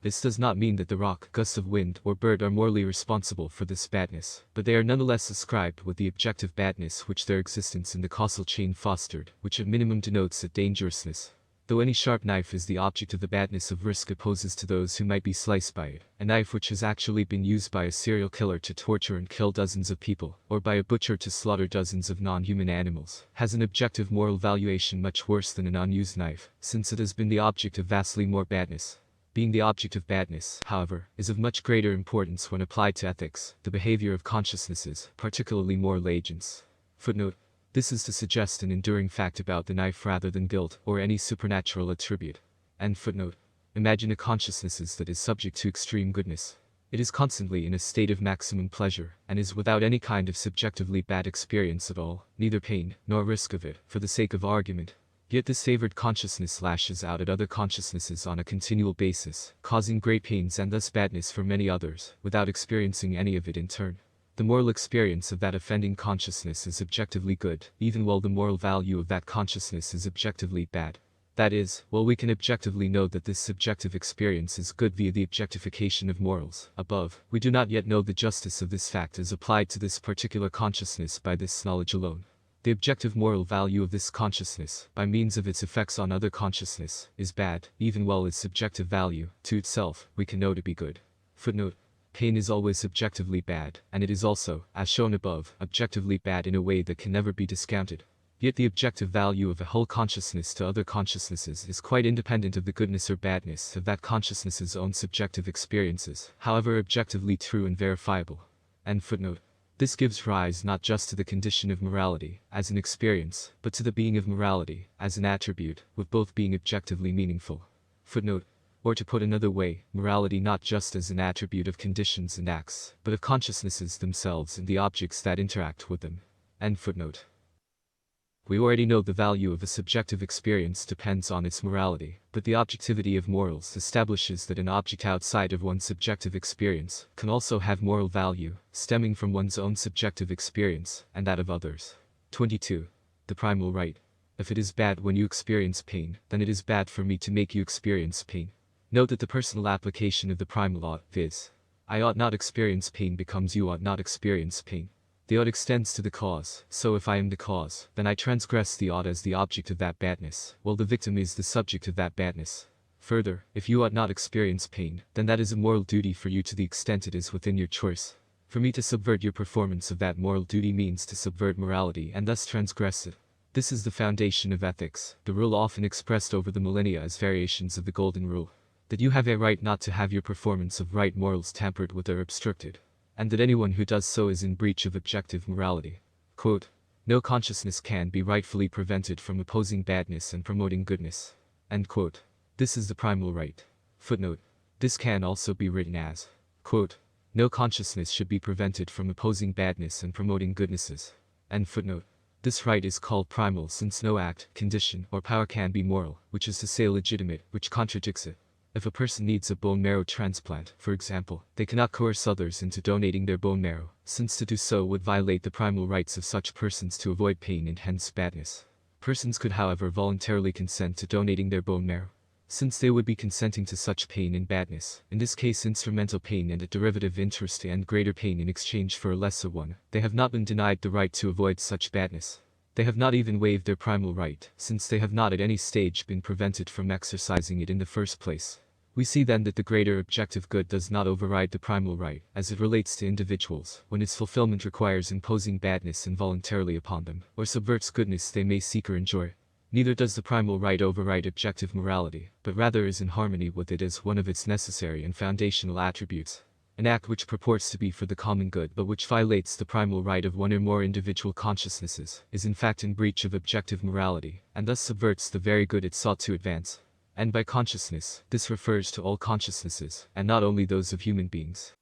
This does not mean that the rock, gust of wind, or bird are morally responsible for this badness, but they are nonetheless ascribed with the objective badness which their existence in the causal chain fostered, which at minimum denotes a dangerousness. Though any sharp knife is the object of the badness of risk it poses to those who might be sliced by it, a knife which has actually been used by a serial killer to torture and kill dozens of people, or by a butcher to slaughter dozens of non-human animals, has an objective moral valuation much worse than an unused knife, since it has been the object of vastly more badness. Being the object of badness, however, is of much greater importance when applied to ethics, the behavior of consciousnesses, particularly moral agents. Footnote. This is to suggest an enduring fact about the knife rather than guilt or any supernatural attribute. End footnote. Imagine a consciousness that is subject to extreme goodness. It is constantly in a state of maximum pleasure, and is without any kind of subjectively bad experience at all, neither pain nor risk of it, for the sake of argument. Yet this favored consciousness lashes out at other consciousnesses on a continual basis, causing great pains and thus badness for many others, without experiencing any of it in turn. The moral experience of that offending consciousness is objectively good, even while the moral value of that consciousness is objectively bad. That is, while we can objectively know that this subjective experience is good via the objectification of morals above, we do not yet know the justice of this fact as applied to this particular consciousness by this knowledge alone. The objective moral value of this consciousness, by means of its effects on other consciousness, is bad, even while its subjective value, to itself, we can know to be good. Footnote. Pain is always subjectively bad, and it is also, as shown above, objectively bad in a way that can never be discounted. Yet the objective value of a whole consciousness to other consciousnesses is quite independent of the goodness or badness of that consciousness's own subjective experiences, however objectively true and verifiable. End footnote. This gives rise not just to the condition of morality, as an experience, but to the being of morality, as an attribute, with both being objectively meaningful. Footnote. Or to put another way, morality not just as an attribute of conditions and acts, but of consciousnesses themselves and the objects that interact with them. End footnote. We already know the value of a subjective experience depends on its morality, but the objectivity of morals establishes that an object outside of one's subjective experience can also have moral value, stemming from one's own subjective experience and that of others. 22. The primal right. If it is bad when you experience pain, then it is bad for me to make you experience pain. Note that the personal application of the primal ought, viz. I ought not experience pain, becomes you ought not experience pain. The ought extends to the cause, so if I am the cause, then I transgress the ought as the object of that badness, while the victim is the subject of that badness. Further, if you ought not experience pain, then that is a moral duty for you to the extent it is within your choice. For me to subvert your performance of that moral duty means to subvert morality and thus transgress it. This is the foundation of ethics, the rule often expressed over the millennia as variations of the Golden Rule. That you have a right not to have your performance of right morals tampered with or obstructed, and that anyone who does so is in breach of objective morality. Quote, no consciousness can be rightfully prevented from opposing badness and promoting goodness. End quote. This is the primal right. Footnote. This can also be written as, quote, no consciousness should be prevented from opposing badness and promoting goodnesses. End footnote. This right is called primal since no act, condition, or power can be moral, which is to say legitimate, which contradicts it. If a person needs a bone marrow transplant, for example, they cannot coerce others into donating their bone marrow, since to do so would violate the primal rights of such persons to avoid pain and hence badness. Persons could however voluntarily consent to donating their bone marrow, since they would be consenting to such pain and badness, in this case instrumental pain and a derivative interest and greater pain in exchange for a lesser one, they have not been denied the right to avoid such badness. They have not even waived their primal right, since they have not at any stage been prevented from exercising it in the first place. We see then that the greater objective good does not override the primal right, as it relates to individuals, when its fulfillment requires imposing badness involuntarily upon them, or subverts goodness they may seek or enjoy. Neither does the primal right override objective morality, but rather is in harmony with it as one of its necessary and foundational attributes. An act which purports to be for the common good but which violates the primal right of one or more individual consciousnesses, is in fact in breach of objective morality, and thus subverts the very good it sought to advance. And by consciousness, this refers to all consciousnesses, and not only those of human beings.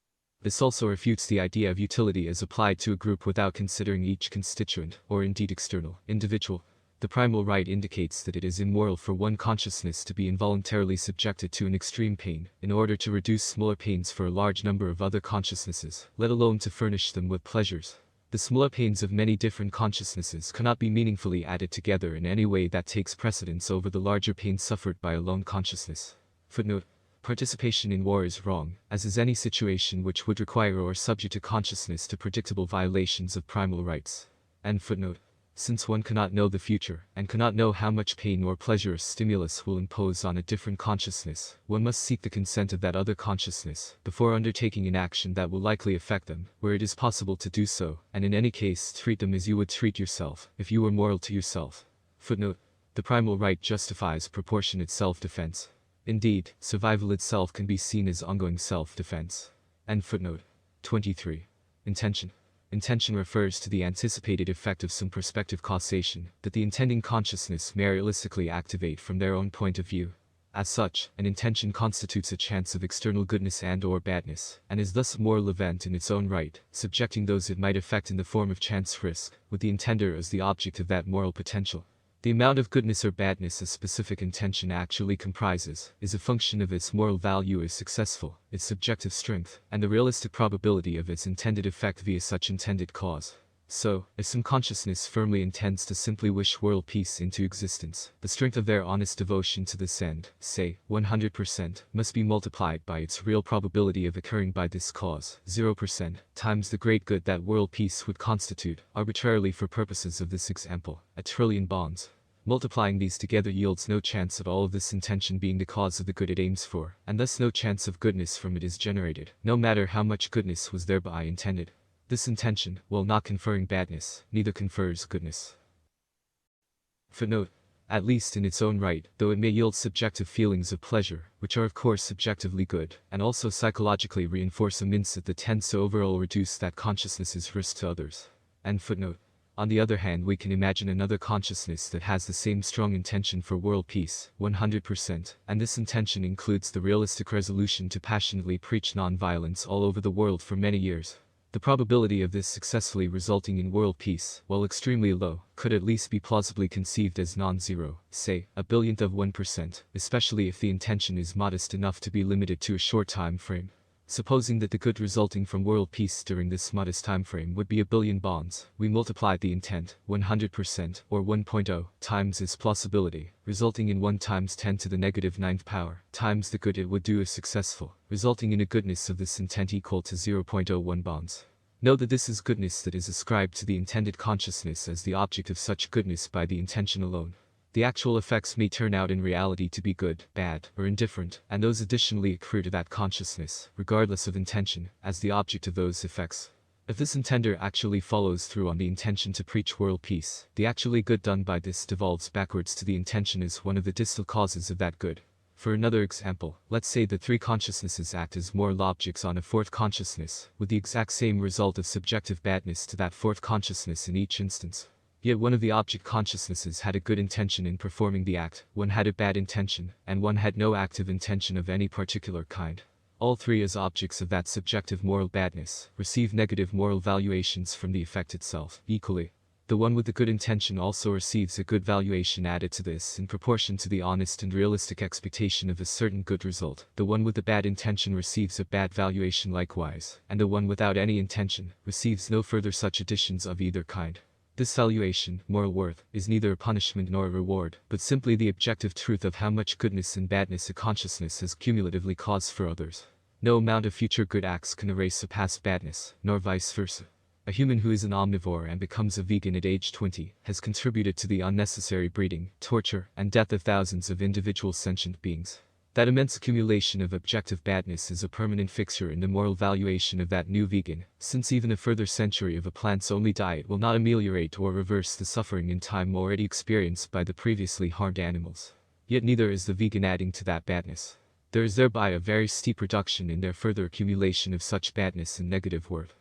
This also refutes the idea of utility as applied to a group without considering each constituent, or indeed external, individual. The primal right indicates that it is immoral for one consciousness to be involuntarily subjected to an extreme pain, in order to reduce smaller pains for a large number of other consciousnesses, let alone to furnish them with pleasures. The smaller pains of many different consciousnesses cannot be meaningfully added together in any way that takes precedence over the larger pain suffered by a lone consciousness. Footnote. Participation in war is wrong, as is any situation which would require or subject a consciousness to predictable violations of primal rights. End footnote. Since one cannot know the future, and cannot know how much pain or pleasure a stimulus will impose on a different consciousness, one must seek the consent of that other consciousness, before undertaking an action that will likely affect them, where it is possible to do so, and in any case treat them as you would treat yourself, if you were moral to yourself. Footnote. The primal right justifies proportionate self-defense. Indeed, survival itself can be seen as ongoing self-defense. End footnote. 23. Intention. Intention refers to the anticipated effect of some prospective causation that the intending consciousness may realistically activate from their own point of view. As such, an intention constitutes a chance of external goodness and/or badness, and is thus a moral event in its own right, subjecting those it might affect in the form of chance risk, with the intender as the object of that moral potential. The amount of goodness or badness a specific intention actually comprises is a function of its moral value as successful, its subjective strength, and the realistic probability of its intended effect via such intended cause. So, if some consciousness firmly intends to simply wish world peace into existence, the strength of their honest devotion to this end, say, 100%, must be multiplied by its real probability of occurring by this cause, 0%, times the great good that world peace would constitute, arbitrarily for purposes of this example, a trillion bonds. Multiplying these together yields no chance at all of this intention being the cause of the good it aims for, and thus no chance of goodness from it is generated, no matter how much goodness was thereby intended. This intention, while not conferring badness, neither confers goodness. Footnote. At least in its own right, though it may yield subjective feelings of pleasure, which are of course subjectively good, and also psychologically reinforce a mindset that tends to overall reduce that consciousness's risk to others. End footnote. On the other hand, we can imagine another consciousness that has the same strong intention for world peace, 100%, and this intention includes the realistic resolution to passionately preach non-violence all over the world for many years. The probability of this successfully resulting in world peace, while extremely low, could at least be plausibly conceived as non-zero, say, 1/1000%, especially if the intention is modest enough to be limited to a short time frame. Supposing that the good resulting from world peace during this modest time frame would be 1 billion bonds, we multiply the intent, 100%, or 1.0, times its plausibility, resulting in 1 times 10 to the negative 9th power, times the good it would do if successful, resulting in a goodness of this intent equal to 0.01 bonds. Note that this is goodness that is ascribed to the intended consciousness as the object of such goodness by the intention alone. The actual effects may turn out in reality to be good, bad, or indifferent, and those additionally accrue to that consciousness, regardless of intention, as the object of those effects. If this intender actually follows through on the intention to preach world peace, the actually good done by this devolves backwards to the intention as one of the distal causes of that good. For another example, let's say that 3 consciousnesses act as moral objects on a 4th consciousness, with the exact same result of subjective badness to that 4th consciousness in each instance. Yet one of the object consciousnesses had a good intention in performing the act, one had a bad intention, and one had no active intention of any particular kind. All three as objects of that subjective moral badness receive negative moral valuations from the effect itself, equally. The one with the good intention also receives a good valuation added to this in proportion to the honest and realistic expectation of a certain good result. The one with the bad intention receives a bad valuation likewise, and the one without any intention receives no further such additions of either kind. This valuation, moral worth, is neither a punishment nor a reward, but simply the objective truth of how much goodness and badness a consciousness has cumulatively caused for others. No amount of future good acts can erase a past badness, nor vice versa. A human who is an omnivore and becomes a vegan at age 20 has contributed to the unnecessary breeding, torture, and death of thousands of individual sentient beings. That immense accumulation of objective badness is a permanent fixture in the moral valuation of that new vegan, since even a further century of a plants-only diet will not ameliorate or reverse the suffering in time already experienced by the previously harmed animals. Yet neither is the vegan adding to that badness. There is thereby a very steep reduction in their further accumulation of such badness and negative worth.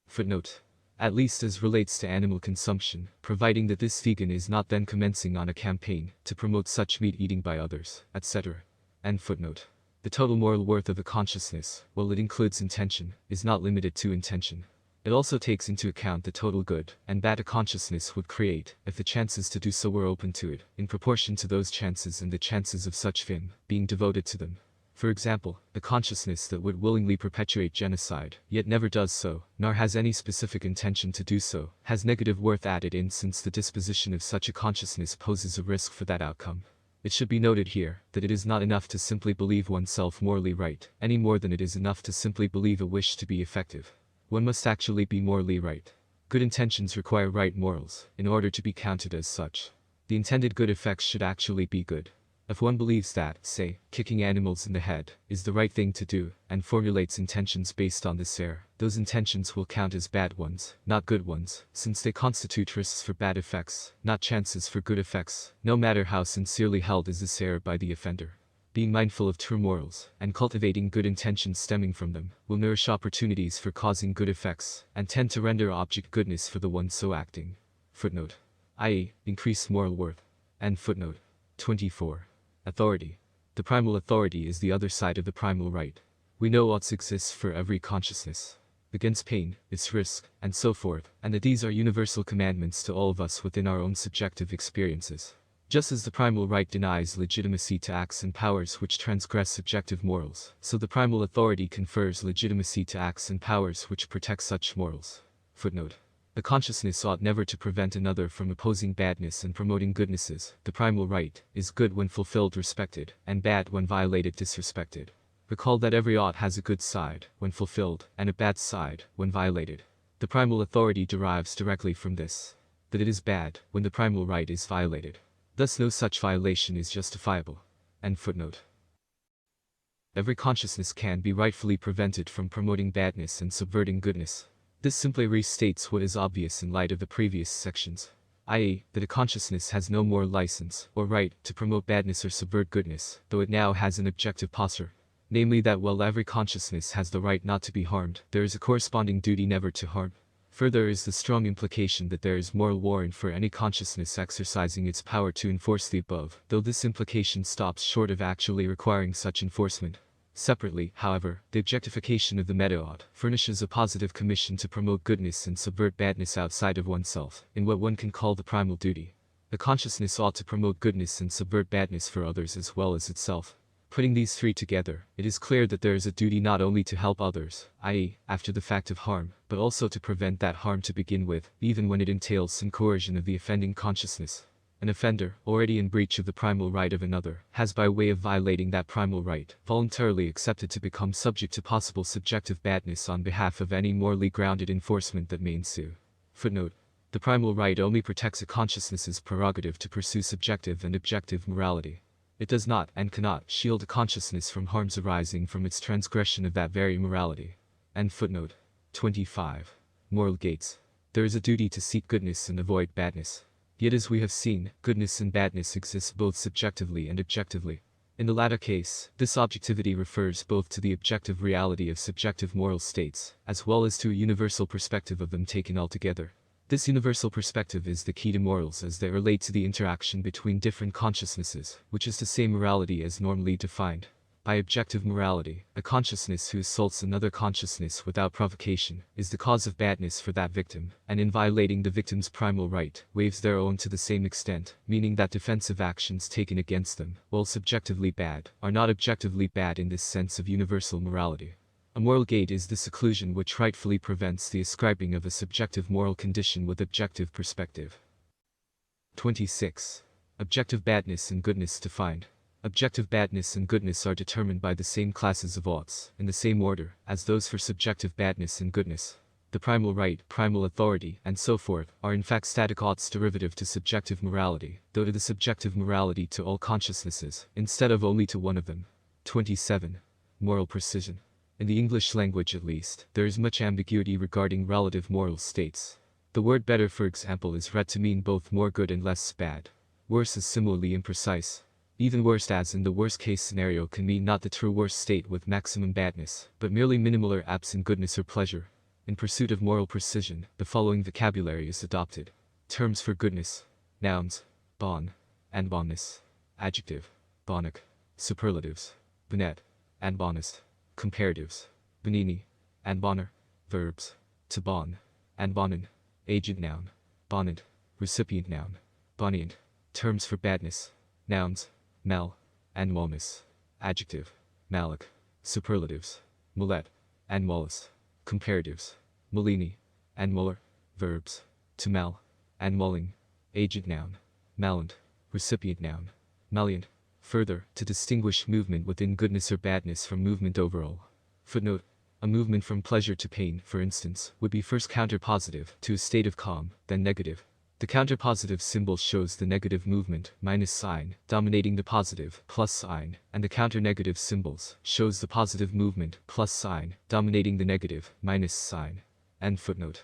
Footnote. At least as relates to animal consumption, providing that this vegan is not then commencing on a campaign to promote such meat eating by others, etc. End footnote. The total moral worth of a consciousness, while it includes intention, is not limited to intention. It also takes into account the total good and bad a consciousness would create, if the chances to do so were open to it, in proportion to those chances and the chances of such vim being devoted to them. For example, a consciousness that would willingly perpetuate genocide, yet never does so, nor has any specific intention to do so, has negative worth added in since the disposition of such a consciousness poses a risk for that outcome. It should be noted here that it is not enough to simply believe oneself morally right, any more than it is enough to simply believe a wish to be effective. One must actually be morally right. Good intentions require right morals, in order to be counted as such. The intended good effects should actually be good. If one believes that, say, kicking animals in the head is the right thing to do, and formulates intentions based on this error, those intentions will count as bad ones, not good ones, since they constitute risks for bad effects, not chances for good effects, no matter how sincerely held is this error by the offender. Being mindful of true morals, and cultivating good intentions stemming from them, will nourish opportunities for causing good effects, and tend to render object goodness for the one so acting. Footnote. i.e., increase moral worth. End footnote. 24. Authority. The primal authority is the other side of the primal right. We know oughts exists for every consciousness. Against pain, its risk, and so forth, and that these are universal commandments to all of us within our own subjective experiences. Just as the primal right denies legitimacy to acts and powers which transgress subjective morals, so the primal authority confers legitimacy to acts and powers which protect such morals. Footnote. The consciousness ought never to prevent another from opposing badness and promoting goodnesses. The primal right is good when fulfilled respected, and bad when violated disrespected. Recall that every ought has a good side, when fulfilled, and a bad side, when violated. The primal authority derives directly from this, that it is bad when the primal right is violated. Thus no such violation is justifiable. End footnote. Every consciousness can be rightfully prevented from promoting badness and subverting goodness. This simply restates what is obvious in light of the previous sections, i.e., that a consciousness has no more license or right to promote badness or subvert goodness, though it now has an objective posture. Namely that while every consciousness has the right not to be harmed, there is a corresponding duty never to harm. Further is the strong implication that there is moral warrant for any consciousness exercising its power to enforce the above, though this implication stops short of actually requiring such enforcement. Separately, however, the objectification of the meadow furnishes a positive commission to promote goodness and subvert badness outside of oneself, in what one can call the primal duty. The consciousness ought to promote goodness and subvert badness for others as well as itself. Putting these three together, it is clear that there is a duty not only to help others, i.e., after the fact of harm, but also to prevent that harm to begin with, even when it entails some coercion of the offending consciousness. An offender, already in breach of the primal right of another, has by way of violating that primal right, voluntarily accepted to become subject to possible subjective badness on behalf of any morally grounded enforcement that may ensue. Footnote. The primal right only protects a consciousness's prerogative to pursue subjective and objective morality. It does not and cannot shield a consciousness from harms arising from its transgression of that very morality. End footnote. 25. Moral gates. There is a duty to seek goodness and avoid badness. Yet as we have seen, goodness and badness exist both subjectively and objectively. In the latter case, this objectivity refers both to the objective reality of subjective moral states, as well as to a universal perspective of them taken altogether. This universal perspective is the key to morals as they relate to the interaction between different consciousnesses, which is the same morality as normally defined. By objective morality, a consciousness who assaults another consciousness without provocation is the cause of badness for that victim, and in violating the victim's primal right, waives their own to the same extent, meaning that defensive actions taken against them, while subjectively bad, are not objectively bad in this sense of universal morality. A moral gate is the seclusion which rightfully prevents the ascribing of a subjective moral condition with objective perspective. 26. Objective badness and goodness defined. Objective badness and goodness are determined by the same classes of oughts, in the same order, as those for subjective badness and goodness. The primal right, primal authority, and so forth, are in fact static oughts derivative to subjective morality, though to the subjective morality to all consciousnesses, instead of only to one of them. 27. Moral precision. In the English language at least, there is much ambiguity regarding relative moral states. The word better, for example, is read to mean both more good and less bad. Worse is similarly imprecise. Even worst, as in the worst case scenario, can mean not the true worst state with maximum badness, but merely minimal or absent goodness or pleasure. In pursuit of moral precision, the following vocabulary is adopted. Terms for goodness. Nouns. Bon. And bonness. Adjective. Bonic. Superlatives. Bonnet. And bonest. Comparatives. Bonini. And bonner. Verbs. To bon. And bonin. Agent noun. Bonant. Recipient noun. Bonient. Terms for badness. Nouns. Mal. And malness. Adjective. Malic. Superlatives. Mulet. And mollus. Comparatives. Molini. And muller. Verbs. To mal. And mulling. Agent noun. Malant. Recipient noun. Malient. Further, to distinguish movement within goodness or badness from movement overall. Footnote. A movement from pleasure to pain, for instance, would be first counterpositive to a state of calm, then negative. The counterpositive symbol shows the negative movement, minus sign, dominating the positive, plus sign, and the counter-negative symbols shows the positive movement, plus sign, dominating the negative, minus sign. End footnote.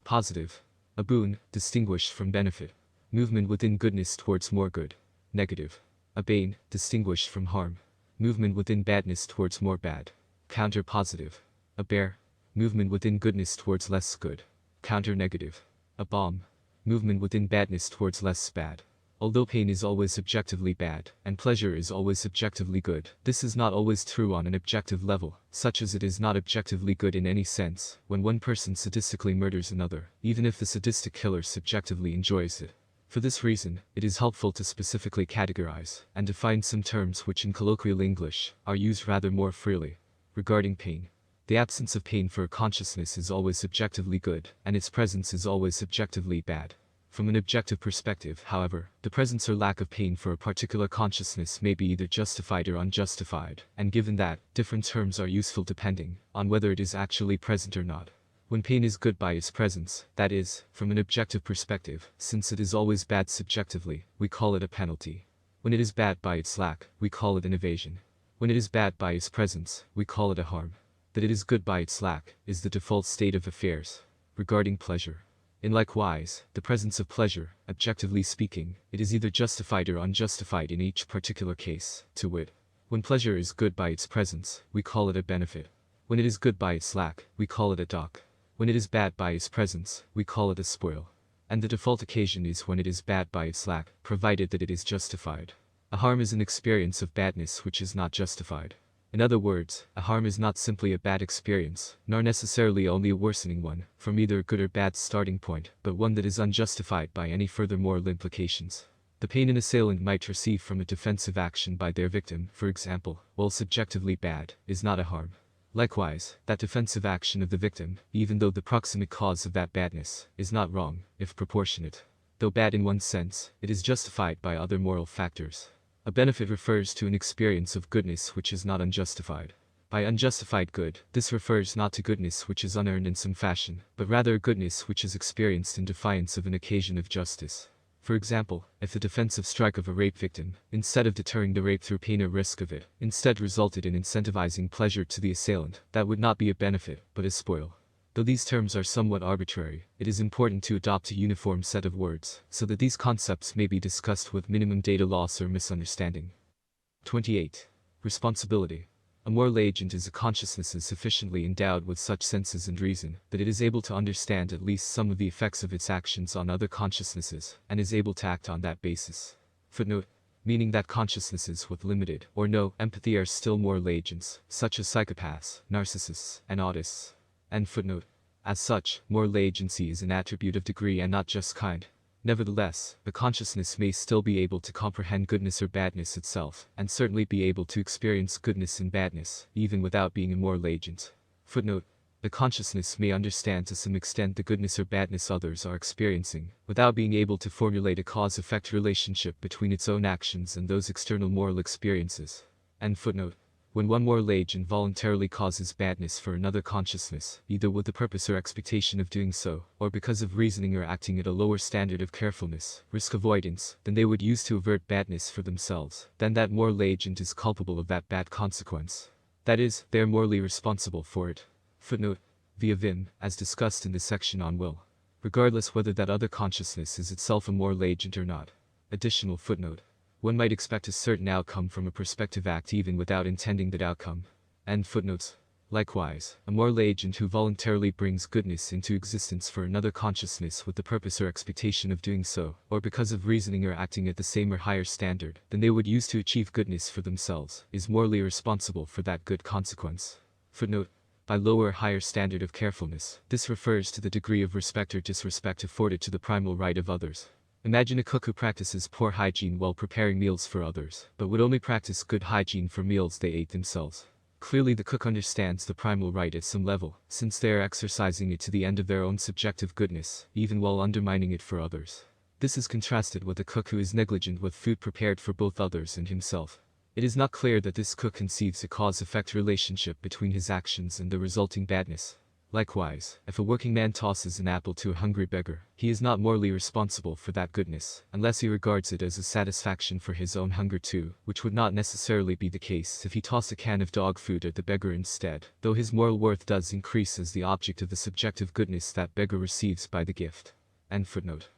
Positive. A boon, distinguished from benefit. Movement within goodness towards more good. Negative. A bane, distinguished from harm. Movement within badness towards more bad. Counter-positive. A bear. Movement within goodness towards less good. Counter-negative. A bomb. Movement within badness towards less bad. Although pain is always subjectively bad, and pleasure is always subjectively good, this is not always true on an objective level, such as it is not objectively good in any sense, when one person sadistically murders another, even if the sadistic killer subjectively enjoys it. For this reason, it is helpful to specifically categorize, and define some terms which in colloquial English, are used rather more freely. Regarding pain. The absence of pain for a consciousness is always subjectively good, and its presence is always subjectively bad. From an objective perspective, however, the presence or lack of pain for a particular consciousness may be either justified or unjustified, and given that, different terms are useful depending on whether it is actually present or not. When pain is good by its presence, that is, from an objective perspective, since it is always bad subjectively, we call it a penalty. When it is bad by its lack, we call it an evasion. When it is bad by its presence, we call it a harm. That it is good by its lack, is the default state of affairs. Regarding pleasure. In likewise, the presence of pleasure, objectively speaking, it is either justified or unjustified in each particular case, to wit. When pleasure is good by its presence, we call it a benefit. When it is good by its lack, we call it a doc. When it is bad by its presence, we call it a spoil. And the default occasion is when it is bad by its lack, provided that it is justified. A harm is an experience of badness which is not justified. In other words, a harm is not simply a bad experience, nor necessarily only a worsening one, from either a good or bad starting point, but one that is unjustified by any further moral implications. The pain an assailant might receive from a defensive action by their victim, for example, while subjectively bad, is not a harm. Likewise, that defensive action of the victim, even though the proximate cause of that badness, is not wrong, if proportionate. Though bad in one sense, it is justified by other moral factors. A benefit refers to an experience of goodness which is not unjustified. By unjustified good, this refers not to goodness which is unearned in some fashion, but rather a goodness which is experienced in defiance of an occasion of justice. For example, if the defensive strike of a rape victim, instead of deterring the rape through pain or risk of it, instead resulted in incentivizing pleasure to the assailant, that would not be a benefit, but a spoil. Though these terms are somewhat arbitrary, it is important to adopt a uniform set of words, so that these concepts may be discussed with minimum data loss or misunderstanding. 28. Responsibility. A moral agent is a consciousness sufficiently endowed with such senses and reason, that it is able to understand at least some of the effects of its actions on other consciousnesses, and is able to act on that basis. Footnote. meaning that consciousnesses with limited or no empathy are still moral agents, such as psychopaths, narcissists, and autists. End footnote. As such, moral agency is an attribute of degree and not just kind. Nevertheless, the consciousness may still be able to comprehend goodness or badness itself, and certainly be able to experience goodness and badness, even without being a moral agent. Footnote. The consciousness may understand to some extent the goodness or badness others are experiencing, without being able to formulate a cause-effect relationship between its own actions and those external moral experiences. End footnote. When one moral agent voluntarily causes badness for another consciousness, either with the purpose or expectation of doing so, or because of reasoning or acting at a lower standard of carefulness, risk avoidance, than they would use to avert badness for themselves, then that moral agent is culpable of that bad consequence. That is, they are morally responsible for it. Footnote. Via Vim, as discussed in the section on will. Regardless whether that other consciousness is itself a moral agent or not. Additional footnote. One might expect a certain outcome from a prospective act even without intending that outcome. End footnotes. Likewise, a moral agent who voluntarily brings goodness into existence for another consciousness with the purpose or expectation of doing so, or because of reasoning or acting at the same or higher standard than they would use to achieve goodness for themselves, is morally responsible for that good consequence. Footnote. By lower or higher standard of carefulness, this refers to the degree of respect or disrespect afforded to the primal right of others. Imagine a cook who practices poor hygiene while preparing meals for others, but would only practice good hygiene for meals they ate themselves. Clearly the cook understands the primal right at some level, since they are exercising it to the end of their own subjective goodness, even while undermining it for others. This is contrasted with a cook who is negligent with food prepared for both others and himself. It is not clear that this cook conceives a cause-effect relationship between his actions and the resulting badness. Likewise, if a working man tosses an apple to a hungry beggar, he is not morally responsible for that goodness, unless he regards it as a satisfaction for his own hunger too, which would not necessarily be the case if he tossed a can of dog food at the beggar instead, though his moral worth does increase as the object of the subjective goodness that beggar receives by the gift. End footnote.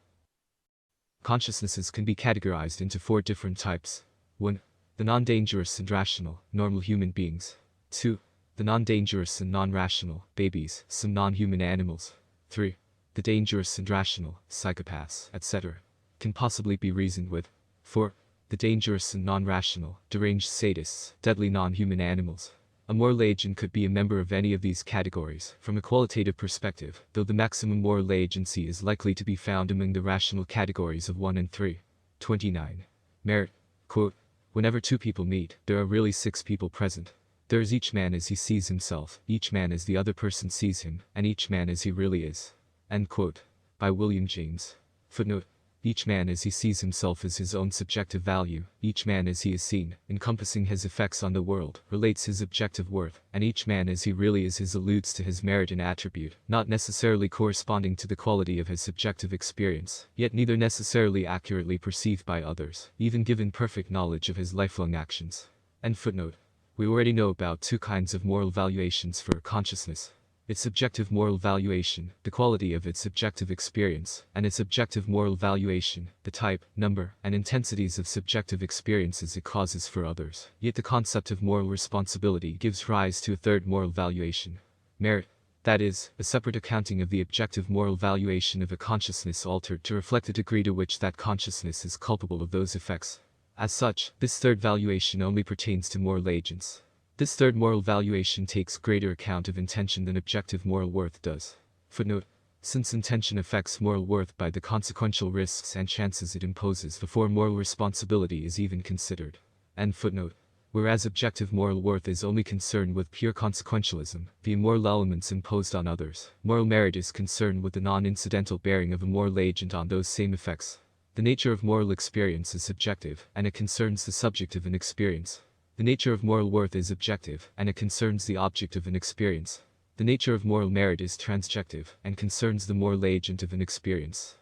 Consciousnesses can be categorized into 4 different types. 1. The non-dangerous and rational, normal human beings. 2. The non-dangerous and non-rational, babies, some non-human animals. 3. The dangerous and rational, psychopaths, etc. can possibly be reasoned with. 4. The dangerous and non-rational, deranged sadists, deadly non-human animals. A moral agent could be a member of any of these categories, from a qualitative perspective, though the maximum moral agency is likely to be found among the rational categories of 1 and 3. 29. Merit. Quote, whenever 2 people meet, there are really 6 people present. There is each man as he sees himself, each man as the other person sees him, and each man as he really is. End quote. By William James. Footnote. Each man as he sees himself as his own subjective value, each man as he is seen, encompassing his effects on the world, relates his objective worth, and each man as he really is his alludes to his merit and attribute, not necessarily corresponding to the quality of his subjective experience, yet neither necessarily accurately perceived by others, even given perfect knowledge of his lifelong actions. End footnote. We already know about 2 kinds of moral valuations for consciousness. Its subjective moral valuation, the quality of its subjective experience, and its objective moral valuation, the type, number, and intensities of subjective experiences it causes for others. Yet the concept of moral responsibility gives rise to a 3rd moral valuation. Merit. That is, a separate accounting of the objective moral valuation of a consciousness altered to reflect the degree to which that consciousness is culpable of those effects. As such, this 3rd valuation only pertains to moral agents. This 3rd moral valuation takes greater account of intention than objective moral worth does. Footnote. Since intention affects moral worth by the consequential risks and chances it imposes before moral responsibility is even considered. End footnote. Whereas objective moral worth is only concerned with pure consequentialism, the immoral elements imposed on others, moral merit is concerned with the non-incidental bearing of a moral agent on those same effects. The nature of moral experience is subjective, and it concerns the subject of an experience. The nature of moral worth is objective, and it concerns the object of an experience. The nature of moral merit is transjective, and concerns the moral agent of an experience.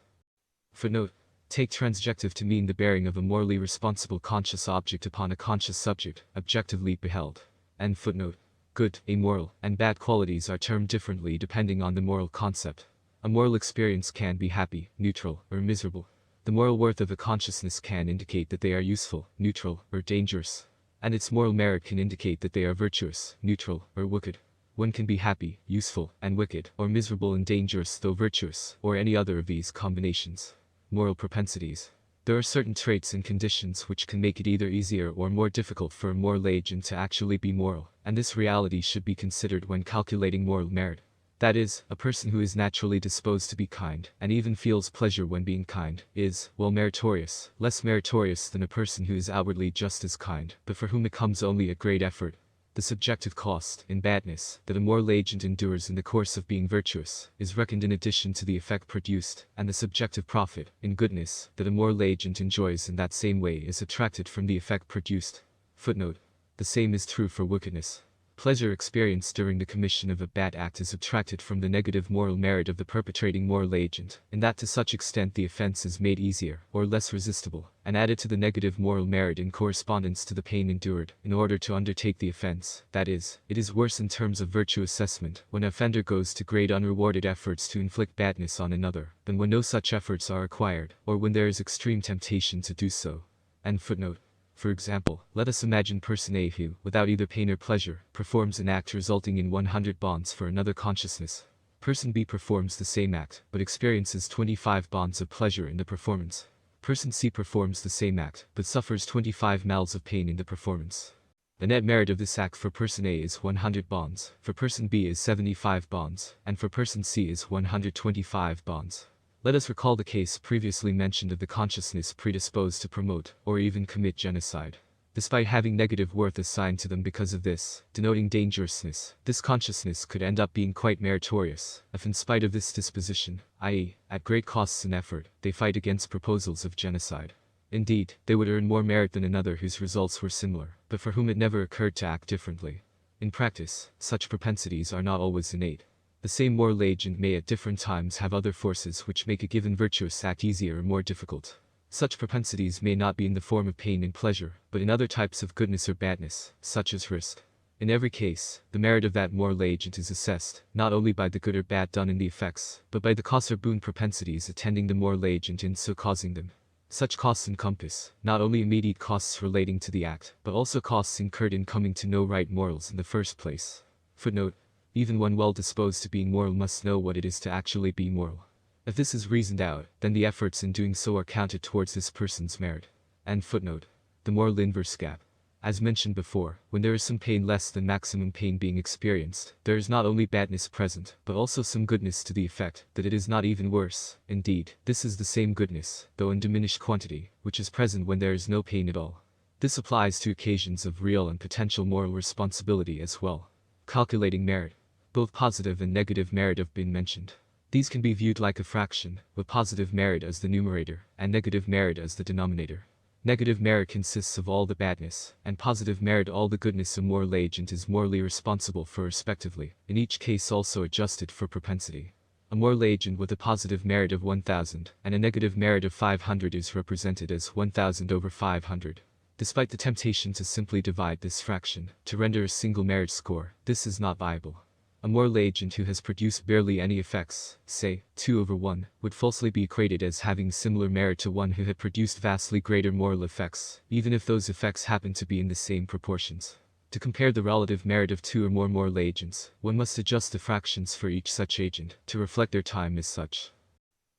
Footnote. Take transjective to mean the bearing of a morally responsible conscious object upon a conscious subject, objectively beheld. End footnote. Good, amoral, and bad qualities are termed differently depending on the moral concept. A moral experience can be happy, neutral, or miserable. The moral worth of a consciousness can indicate that they are useful, neutral, or dangerous. And its moral merit can indicate that they are virtuous, neutral, or wicked. One can be happy, useful, and wicked, or miserable and dangerous though virtuous, or any other of these combinations. Moral propensities. There are certain traits and conditions which can make it either easier or more difficult for a moral agent to actually be moral, and this reality should be considered when calculating moral merit. That is, a person who is naturally disposed to be kind, and even feels pleasure when being kind, is, well, meritorious, less meritorious than a person who is outwardly just as kind, but for whom it comes only at great effort. The subjective cost, in badness, that a moral agent endures in the course of being virtuous, is reckoned in addition to the effect produced, and the subjective profit, in goodness, that a moral agent enjoys in that same way is subtracted from the effect produced. Footnote. The same is true for wickedness. Pleasure experienced during the commission of a bad act is subtracted from the negative moral merit of the perpetrating moral agent, in that to such extent the offense is made easier, or less resistible, and added to the negative moral merit in correspondence to the pain endured, in order to undertake the offense. That is, it is worse in terms of virtue assessment, when an offender goes to great unrewarded efforts to inflict badness on another, than when no such efforts are required, or when there is extreme temptation to do so. End footnote. For example, let us imagine person A who, without either pain or pleasure, performs an act resulting in 100 bonds for another consciousness. Person B performs the same act, but experiences 25 bonds of pleasure in the performance. Person C performs the same act, but suffers 25 mals of pain in the performance. The net merit of this act for person A is 100 bonds, for person B is 75 bonds, and for person C is 125 bonds. Let us recall the case previously mentioned of the consciousness predisposed to promote, or even commit genocide. Despite having negative worth assigned to them because of this, denoting dangerousness, this consciousness could end up being quite meritorious, if in spite of this disposition, i.e., at great costs and effort, they fight against proposals of genocide. Indeed, they would earn more merit than another whose results were similar, but for whom it never occurred to act differently. In practice, such propensities are not always innate. The same moral agent may at different times have other forces which make a given virtuous act easier or more difficult. Such propensities may not be in the form of pain and pleasure, but in other types of goodness or badness, such as risk. In every case, the merit of that moral agent is assessed, not only by the good or bad done in the effects, but by the costs or boon propensities attending the moral agent in so causing them. Such costs encompass, not only immediate costs relating to the act, but also costs incurred in coming to know right morals in the first place. Footnote. Even one well-disposed to being moral must know what it is to actually be moral. If this is reasoned out, then the efforts in doing so are counted towards this person's merit. End footnote. The moral inverse gap. As mentioned before, when there is some pain less than maximum pain being experienced, there is not only badness present, but also some goodness to the effect that it is not even worse. Indeed, this is the same goodness, though in diminished quantity, which is present when there is no pain at all. This applies to occasions of real and potential moral responsibility as well. Calculating merit. Both positive and negative merit have been mentioned. These can be viewed like a fraction, with positive merit as the numerator, and negative merit as the denominator. Negative merit consists of all the badness, and positive merit all the goodness a moral agent is morally responsible for respectively, in each case also adjusted for propensity. A moral agent with a positive merit of 1000, and a negative merit of 500 is represented as 1000 over 500. Despite the temptation to simply divide this fraction, to render a single merit score, this is not viable. A moral agent who has produced barely any effects, say, 2 over 1, would falsely be equated as having similar merit to one who had produced vastly greater moral effects, even if those effects happen to be in the same proportions. To compare the relative merit of 2 or more moral agents, one must adjust the fractions for each such agent, to reflect their time as such.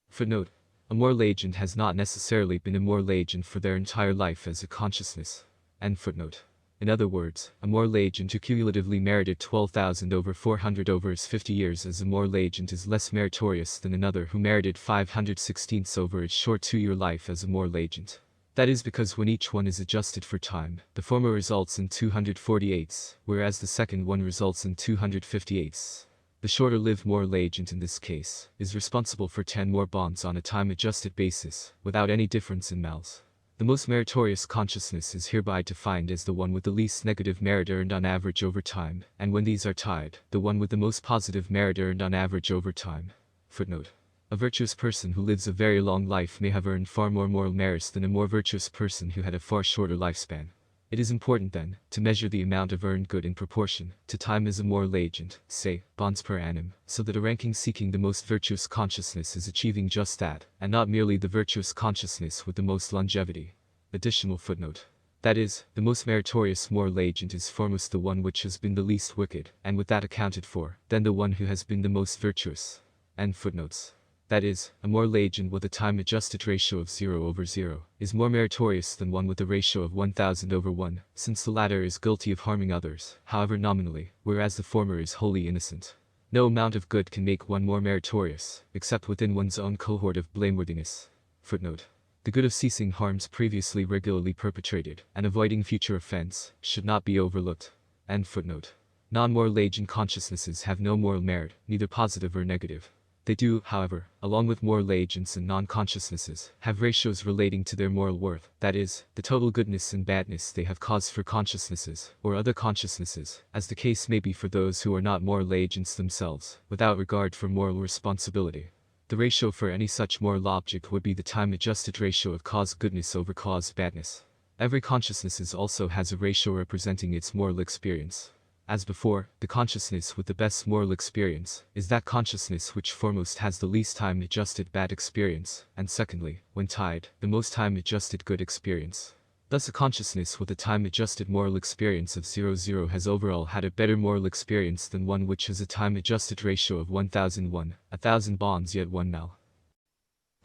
Footnote. A moral agent has not necessarily been a moral agent for their entire life as a consciousness. End footnote. In other words, a moral agent who cumulatively merited 12,000 over 400 over his 50 years as a moral agent is less meritorious than another who merited 516ths over his short 2-year life as a moral agent. That is because when each one is adjusted for time, the former results in 248ths, whereas the second one results in 258ths. The shorter-lived moral agent in this case is responsible for 10 more bonds on a time-adjusted basis, without any difference in mals. The most meritorious consciousness is hereby defined as the one with the least negative merit earned on average over time, and when these are tied, the one with the most positive merit earned on average over time. Footnote. A virtuous person who lives a very long life may have earned far more moral merits than a more virtuous person who had a far shorter lifespan. It is important then, to measure the amount of earned good in proportion to time as a moral agent, say, bonds per annum, so that a ranking seeking the most virtuous consciousness is achieving just that, and not merely the virtuous consciousness with the most longevity. Additional footnote. That is, the most meritorious moral agent is foremost the one which has been the least wicked, and with that accounted for, then the one who has been the most virtuous. End footnotes. That is, a moral agent with a time-adjusted ratio of 0/0 is more meritorious than one with a ratio of 1000/1, since the latter is guilty of harming others, however nominally, whereas the former is wholly innocent. No amount of good can make one more meritorious, except within one's own cohort of blameworthiness. Footnote. The good of ceasing harms previously regularly perpetrated, and avoiding future offense, should not be overlooked. End footnote. Non-moral agent consciousnesses have no moral merit, neither positive or negative. They do, however, along with moral agents and non-consciousnesses, have ratios relating to their moral worth, that is, the total goodness and badness they have caused for consciousnesses, or other consciousnesses, as the case may be for those who are not moral agents themselves, without regard for moral responsibility. The ratio for any such moral object would be the time-adjusted ratio of caused goodness over caused badness. Every consciousness also has a ratio representing its moral experience. As before, the consciousness with the best moral experience is that consciousness which foremost has the least time-adjusted bad experience, and secondly, when tied, the most time-adjusted good experience. Thus a consciousness with a time-adjusted moral experience of 0/0 has overall had a better moral experience than one which has a time-adjusted ratio of 1001, 1000 bonds yet 1 mal.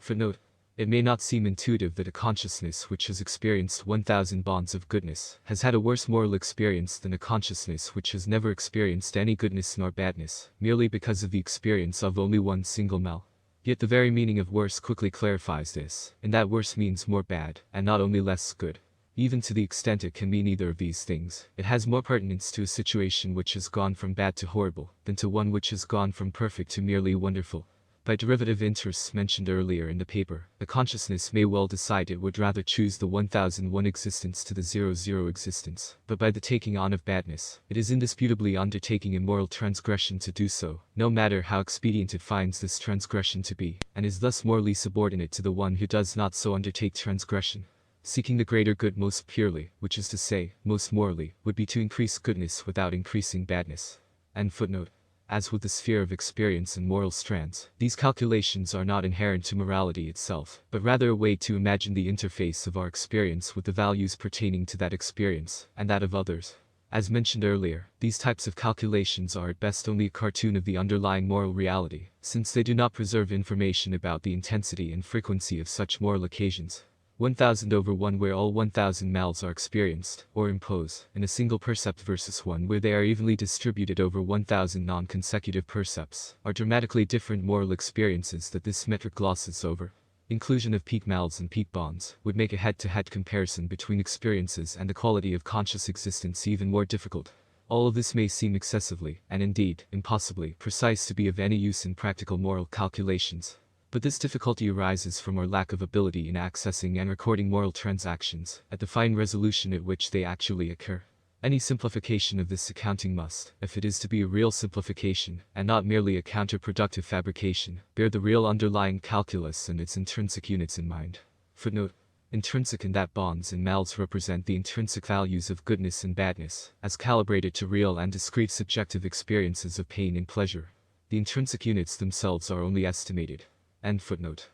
Footnote. It may not seem intuitive that a consciousness which has experienced 1000 bonds of goodness has had a worse moral experience than a consciousness which has never experienced any goodness nor badness, merely because of the experience of only one single mal. Yet the very meaning of worse quickly clarifies this, in that worse means more bad, and not only less good. Even to the extent it can mean either of these things, it has more pertinence to a situation which has gone from bad to horrible, than to one which has gone from perfect to merely wonderful. By derivative interests mentioned earlier in the paper, the consciousness may well decide it would rather choose the 1001 existence to the 00 existence, but by the taking on of badness, it is indisputably undertaking immoral transgression to do so, no matter how expedient it finds this transgression to be, and is thus morally subordinate to the one who does not so undertake transgression. Seeking the greater good most purely, which is to say, most morally, would be to increase goodness without increasing badness. End footnote. As with the sphere of experience and moral strands, these calculations are not inherent to morality itself, but rather a way to imagine the interface of our experience with the values pertaining to that experience, and that of others. As mentioned earlier, these types of calculations are at best only a cartoon of the underlying moral reality, since they do not preserve information about the intensity and frequency of such moral occasions. 1000/1 where all 1000 mals are experienced, or impose, in a single percept versus one where they are evenly distributed over 1000 non-consecutive percepts, are dramatically different moral experiences that this metric glosses over. Inclusion of peak mals and peak bonds would make a head-to-head comparison between experiences and the quality of conscious existence even more difficult. All of this may seem excessively, and indeed, impossibly, precise to be of any use in practical moral calculations. But this difficulty arises from our lack of ability in accessing and recording moral transactions, at the fine resolution at which they actually occur. Any simplification of this accounting must, if it is to be a real simplification, and not merely a counterproductive fabrication, bear the real underlying calculus and its intrinsic units in mind. Footnote. Intrinsic in that bonds and mals represent the intrinsic values of goodness and badness, as calibrated to real and discrete subjective experiences of pain and pleasure. The intrinsic units themselves are only estimated. End footnote.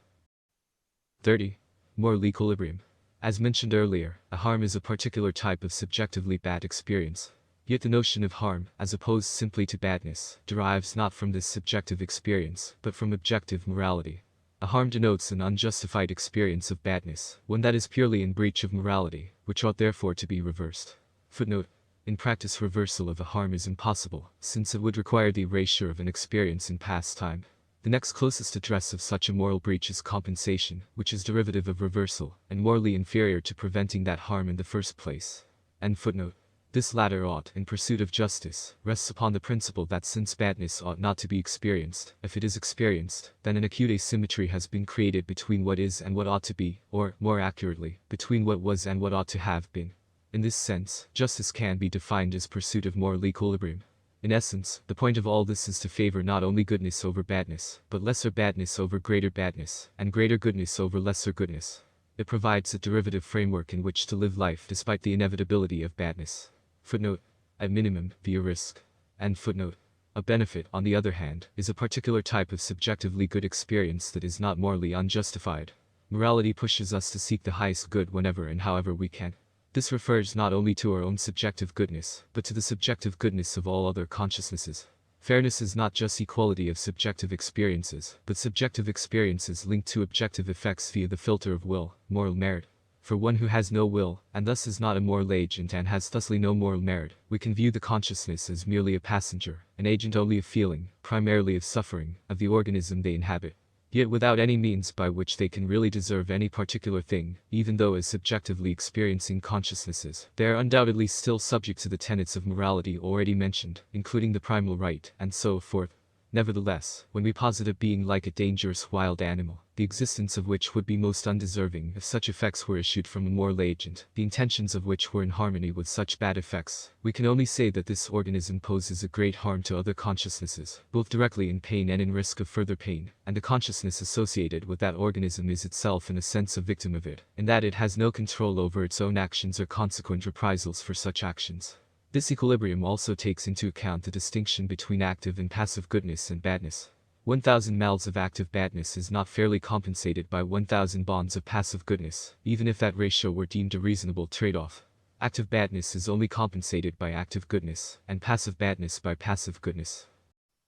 30. Moral equilibrium. As mentioned earlier, a harm is a particular type of subjectively bad experience. Yet the notion of harm, as opposed simply to badness, derives not from this subjective experience, but from objective morality. A harm denotes an unjustified experience of badness, one that is purely in breach of morality, which ought therefore to be reversed. Footnote. In practice, reversal of a harm is impossible, since it would require the erasure of an experience in past time. The next closest address of such a moral breach is compensation, which is derivative of reversal, and morally inferior to preventing that harm in the first place. End footnote. This latter ought, in pursuit of justice, rests upon the principle that since badness ought not to be experienced, if it is experienced, then an acute asymmetry has been created between what is and what ought to be, or, more accurately, between what was and what ought to have been. In this sense, justice can be defined as pursuit of moral equilibrium. In essence, the point of all this is to favor not only goodness over badness, but lesser badness over greater badness, and greater goodness over lesser goodness. It provides a derivative framework in which to live life despite the inevitability of badness. Footnote. At minimum, via risk. End footnote. A benefit, on the other hand, is a particular type of subjectively good experience that is not morally unjustified. Morality pushes us to seek the highest good whenever and however we can. This refers not only to our own subjective goodness, but to the subjective goodness of all other consciousnesses. Fairness is not just equality of subjective experiences, but subjective experiences linked to objective effects via the filter of will, moral merit. For one who has no will, and thus is not a moral agent and has thusly no moral merit, we can view the consciousness as merely a passenger, an agent only of feeling, primarily of suffering, of the organism they inhabit. Yet without any means by which they can really deserve any particular thing, even though as subjectively experiencing consciousnesses, they are undoubtedly still subject to the tenets of morality already mentioned, including the primal right, and so forth. Nevertheless, when we posit a being like a dangerous wild animal, the existence of which would be most undeserving if such effects were issued from a moral agent, the intentions of which were in harmony with such bad effects, we can only say that this organism poses a great harm to other consciousnesses, both directly in pain and in risk of further pain, and the consciousness associated with that organism is itself in a sense a victim of it, in that it has no control over its own actions or consequent reprisals for such actions. This equilibrium also takes into account the distinction between active and passive goodness and badness. 1,000 mouths of active badness is not fairly compensated by 1,000 bonds of passive goodness, even if that ratio were deemed a reasonable trade-off. Active badness is only compensated by active goodness, and passive badness by passive goodness.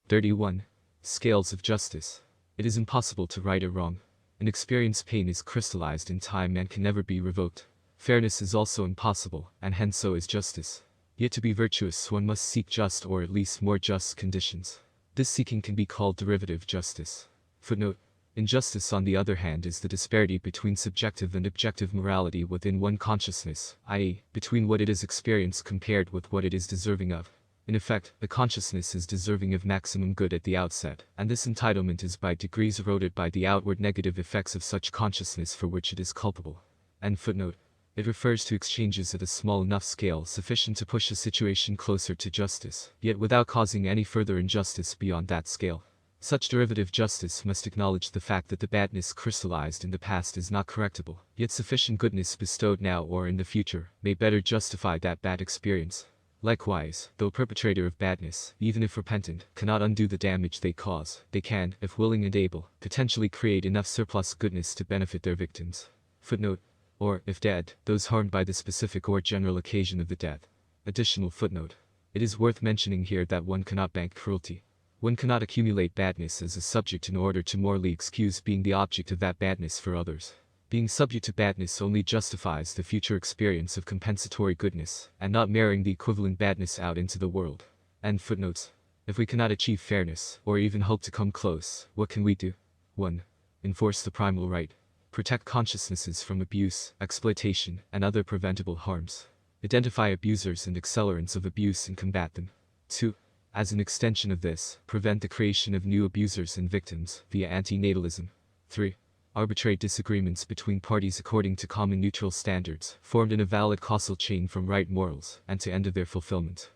31. Scales of justice. It is impossible to right or wrong. An experienced pain is crystallized in time and can never be revoked. Fairness is also impossible, and hence so is justice. Yet to be virtuous one must seek just or at least more just conditions. This seeking can be called derivative justice. Footnote. Injustice on the other hand is the disparity between subjective and objective morality within one consciousness, i.e., between what it has experienced compared with what it is deserving of. In effect, the consciousness is deserving of maximum good at the outset, and this entitlement is by degrees eroded by the outward negative effects of such consciousness for which it is culpable. End footnote. It refers to exchanges at a small enough scale sufficient to push a situation closer to justice, yet without causing any further injustice beyond that scale. Such derivative justice must acknowledge the fact that the badness crystallized in the past is not correctable, yet sufficient goodness bestowed now or in the future may better justify that bad experience. Likewise, though a perpetrator of badness, even if repentant, cannot undo the damage they cause, they can, if willing and able, potentially create enough surplus goodness to benefit their victims. Footnote. Or, if dead, those harmed by the specific or general occasion of the death. Additional footnote. It is worth mentioning here that one cannot bank cruelty. One cannot accumulate badness as a subject in order to morally excuse being the object of that badness for others. Being subject to badness only justifies the future experience of compensatory goodness, and not marrying the equivalent badness out into the world. End footnotes. If we cannot achieve fairness, or even hope to come close, what can we do? 1. Enforce the primal right. Protect consciousnesses from abuse, exploitation, and other preventable harms. Identify abusers and accelerants of abuse and combat them. 2. As an extension of this, prevent the creation of new abusers and victims via antinatalism. 3. Arbitrate disagreements between parties according to common neutral standards, formed in a valid causal chain from right morals, and to end of their fulfillment.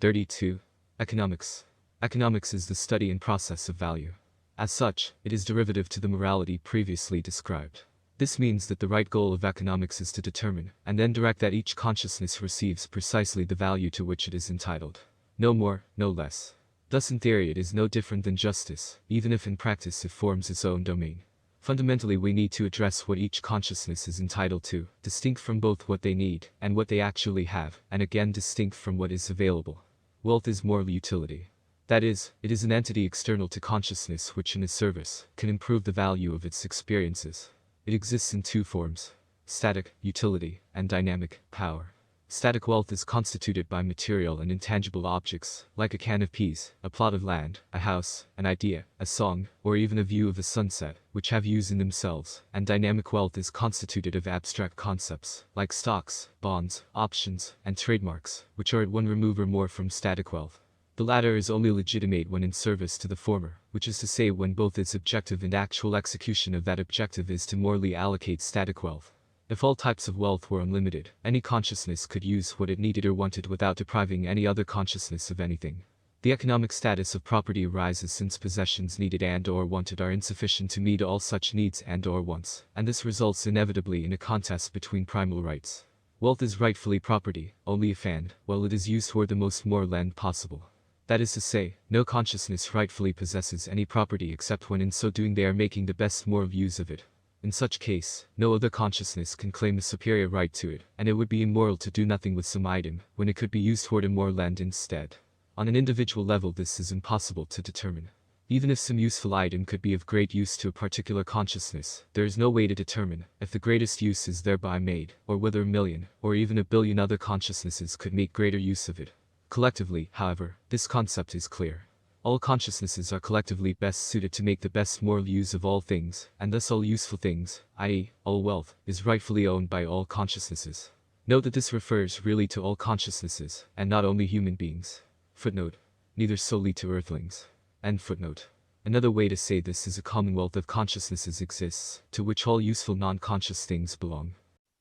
32. Economics. Economics is the study and process of value. As such, it is derivative to the morality previously described. This means that the right goal of economics is to determine, and then direct that each consciousness receives precisely the value to which it is entitled. No more, no less. Thus in theory it is no different than justice, even if in practice it forms its own domain. Fundamentally we need to address what each consciousness is entitled to, distinct from both what they need, and what they actually have, and again distinct from what is available. Wealth is moral utility. That is, it is an entity external to consciousness which in its service, can improve the value of its experiences. It exists in two forms: static, utility, and dynamic, power. Static wealth is constituted by material and intangible objects, like a can of peas, a plot of land, a house, an idea, a song, or even a view of a sunset, which have use in themselves, and dynamic wealth is constituted of abstract concepts, like stocks, bonds, options, and trademarks, which are at one remove or more from static wealth. The latter is only legitimate when in service to the former, which is to say when both its objective and actual execution of that objective is to morally allocate static wealth. If all types of wealth were unlimited, any consciousness could use what it needed or wanted without depriving any other consciousness of anything. The economic status of property arises since possessions needed and or wanted are insufficient to meet all such needs and or wants, and this results inevitably in a contest between primal rights. Wealth is rightfully property, only if and, while it is used toward the most moral end possible. That is to say, no consciousness rightfully possesses any property except when in so doing they are making the best moral use of it. In such case, no other consciousness can claim a superior right to it, and it would be immoral to do nothing with some item, when it could be used toward a moral end instead. On an individual level, this is impossible to determine. Even if some useful item could be of great use to a particular consciousness, there is no way to determine if the greatest use is thereby made, or whether a million, or even a billion other consciousnesses could make greater use of it. Collectively, however, this concept is clear. All consciousnesses are collectively best suited to make the best moral use of all things, and thus all useful things, i.e., all wealth, is rightfully owned by all consciousnesses. Note that this refers really to all consciousnesses, and not only human beings. Footnote. Neither solely to earthlings. End footnote. Another way to say this is a commonwealth of consciousnesses exists, to which all useful non-conscious things belong.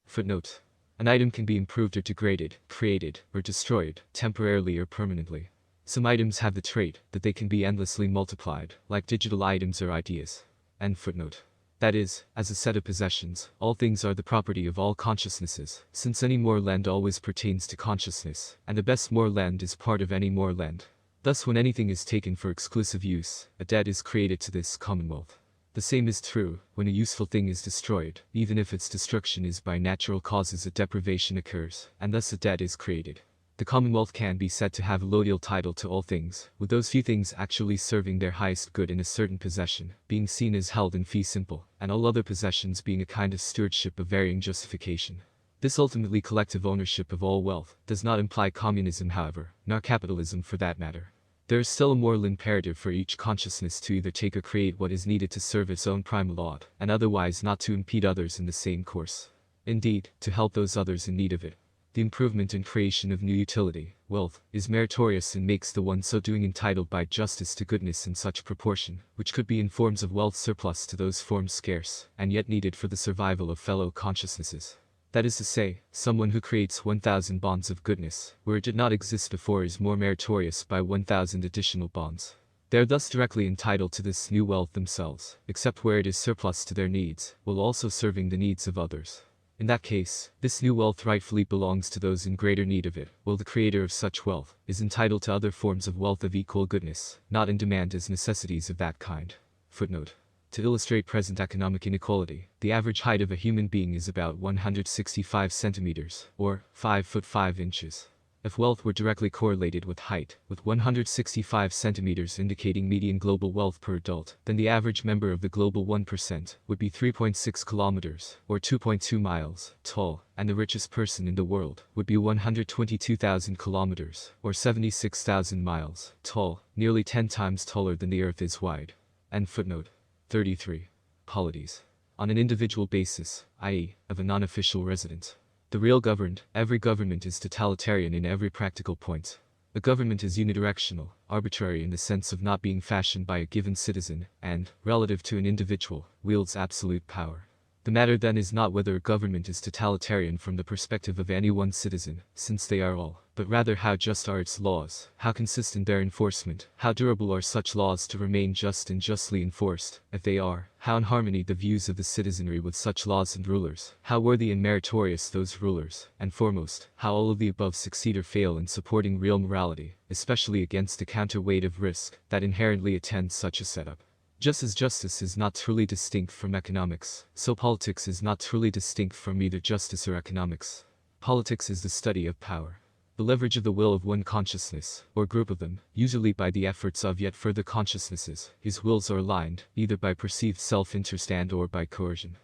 Footnote. An item can be improved or degraded, created, or destroyed, temporarily or permanently. Some items have the trait that they can be endlessly multiplied, like digital items or ideas. End footnote. That is, as a set of possessions, all things are the property of all consciousnesses, since any more land always pertains to consciousness, and the best more land is part of any more land. Thus when anything is taken for exclusive use, a debt is created to this commonwealth. The same is true when a useful thing is destroyed, even if its destruction is by natural causes, a deprivation occurs, and thus a debt is created. The commonwealth can be said to have a loyal title to all things, with those few things actually serving their highest good in a certain possession, being seen as held in fee simple, and all other possessions being a kind of stewardship of varying justification. This ultimately collective ownership of all wealth does not imply communism, however, nor capitalism for that matter. There is still a moral imperative for each consciousness to either take or create what is needed to serve its own primal law, and otherwise not to impede others in the same course. Indeed, to help those others in need of it. The improvement and creation of new utility, wealth, is meritorious and makes the one so doing entitled by justice to goodness in such proportion, which could be in forms of wealth surplus to those forms scarce, and yet needed for the survival of fellow consciousnesses. That is to say, someone who creates 1,000 bonds of goodness, where it did not exist before, is more meritorious by 1,000 additional bonds. They are thus directly entitled to this new wealth themselves, except where it is surplus to their needs, while also serving the needs of others. In that case, this new wealth rightfully belongs to those in greater need of it, while the creator of such wealth is entitled to other forms of wealth of equal goodness, not in demand as necessities of that kind. Footnote. To illustrate present economic inequality, the average height of a human being is about 165 centimeters, or 5 foot 5 inches. If wealth were directly correlated with height, with 165 centimeters indicating median global wealth per adult, then the average member of the global 1% would be 3.6 kilometers, or 2.2 miles, tall, and the richest person in the world would be 122,000 kilometers, or 76,000 miles, tall, nearly 10 times taller than the Earth is wide. End footnote. 33. Polities. On an individual basis, i.e., of a non-official resident. The real governed, every government is totalitarian in every practical point. A government is unidirectional, arbitrary in the sense of not being fashioned by a given citizen, and, relative to an individual, wields absolute power. The matter then is not whether a government is totalitarian from the perspective of any one citizen, since they are all, but rather how just are its laws, how consistent their enforcement, how durable are such laws to remain just and justly enforced, if they are, how in harmony the views of the citizenry with such laws and rulers, how worthy and meritorious those rulers, and foremost, how all of the above succeed or fail in supporting real morality, especially against the counterweight of risk that inherently attends such a setup. Just as justice is not truly distinct from economics, so politics is not truly distinct from either justice or economics. Politics is the study of power. The leverage of the will of one consciousness, or group of them, usually by the efforts of yet further consciousnesses, whose wills are aligned, either by perceived self-interest and/or by coercion.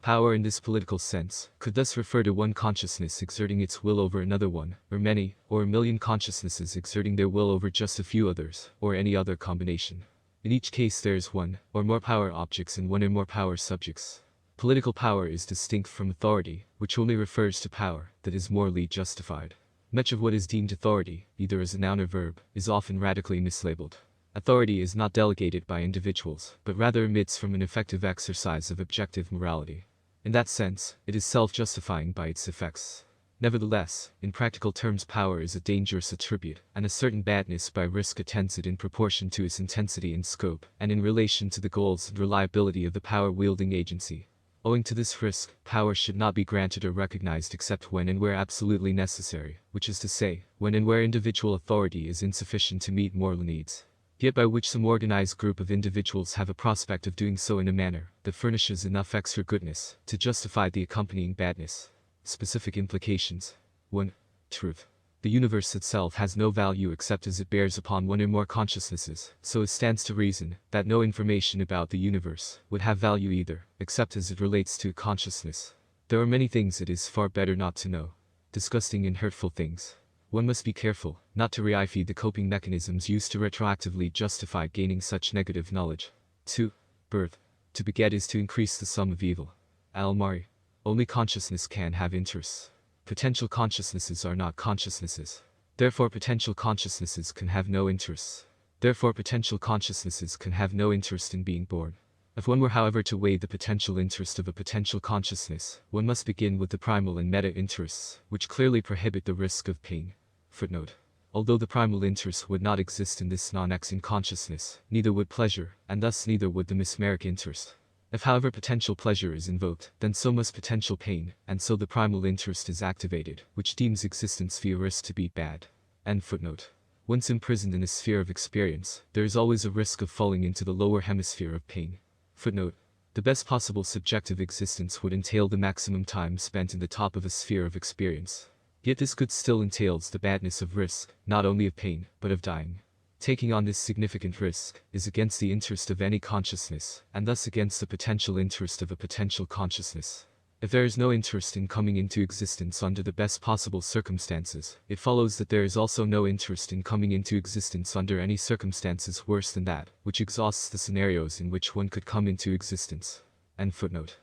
Power in this political sense could thus refer to one consciousness exerting its will over another one, or many, or a million consciousnesses exerting their will over just a few others, or any other combination. In each case there is one, or more power objects and one or more power subjects. Political power is distinct from authority, which only refers to power that is morally justified. Much of what is deemed authority, either as a noun or verb, is often radically mislabeled. Authority is not delegated by individuals, but rather emits from an effective exercise of objective morality. In that sense, it is self-justifying by its effects. Nevertheless, in practical terms, power is a dangerous attribute, and a certain badness by risk attends it in proportion to its intensity and scope, and in relation to the goals and reliability of the power-wielding agency. Owing to this risk, power should not be granted or recognized except when and where absolutely necessary, which is to say, when and where individual authority is insufficient to meet moral needs, yet by which some organized group of individuals have a prospect of doing so in a manner that furnishes enough extra goodness to justify the accompanying badness. Specific implications. 1. Truth. The universe itself has no value except as it bears upon one or more consciousnesses, so it stands to reason that no information about the universe would have value either, except as it relates to consciousness. There are many things it is far better not to know. Disgusting and hurtful things. One must be careful not to re-feed the coping mechanisms used to retroactively justify gaining such negative knowledge. 2. Birth. To beget is to increase the sum of evil. Al-Mari. Only consciousness can have interests. Potential consciousnesses are not consciousnesses. Therefore potential consciousnesses can have no interests. Therefore potential consciousnesses can have no interest in being born. If one were however to weigh the potential interest of a potential consciousness, one must begin with the primal and meta interests, which clearly prohibit the risk of pain. Footnote. Although the primal interest would not exist in this non-axiom consciousness, neither would pleasure, and thus neither would the mesmeric interest. If however potential pleasure is invoked, then so must potential pain, and so the primal interest is activated, which deems existence via risk to be bad. End footnote. Once imprisoned in a sphere of experience, there is always a risk of falling into the lower hemisphere of pain. Footnote. The best possible subjective existence would entail the maximum time spent in the top of a sphere of experience. Yet this good still entails the badness of risk, not only of pain, but of dying. Taking on this significant risk is against the interest of any consciousness, and thus against the potential interest of a potential consciousness. If there is no interest in coming into existence under the best possible circumstances, it follows that there is also no interest in coming into existence under any circumstances worse than that, which exhausts the scenarios in which one could come into existence. End footnote.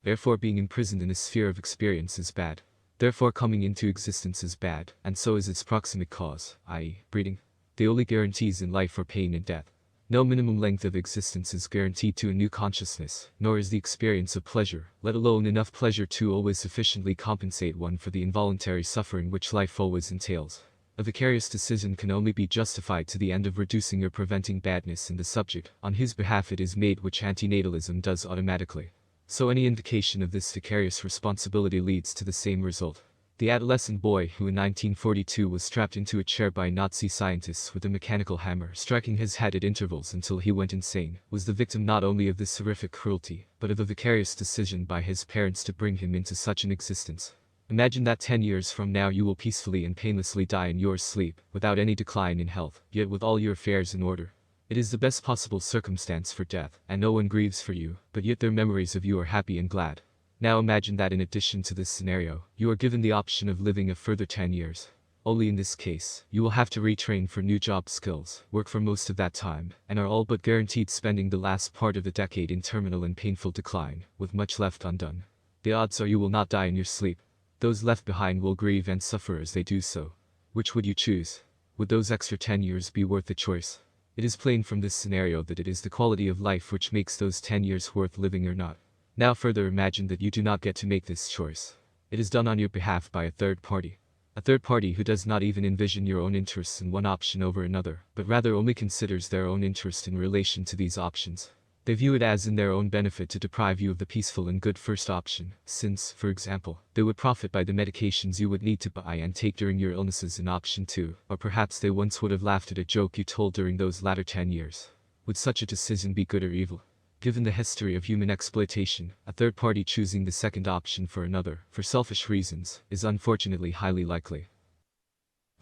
Therefore being imprisoned in a sphere of experience is bad. Therefore coming into existence is bad, and so is its proximate cause, i.e., breeding. The only guarantees in life are pain and death. No minimum length of existence is guaranteed to a new consciousness, nor is the experience of pleasure, let alone enough pleasure to always sufficiently compensate one for the involuntary suffering which life always entails. A vicarious decision can only be justified to the end of reducing or preventing badness in the subject, on whose behalf it is made, which antinatalism does automatically. So any indication of this vicarious responsibility leads to the same result. The adolescent boy who in 1942 was strapped into a chair by Nazi scientists with a mechanical hammer, striking his head at intervals until he went insane, was the victim not only of this horrific cruelty, but of a vicarious decision by his parents to bring him into such an existence. Imagine that 10 years from now you will peacefully and painlessly die in your sleep, without any decline in health, yet with all your affairs in order. It is the best possible circumstance for death, and no one grieves for you, but yet their memories of you are happy and glad. Now imagine that in addition to this scenario, you are given the option of living a further 10 years. Only in this case, you will have to retrain for new job skills, work for most of that time, and are all but guaranteed spending the last part of the decade in terminal and painful decline, with much left undone. The odds are you will not die in your sleep. Those left behind will grieve and suffer as they do so. Which would you choose? Would those extra 10 years be worth the choice? It is plain from this scenario that it is the quality of life which makes those 10 years worth living or not. Now further imagine that you do not get to make this choice. It is done on your behalf by a third party. A third party who does not even envision your own interests in one option over another, but rather only considers their own interest in relation to these options. They view it as in their own benefit to deprive you of the peaceful and good first option, since, for example, they would profit by the medications you would need to buy and take during your illnesses in option 2, or perhaps they once would have laughed at a joke you told during those latter 10 years. Would such a decision be good or evil? Given the history of human exploitation, a third party choosing the second option for another, for selfish reasons, is unfortunately highly likely.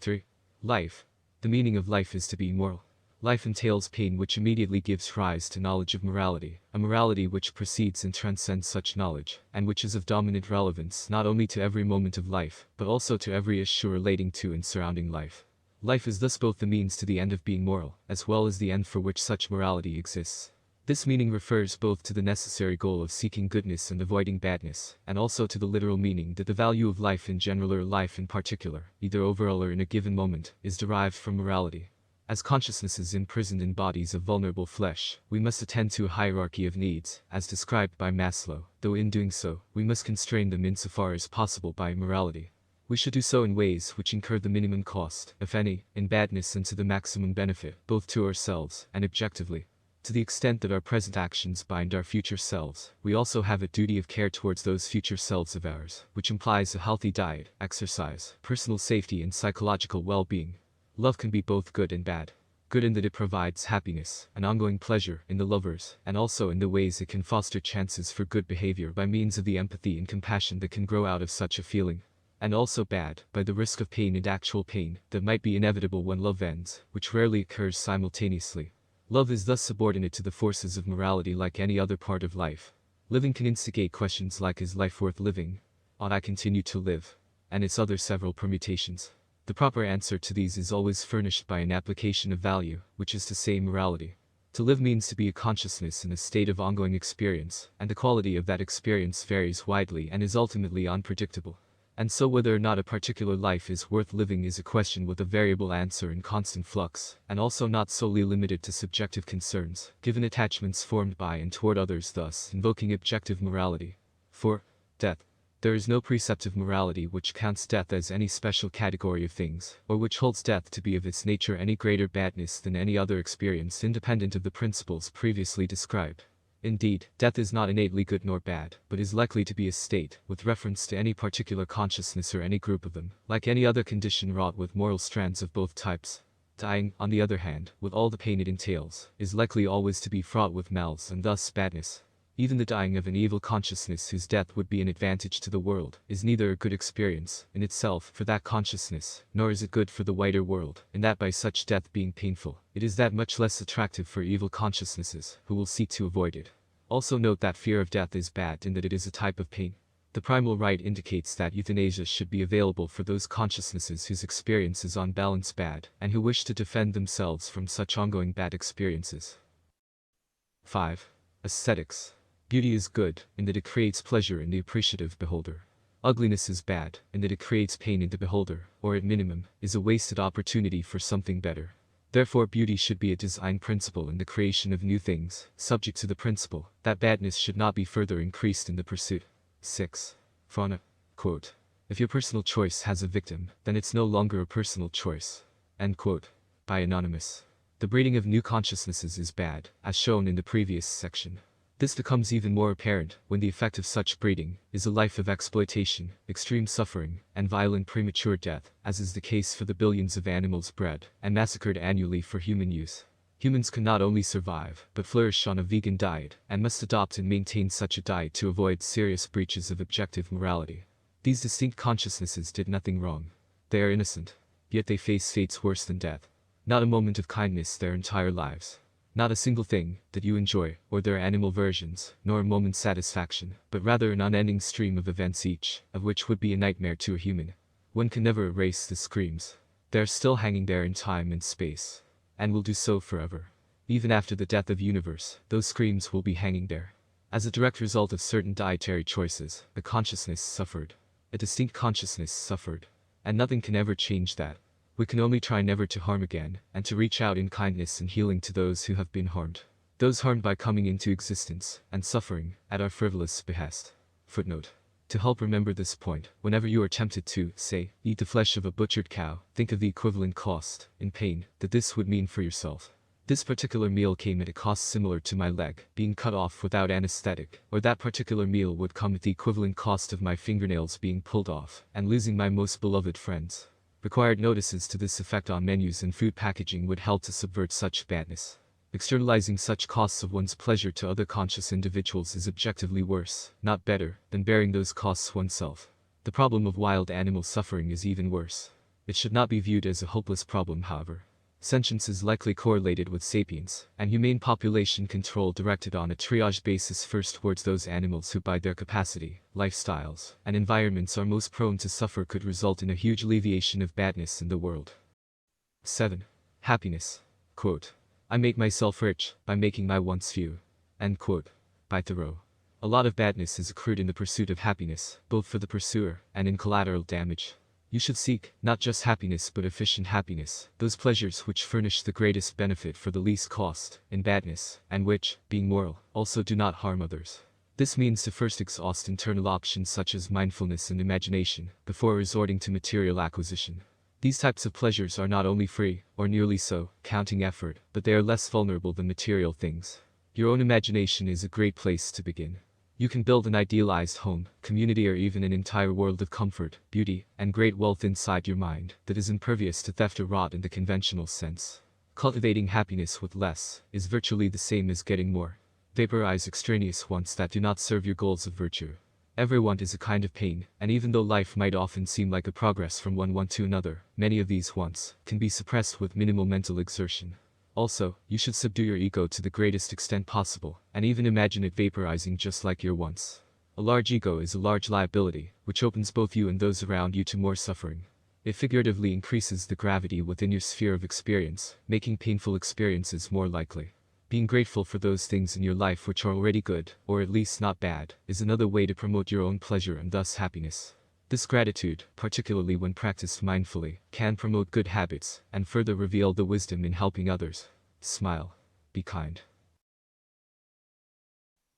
3. Life. The meaning of life is to be moral. Life entails pain which immediately gives rise to knowledge of morality, a morality which precedes and transcends such knowledge, and which is of dominant relevance not only to every moment of life, but also to every issue relating to and surrounding life. Life is thus both the means to the end of being moral, as well as the end for which such morality exists. This meaning refers both to the necessary goal of seeking goodness and avoiding badness, and also to the literal meaning that the value of life in general or life in particular, either overall or in a given moment, is derived from morality. As consciousnesses imprisoned in bodies of vulnerable flesh, we must attend to a hierarchy of needs, as described by Maslow, though in doing so, we must constrain them insofar as possible by morality. We should do so in ways which incur the minimum cost, if any, in badness and to the maximum benefit, both to ourselves and objectively. To the extent that our present actions bind our future selves, we also have a duty of care towards those future selves of ours, which implies a healthy diet, exercise, personal safety and psychological well-being. Love can be both good and bad. Good in that it provides happiness, and ongoing pleasure in the lovers, and also in the ways it can foster chances for good behavior by means of the empathy and compassion that can grow out of such a feeling. and also bad, by the risk of pain and actual pain that might be inevitable when love ends, which rarely occurs simultaneously. Love is thus subordinate to the forces of morality like any other part of life. Living can instigate questions like is life worth living? Ought I continue to live? And its other several permutations. The proper answer to these is always furnished by an application of value, which is to say morality. To live means to be a consciousness in a state of ongoing experience, and the quality of that experience varies widely and is ultimately unpredictable. And so whether or not a particular life is worth living is a question with a variable answer in constant flux, and also not solely limited to subjective concerns, given attachments formed by and toward others, thus invoking objective morality. 4. Death. There is no preceptive morality which counts death as any special category of things, or which holds death to be of its nature any greater badness than any other experience independent of the principles previously described. Indeed, death is not innately good nor bad, but is likely to be a state, with reference to any particular consciousness or any group of them, like any other condition wrought with moral strands of both types. Dying, on the other hand, with all the pain it entails, is likely always to be fraught with malice and thus badness. Even the dying of an evil consciousness whose death would be an advantage to the world, is neither a good experience, in itself, for that consciousness, nor is it good for the wider world, in that by such death being painful, it is that much less attractive for evil consciousnesses, who will seek to avoid it. Also note that fear of death is bad in that it is a type of pain. The primal right indicates that euthanasia should be available for those consciousnesses whose experience is on balance bad, and who wish to defend themselves from such ongoing bad experiences. 5. Aesthetics. Beauty is good, in that it creates pleasure in the appreciative beholder. Ugliness is bad, in that it creates pain in the beholder, or at minimum, is a wasted opportunity for something better. Therefore beauty should be a design principle in the creation of new things, subject to the principle that badness should not be further increased in the pursuit. 6. Fauna. Quote. If your personal choice has a victim, then it's no longer a personal choice. End quote. By Anonymous. The breeding of new consciousnesses is bad, as shown in the previous section. This becomes even more apparent when the effect of such breeding is a life of exploitation, extreme suffering, and violent premature death, as is the case for the billions of animals bred and massacred annually for human use. Humans can not only survive, but flourish on a vegan diet, and must adopt and maintain such a diet to avoid serious breaches of objective morality. These distinct consciousnesses did nothing wrong. They are innocent, yet they face fates worse than death. Not a moment of kindness their entire lives. Not a single thing that you enjoy, or their animal versions, nor a moment's satisfaction, but rather an unending stream of events each, of which would be a nightmare to a human. One can never erase the screams. They are still hanging there in time and space, and will do so forever. Even after the death of the universe, those screams will be hanging there. As a direct result of certain dietary choices, a consciousness suffered. A distinct consciousness suffered. And nothing can ever change that. We can only try never to harm again, and to reach out in kindness and healing to those who have been harmed. Those harmed by coming into existence, and suffering, at our frivolous behest. Footnote. To help remember this point, whenever you are tempted to, say, eat the flesh of a butchered cow, think of the equivalent cost, in pain, that this would mean for yourself. This particular meal came at a cost similar to my leg being cut off without anesthetic, or that particular meal would come at the equivalent cost of my fingernails being pulled off, and losing my most beloved friends. Required notices to this effect on menus and food packaging would help to subvert such badness. Externalizing such costs of one's pleasure to other conscious individuals is objectively worse, not better, than bearing those costs oneself. The problem of wild animal suffering is even worse. It should not be viewed as a hopeless problem, however. Sentience is likely correlated with sapience, and humane population control directed on a triage basis first towards those animals who by their capacity, lifestyles, and environments are most prone to suffer could result in a huge alleviation of badness in the world. 7. Happiness. Quote. I make myself rich by making my wants few. End quote. By Thoreau. A lot of badness is accrued in the pursuit of happiness, both for the pursuer and in collateral damage. You should seek, not just happiness but efficient happiness, those pleasures which furnish the greatest benefit for the least cost, in badness, and which, being moral, also do not harm others. This means to first exhaust internal options such as mindfulness and imagination, before resorting to material acquisition. These types of pleasures are not only free, or nearly so, counting effort, but they are less vulnerable than material things. Your own imagination is a great place to begin. You can build an idealized home, community, or even an entire world of comfort, beauty, and great wealth inside your mind that is impervious to theft or rot in the conventional sense. Cultivating happiness with less is virtually the same as getting more. Vaporize extraneous wants that do not serve your goals of virtue. Every want is a kind of pain, and even though life might often seem like a progress from one want to another, many of these wants can be suppressed with minimal mental exertion. Also, you should subdue your ego to the greatest extent possible, and even imagine it vaporizing just like your wants. A large ego is a large liability, which opens both you and those around you to more suffering. It figuratively increases the gravity within your sphere of experience, making painful experiences more likely. Being grateful for those things in your life which are already good, or at least not bad, is another way to promote your own pleasure and thus happiness. This gratitude, particularly when practiced mindfully, can promote good habits, and further reveal the wisdom in helping others. Smile. Be kind.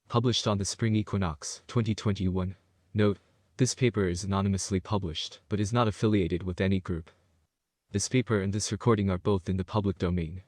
Published on the spring equinox, 2021. Note: this paper is anonymously published, but is not affiliated with any group. This paper and this recording are both in the public domain.